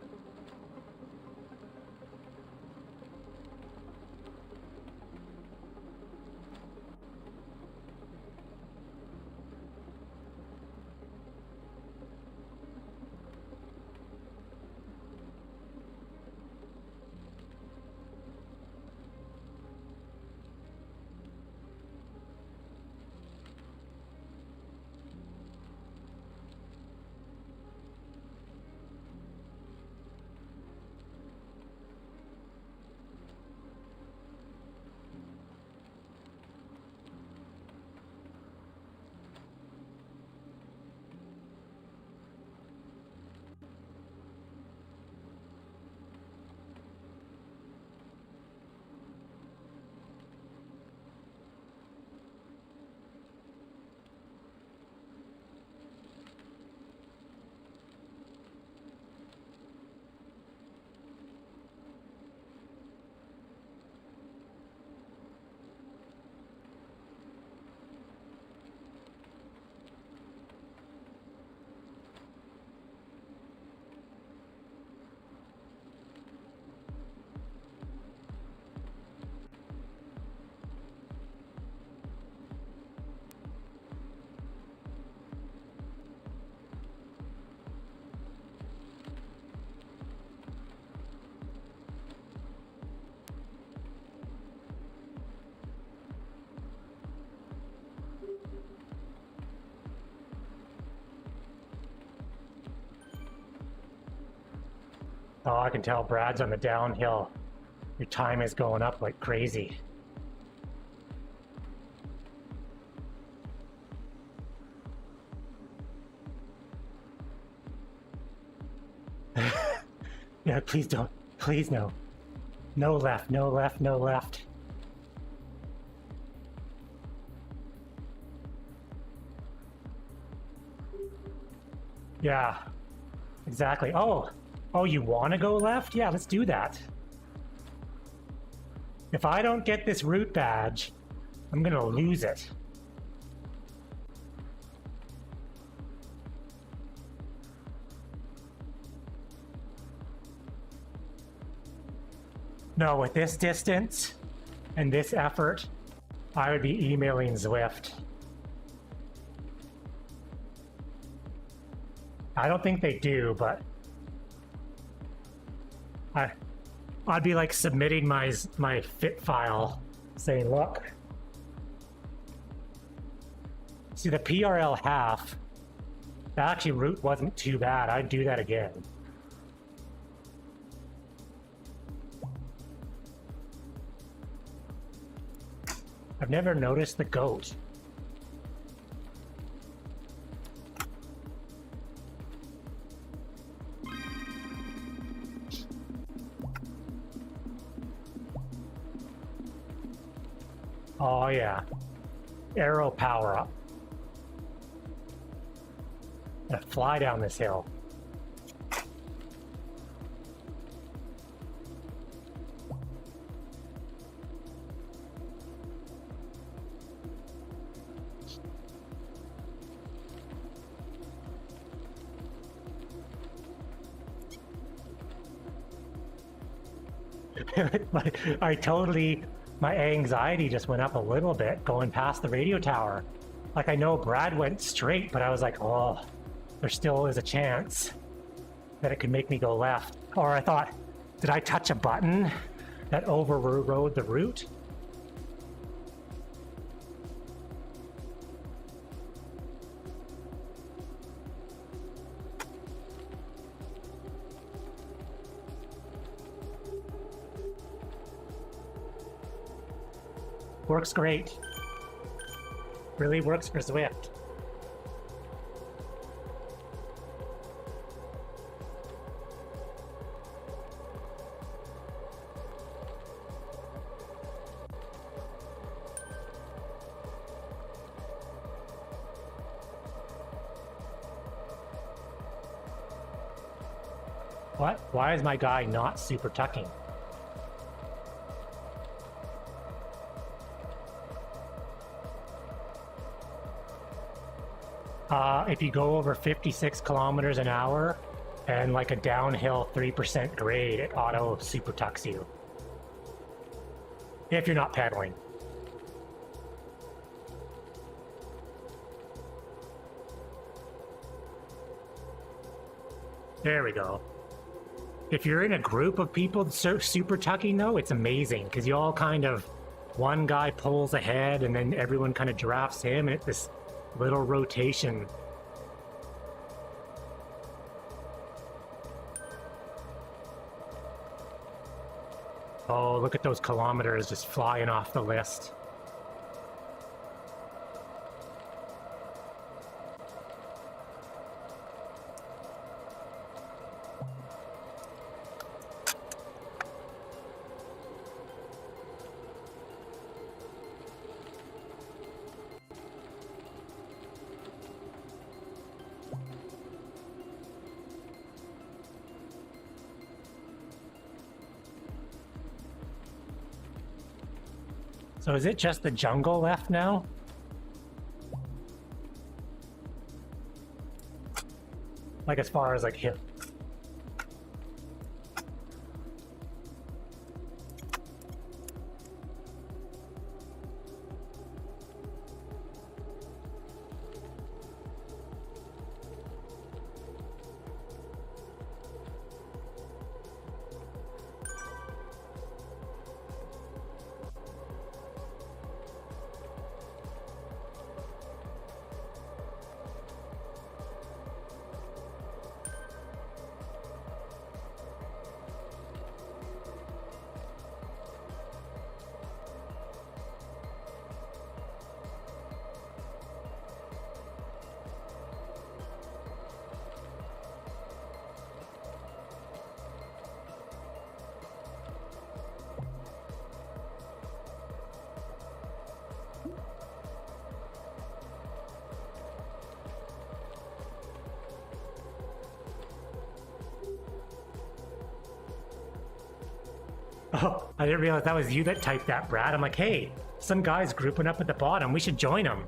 Oh, I can tell Brad's on the downhill. Your time is going up like crazy. Yeah, please don't. Please no. No left, no left, no left. Yeah, exactly. Oh, you want to go left? Yeah, let's do that. If I don't get this route badge, I'm gonna lose it. No, with this distance and this effort, I would be emailing Zwift. I don't think they do, but I'd be like submitting my fit file saying, look, see the PRL half, that actually route wasn't too bad. I'd do that again. I've never noticed the goat. Oh yeah, arrow power up. Gonna fly down this hill. My anxiety just went up a little bit going past the radio tower. Like, I know Brad went straight, but I was like, oh, there still is a chance that it could make me go left. Or I thought, did I touch a button that overrode the route? Works great. Really works for Zwift. What? Why is my guy not super tucking? If you go over 56 kilometers an hour and like a downhill 3% grade, it auto super tucks you. If you're not pedaling. There we go. If you're in a group of people super tucking though, it's amazing because you all kind of, one guy pulls ahead and then everyone kind of drafts him and it's this little rotation. Oh, look at those kilometers just flying off the list. So is it just the jungle left now? Like as far as like hip. Oh, I didn't realize that was you that typed that, Brad. I'm like, hey, some guy's grouping up at the bottom. We should join them.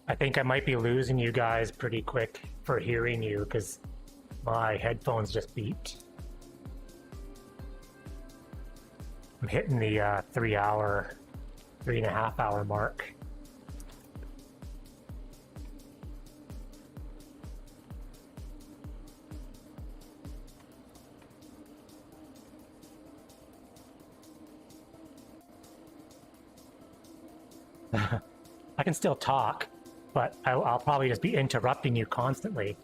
I think I might be losing you guys pretty quick for hearing you because my headphones just beeped. I'm hitting the 3.5 hour mark. I can still talk, but I'll probably just be interrupting you constantly.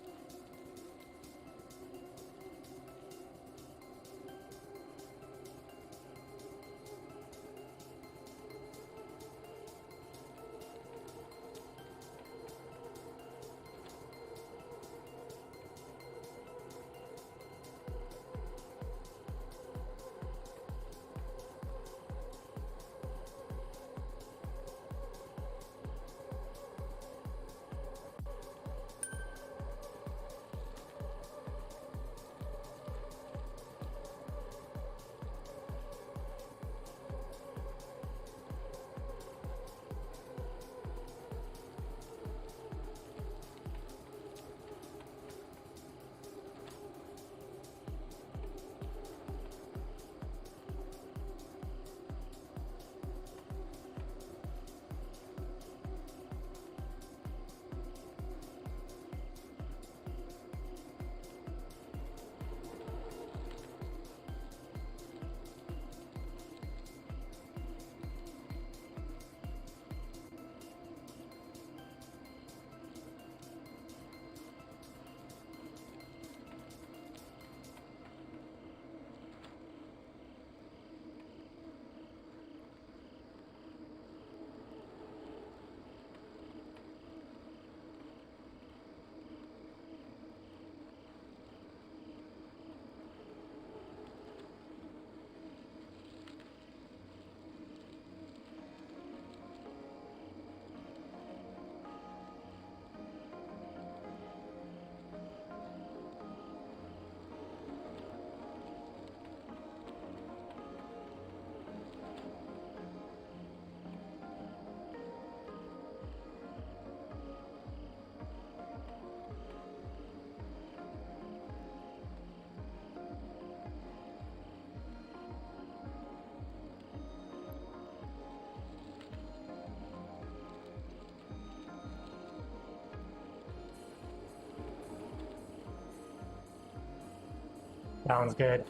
Sounds good.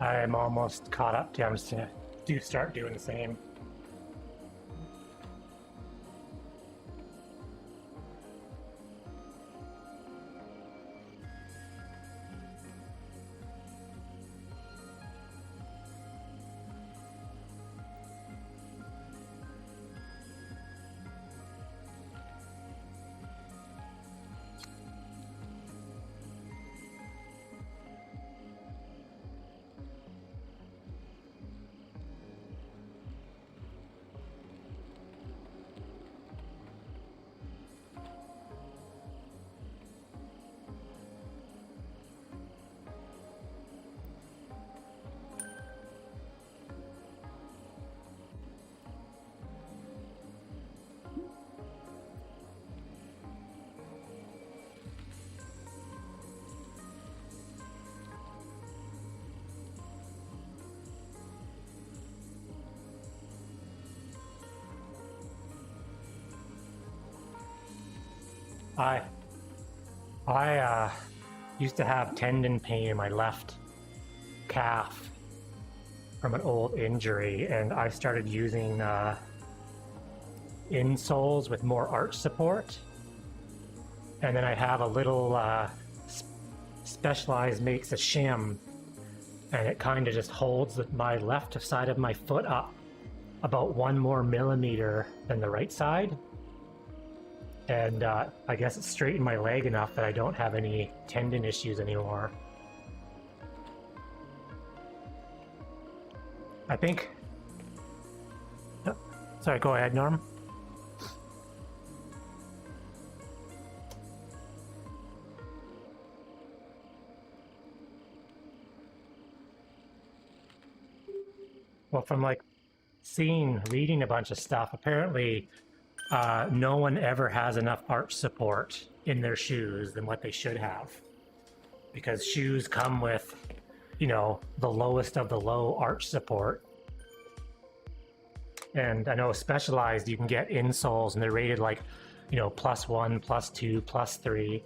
I'm almost caught up to. I'm just gonna start doing the same. I used to have tendon pain in my left calf from an old injury, and I started using insoles with more arch support. And then I have a little Specialized makes a shim, and it kind of just holds my left side of my foot up about 1 more millimeter than the right side. And I guess it straightened my leg enough that I don't have any tendon issues anymore. I think... Oh, sorry, go ahead, Norm. Well, from like reading a bunch of stuff, apparently no one ever has enough arch support in their shoes than what they should have. Because shoes come with, you know, the lowest of the low arch support. And I know Specialized, you can get insoles and they're rated like, you know, +1, +2, +3.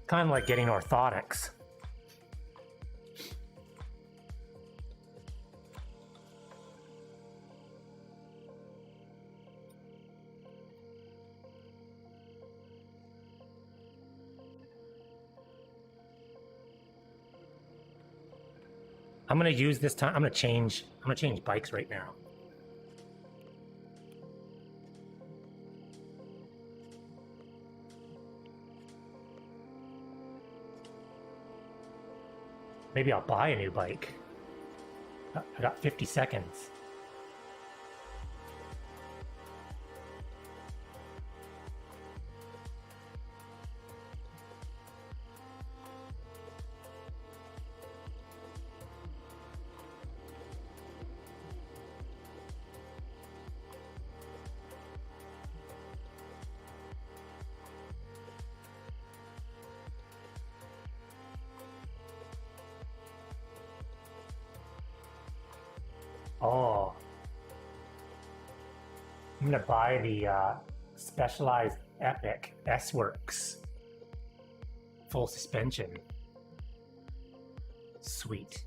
Kind of like getting orthotics. I'm gonna use this time. I'm gonna change bikes right now. Maybe I'll buy a new bike. I got 50 seconds. Oh, I'm gonna buy the Specialized Epic S-Works full suspension. Sweet.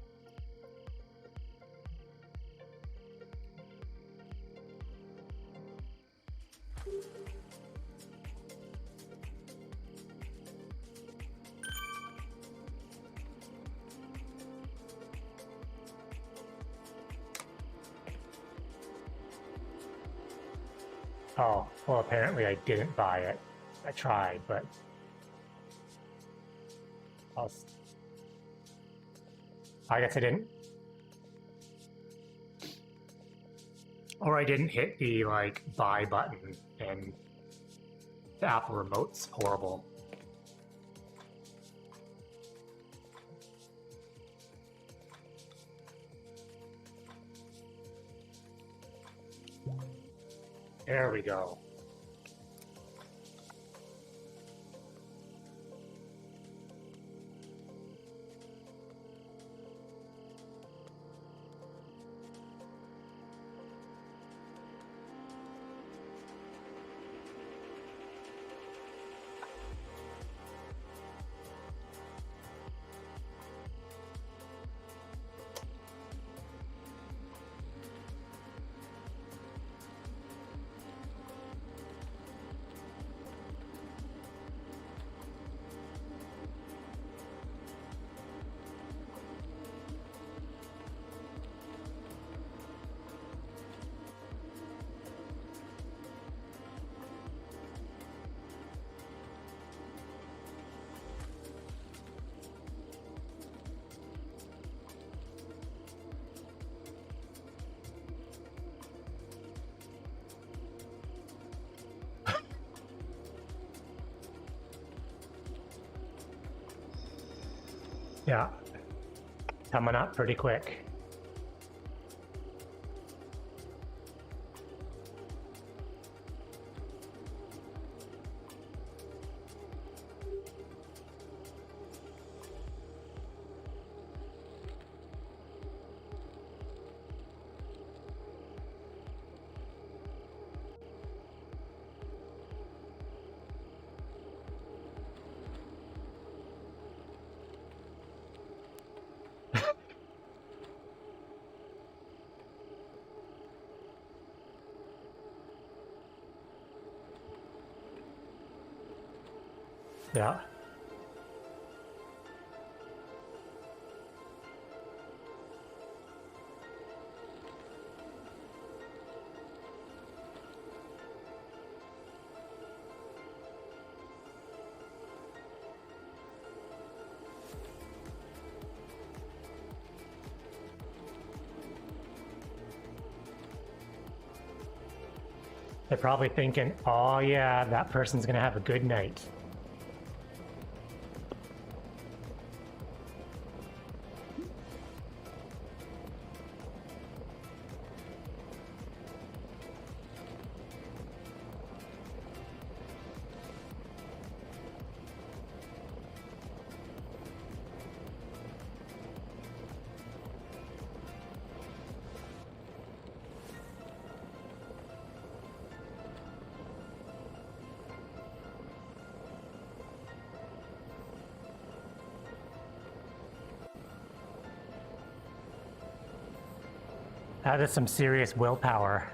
Oh, well, apparently I didn't buy it. I tried, but I guess I didn't. Or I didn't hit the, like, buy button, and the Apple remote's horrible. There we go. Yeah. Coming up pretty quick. Yeah. They're probably thinking, oh yeah, that person's gonna have a good night. That is some serious willpower.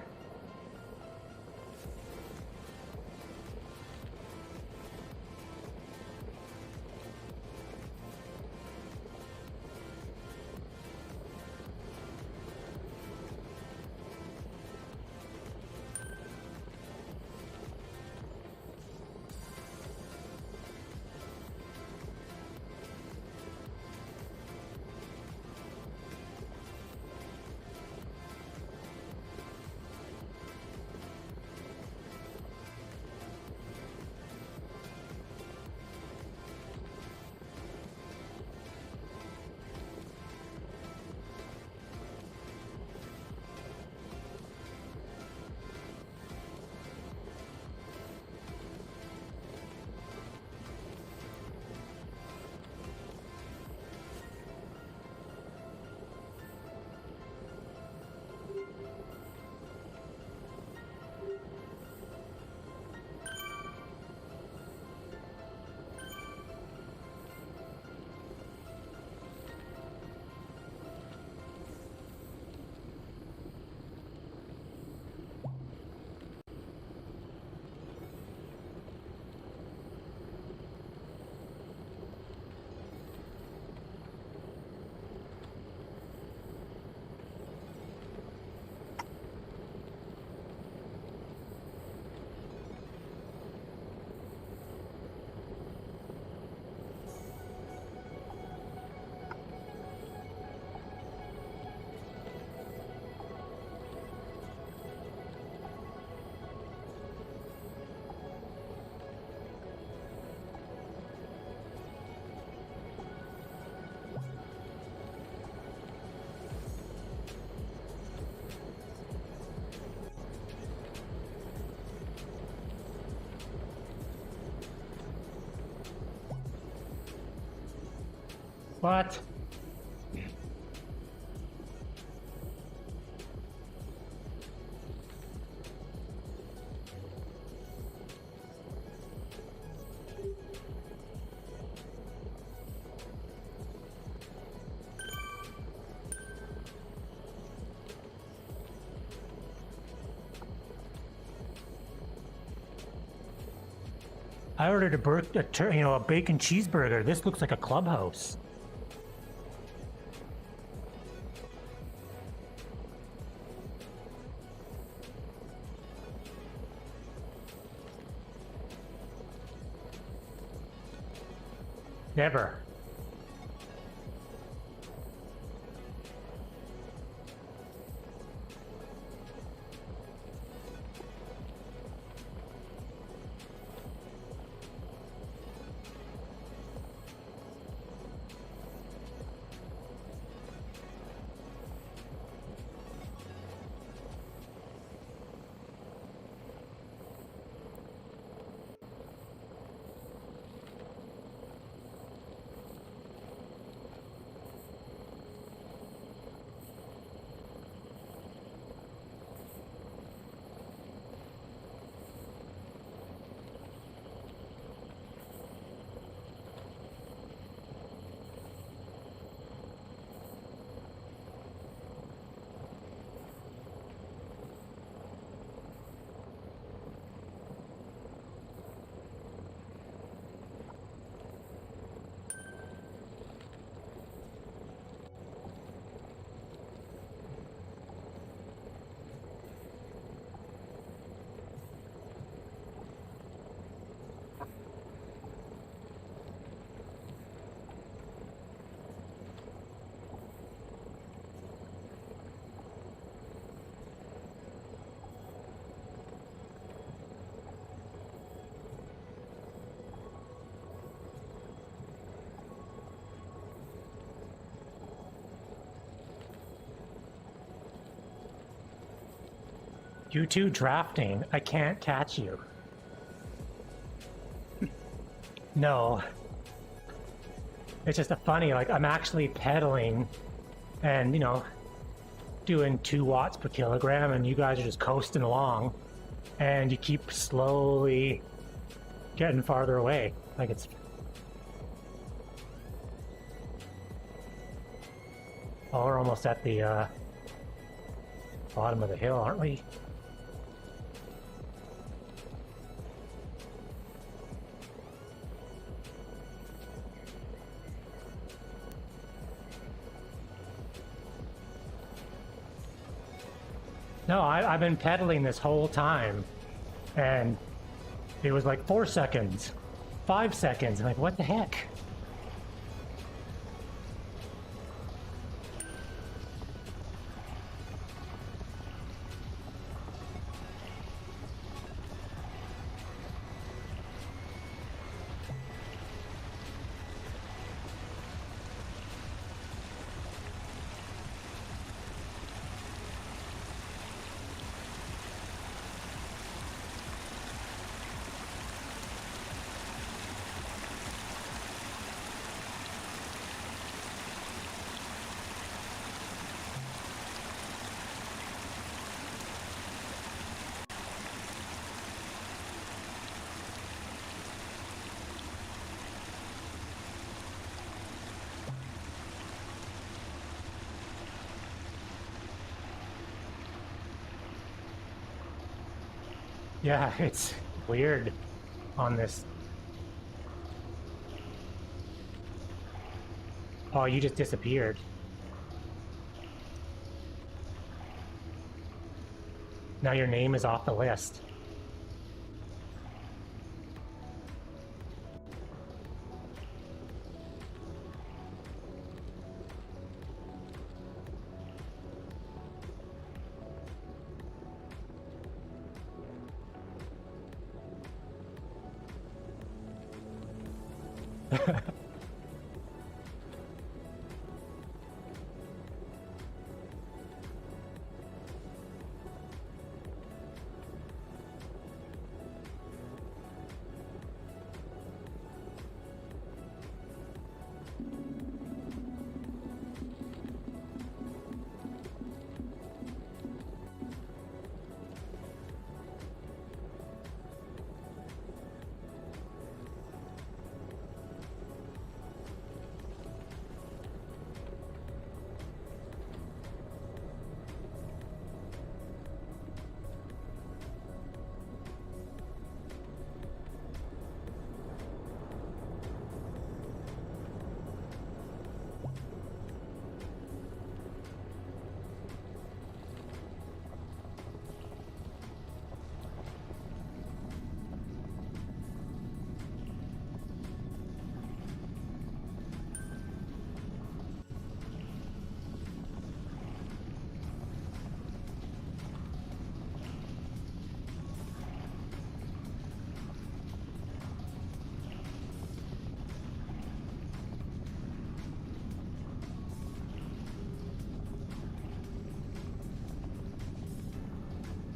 What? I ordered a bacon cheeseburger. This looks like a clubhouse. Never. You two drafting. I can't catch you. No. It's just a funny, like, I'm actually pedaling and, you know, doing 2 watts per kilogram, and you guys are just coasting along, and you keep slowly getting farther away. Like, it's... Oh, we're almost at the bottom of the hill, aren't we? No, I've been pedaling this whole time, and it was like 4 seconds, 5 seconds. I'm like, what the heck? Yeah, it's weird on this. Oh, you just disappeared. Now your name is off the list.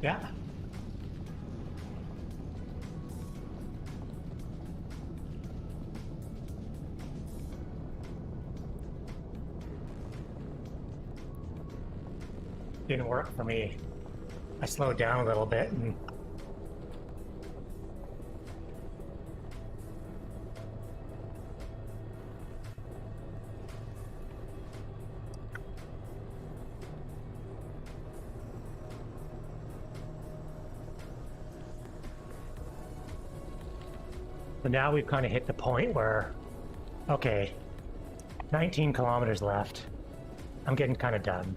Yeah. Didn't work for me. I slowed down a little bit and but now we've kind of hit the point where, okay, 19 kilometers left. I'm getting kind of done.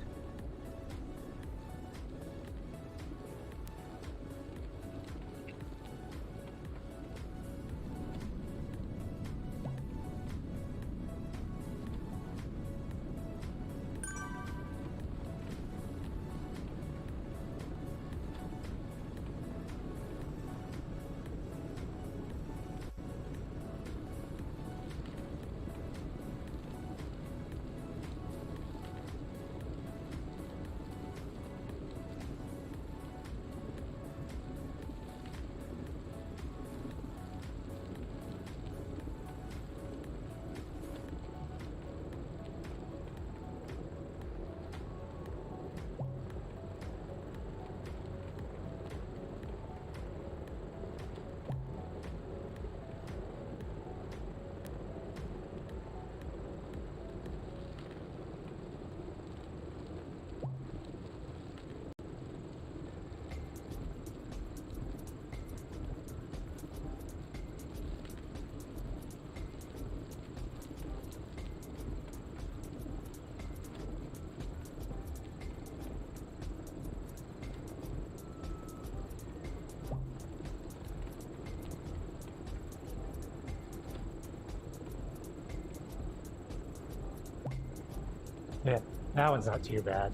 That one's not too bad.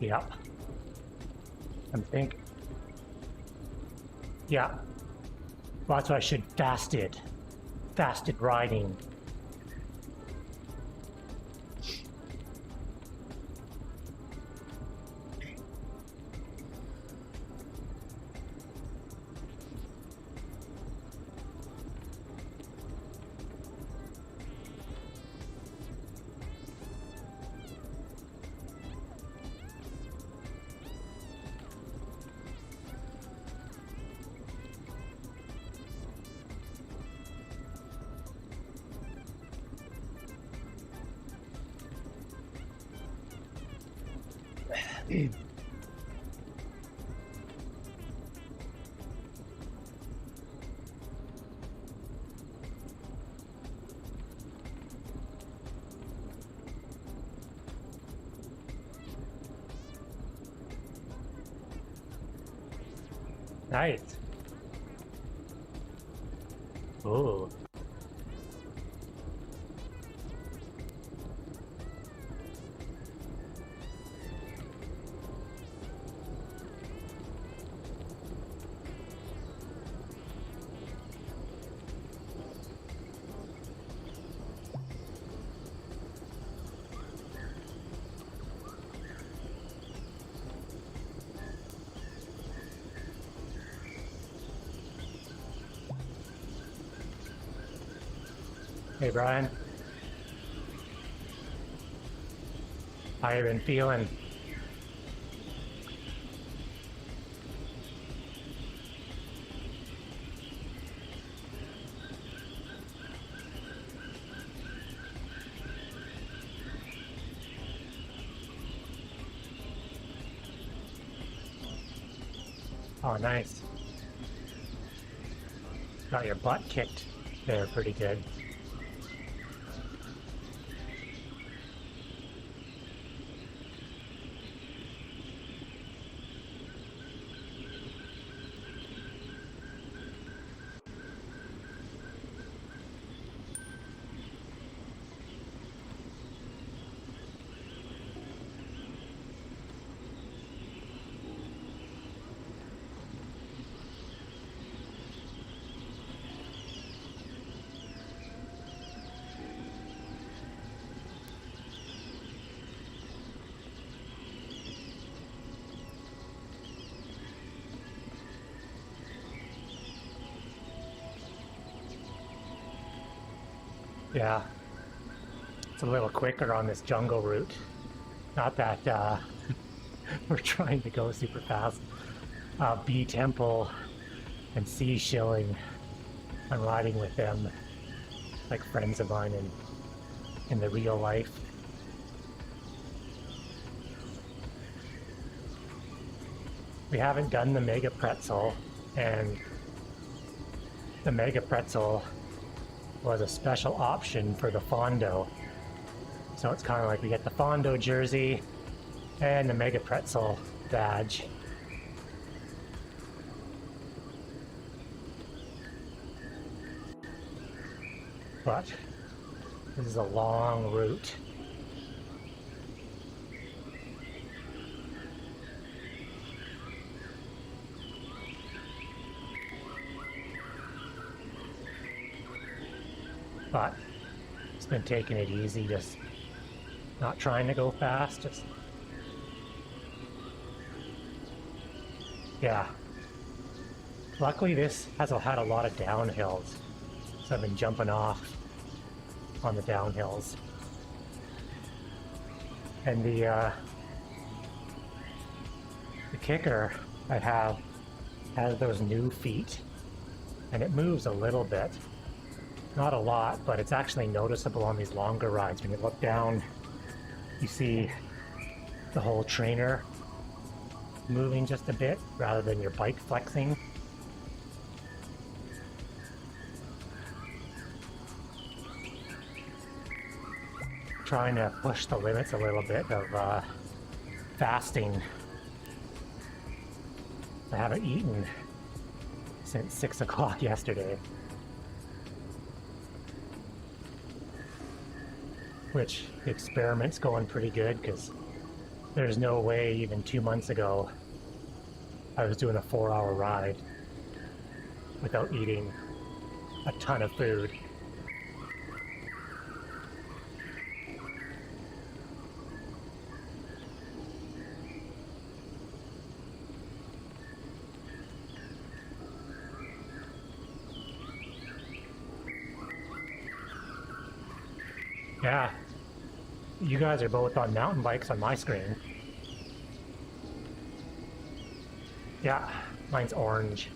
Yep. I'm thinking. Yeah. Well, that's why I should fasted. Fasted riding. Nice. Ooh. Hey, Brian. How you been feeling? Oh, nice. Got your butt kicked there pretty good. Yeah, it's a little quicker on this jungle route. Not that we're trying to go super fast. B Temple and C Shilling, I'm riding with them like friends of mine in the real life. We haven't done the Mega Pretzel and the Mega Pretzel was a special option for the Fondo. So it's kind of like we get the Fondo jersey and the Mega Pretzel badge. But this is a long route. But it's been taking it easy, just not trying to go fast, just yeah. Luckily this has had a lot of downhills, so I've been jumping off on the downhills. And the kicker I have has those new feet, and it moves a little bit. Not a lot, but it's actually noticeable on these longer rides. When you look down, you see the whole trainer moving just a bit rather than your bike flexing. Trying to push the limits a little bit of fasting. I haven't eaten since 6 o'clock yesterday. Which the experiment's going pretty good, because there's no way even 2 months ago I was doing a 4-hour ride without eating a ton of food. Yeah. You guys are both on mountain bikes on my screen. Yeah, mine's orange.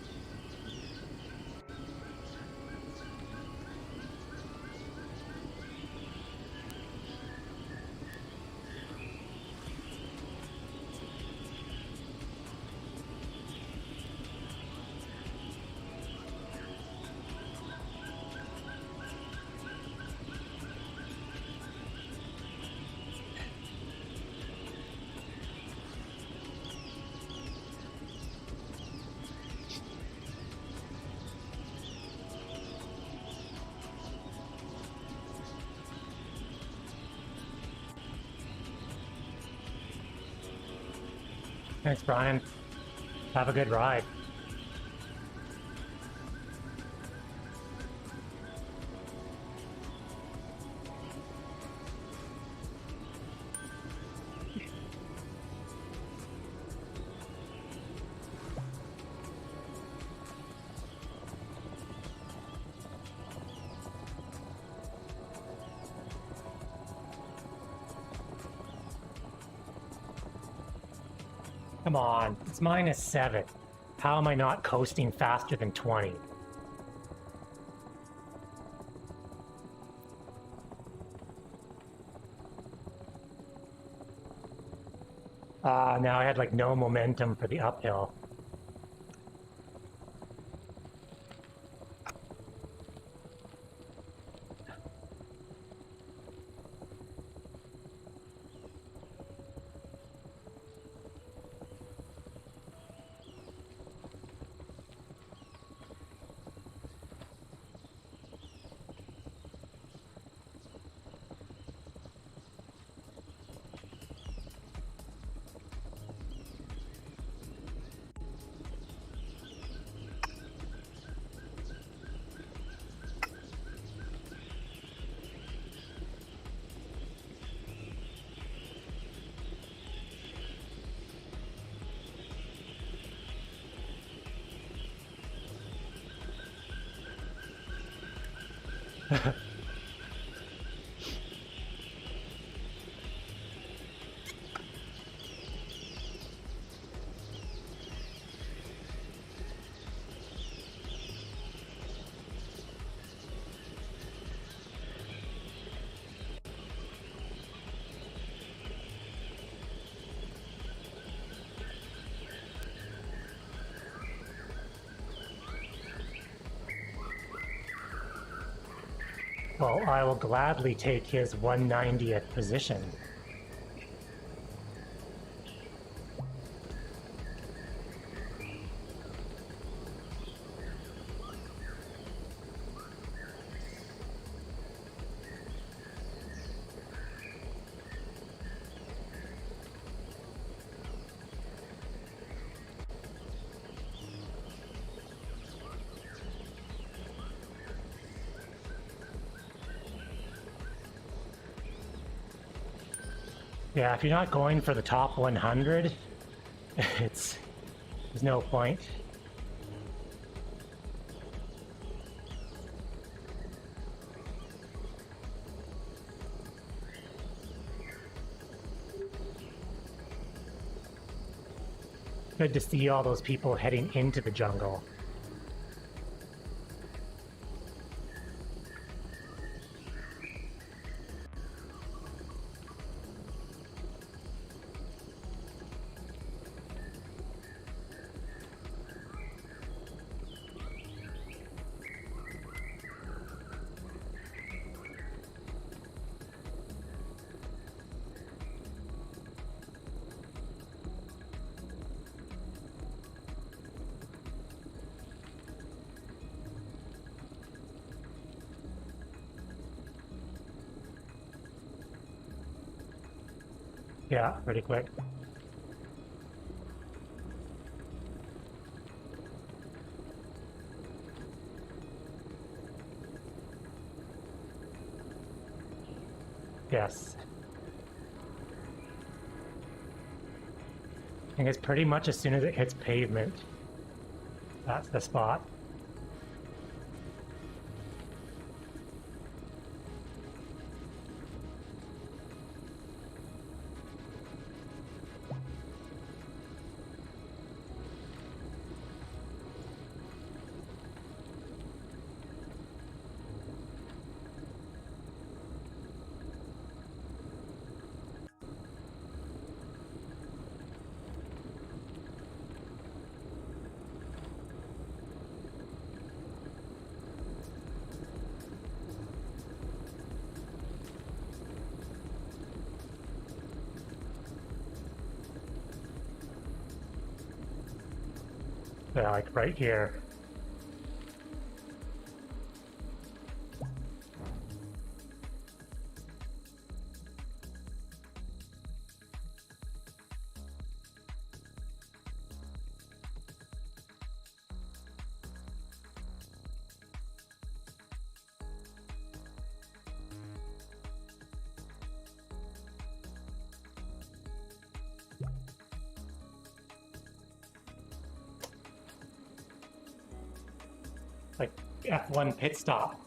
Thanks, Brian. Have a good ride. Come on, it's -7. How am I not coasting faster than 20? Now I had like no momentum for the uphill. Well, I will gladly take his 190th position. Yeah, if you're not going for the top 100, there's no point. Good to see all those people heading into the jungle. Yeah, pretty quick. Yes. I think it's pretty much as soon as it hits pavement. That's the spot. Yeah, like right here. Like F1 pit stop.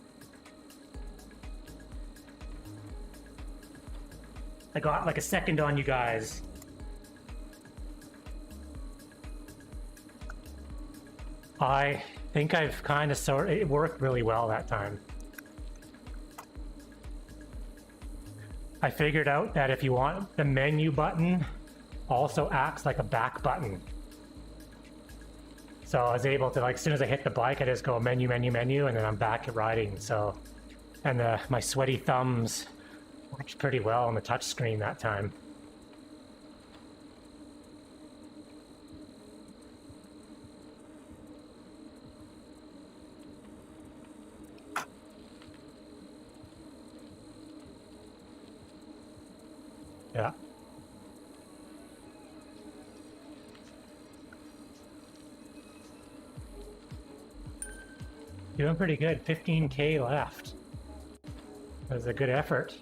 I got like a second on you guys. I think I've kind of it worked really well that time. I figured out that if you want, the menu button also acts like a back button. So I was able to, like, as soon as I hit the bike, I just go menu, menu, menu, and then I'm back at riding. So, and my sweaty thumbs worked pretty well on the touch screen that time. Yeah. Doing pretty good. 15K left. That was a good effort.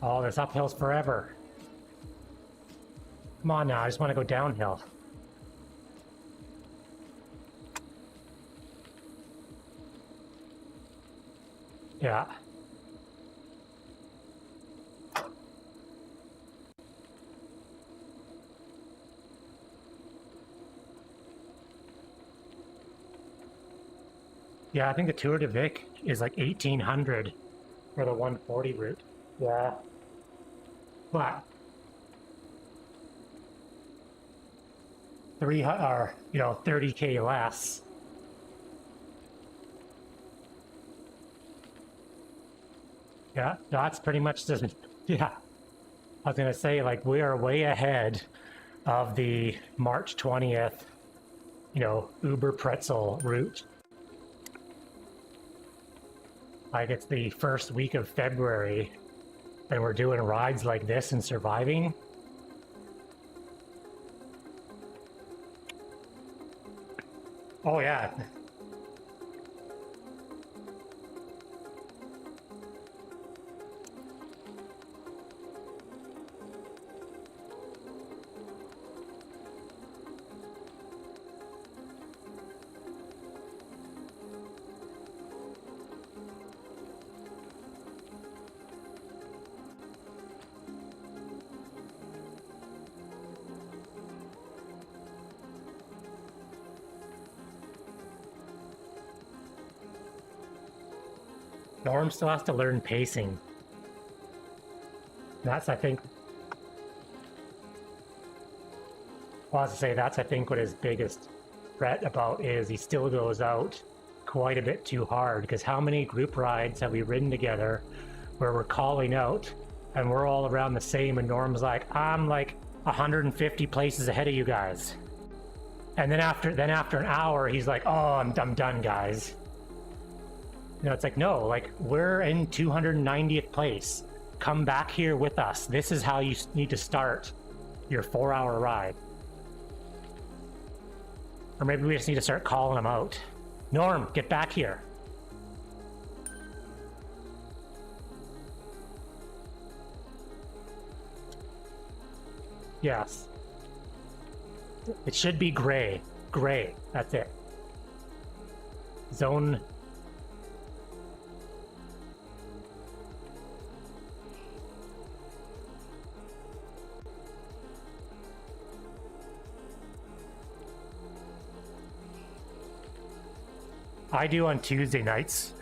Oh, this uphill's forever. Come on now, I just want to go downhill. Yeah. Yeah, I think the Tour de Vic is like 1800 for the 140 route. Yeah. But 30K less. Yeah, that's pretty much just, yeah. I was gonna say, like, we are way ahead of the March 20th, Uber Pretzel route. Like, it's the first week of February, and we're doing rides like this and surviving. Oh, yeah. Norm still has to learn pacing. That's, I think, well, I was to say, that's, I think, what his biggest threat about is he still goes out quite a bit too hard, because how many group rides have we ridden together where we're calling out and we're all around the same, and Norm's like, I'm like 150 places ahead of you guys. And then after an hour, he's like, oh, I'm done, guys. It's like, no, like, we're in 290th place. Come back here with us. This is how you need to start your 4-hour ride. Or maybe we just need to start calling them out. Norm, get back here. Yes. It should be gray. Gray. That's it. Zone. I do on Tuesday nights.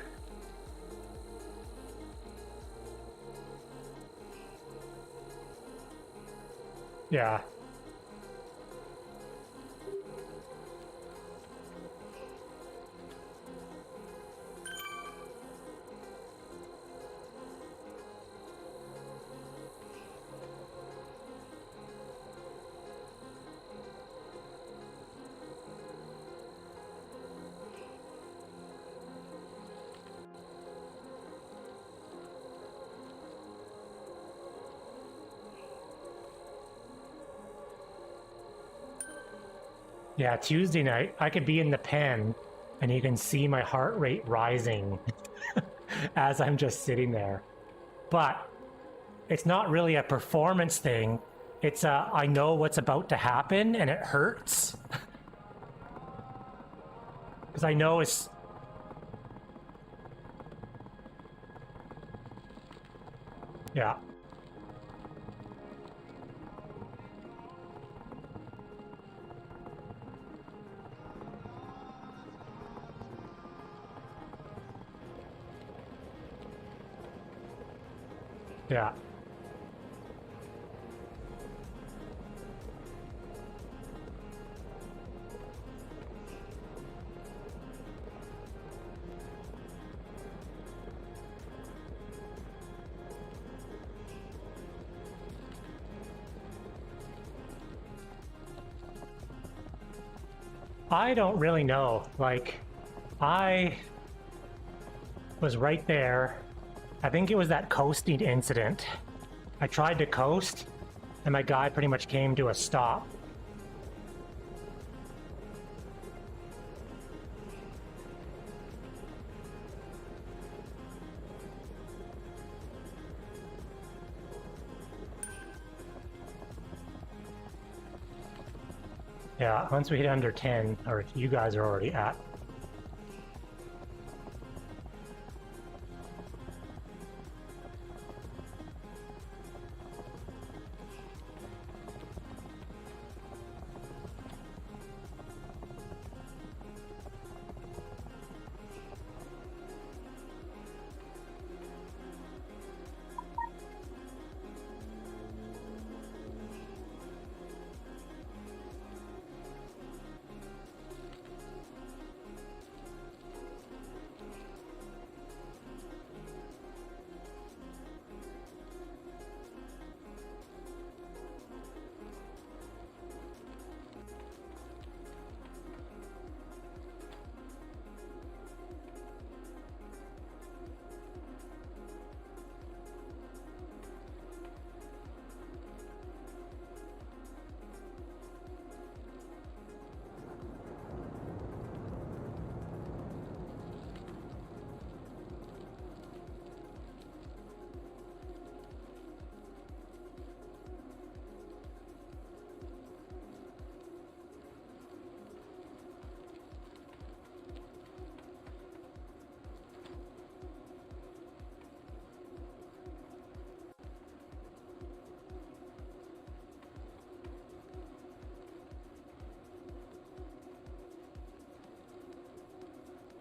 Yeah. Yeah, Tuesday night, I could be in the pen and you can see my heart rate rising as I'm just sitting there. But it's not really a performance thing. It's I know what's about to happen and it hurts. Because I know it's... Yeah. Yeah. I don't really know. Like, I was right there. I think it was that coasting incident. I tried to coast, and my guy pretty much came to a stop. Yeah, once we hit under 10, or you guys are already at.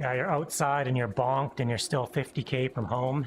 Yeah, you're outside and you're bonked and you're still 50K from home.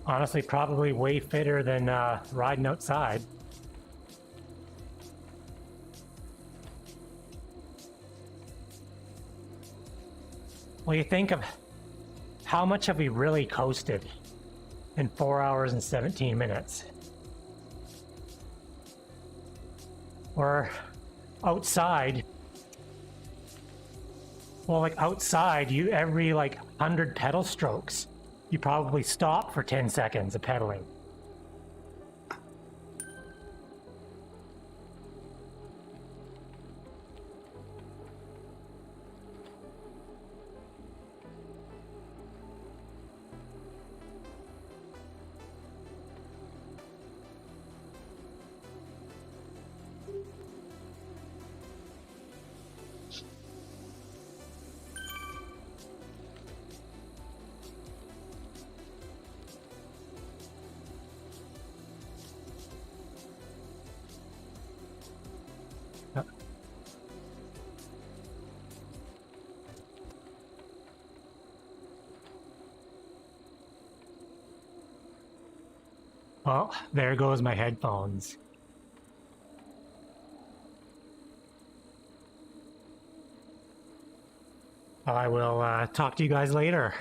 Honestly, probably way fitter than riding outside. Well, you think of how much have we really coasted in 4 hours and 17 minutes? Or outside, well, like outside, you every like 100 pedal strokes, you probably stop for 10 seconds of pedaling. Well, there goes my headphones. I will talk to you guys later.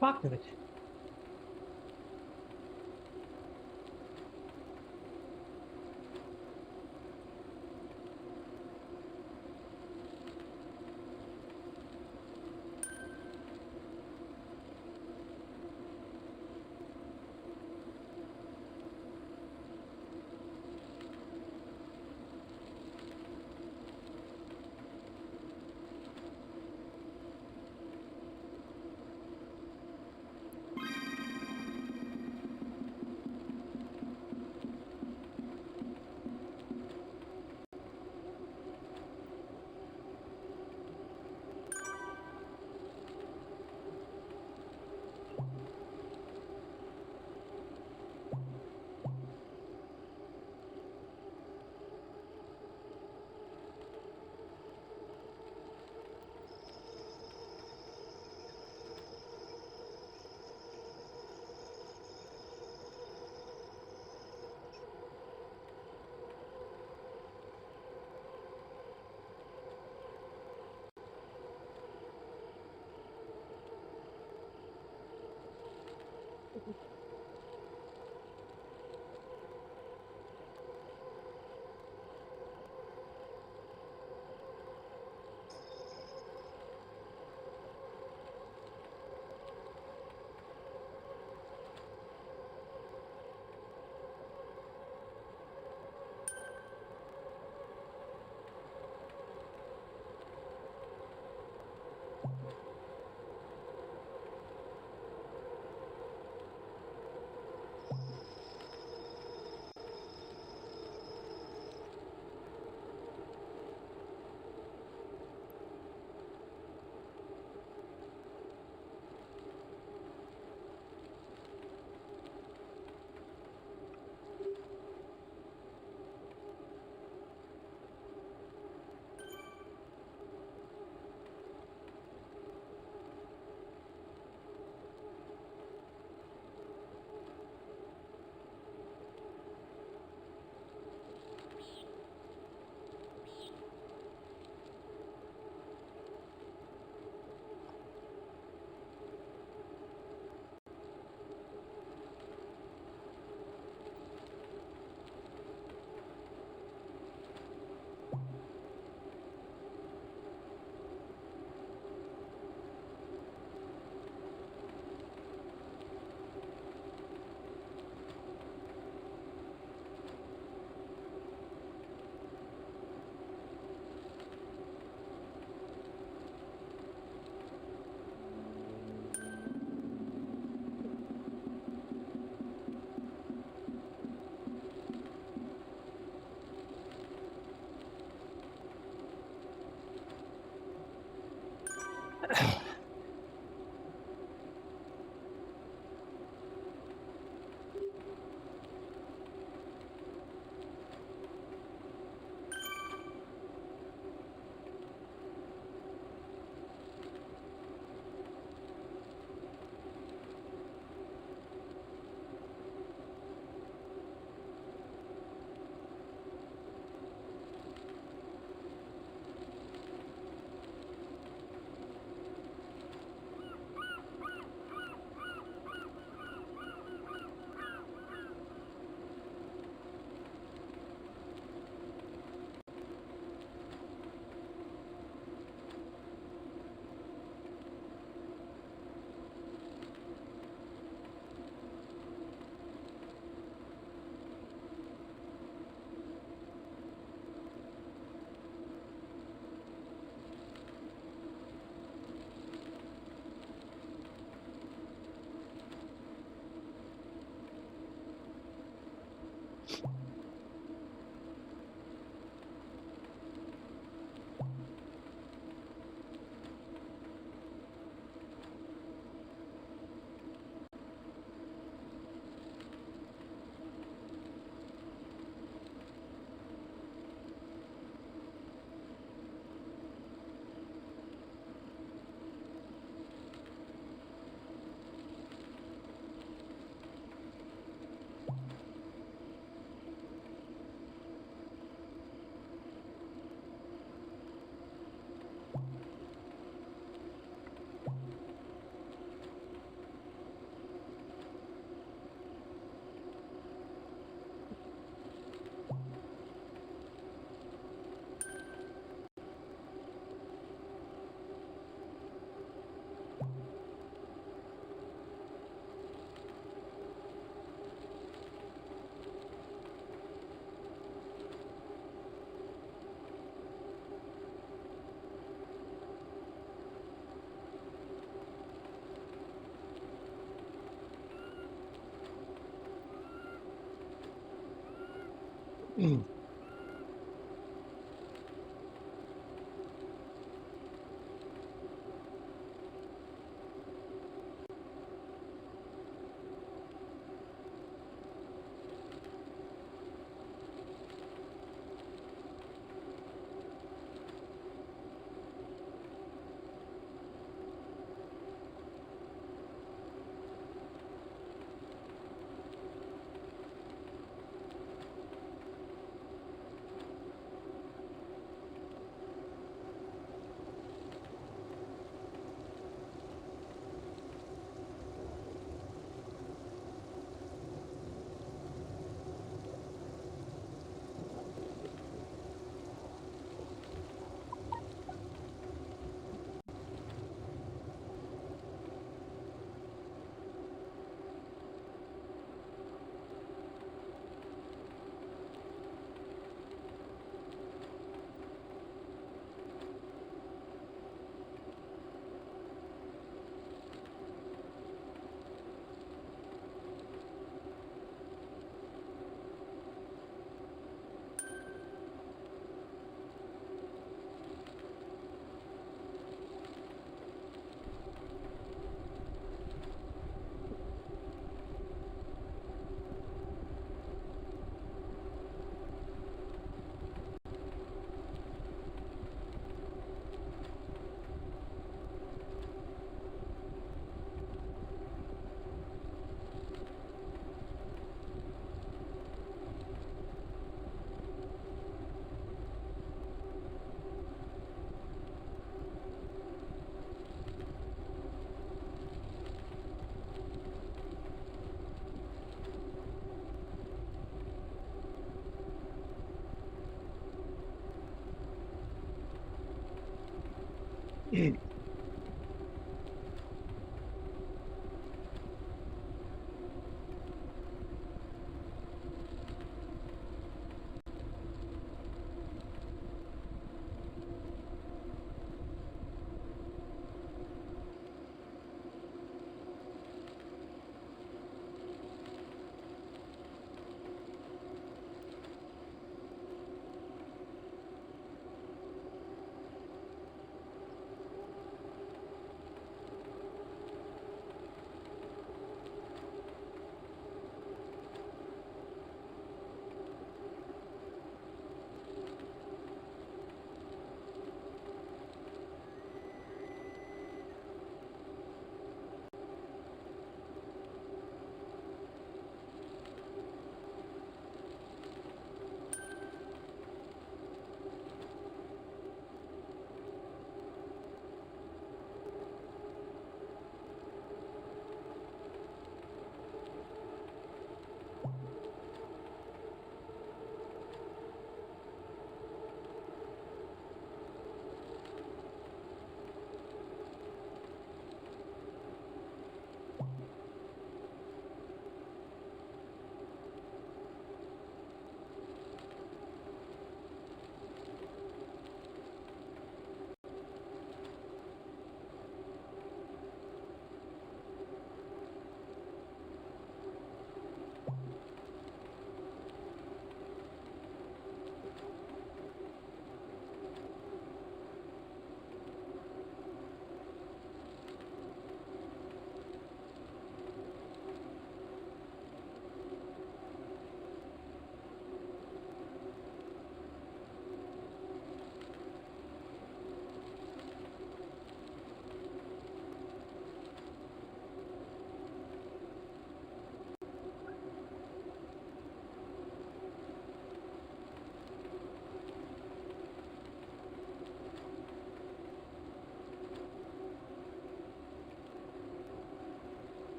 fuck did it?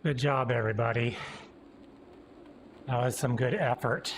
Good job, everybody. That was some good effort.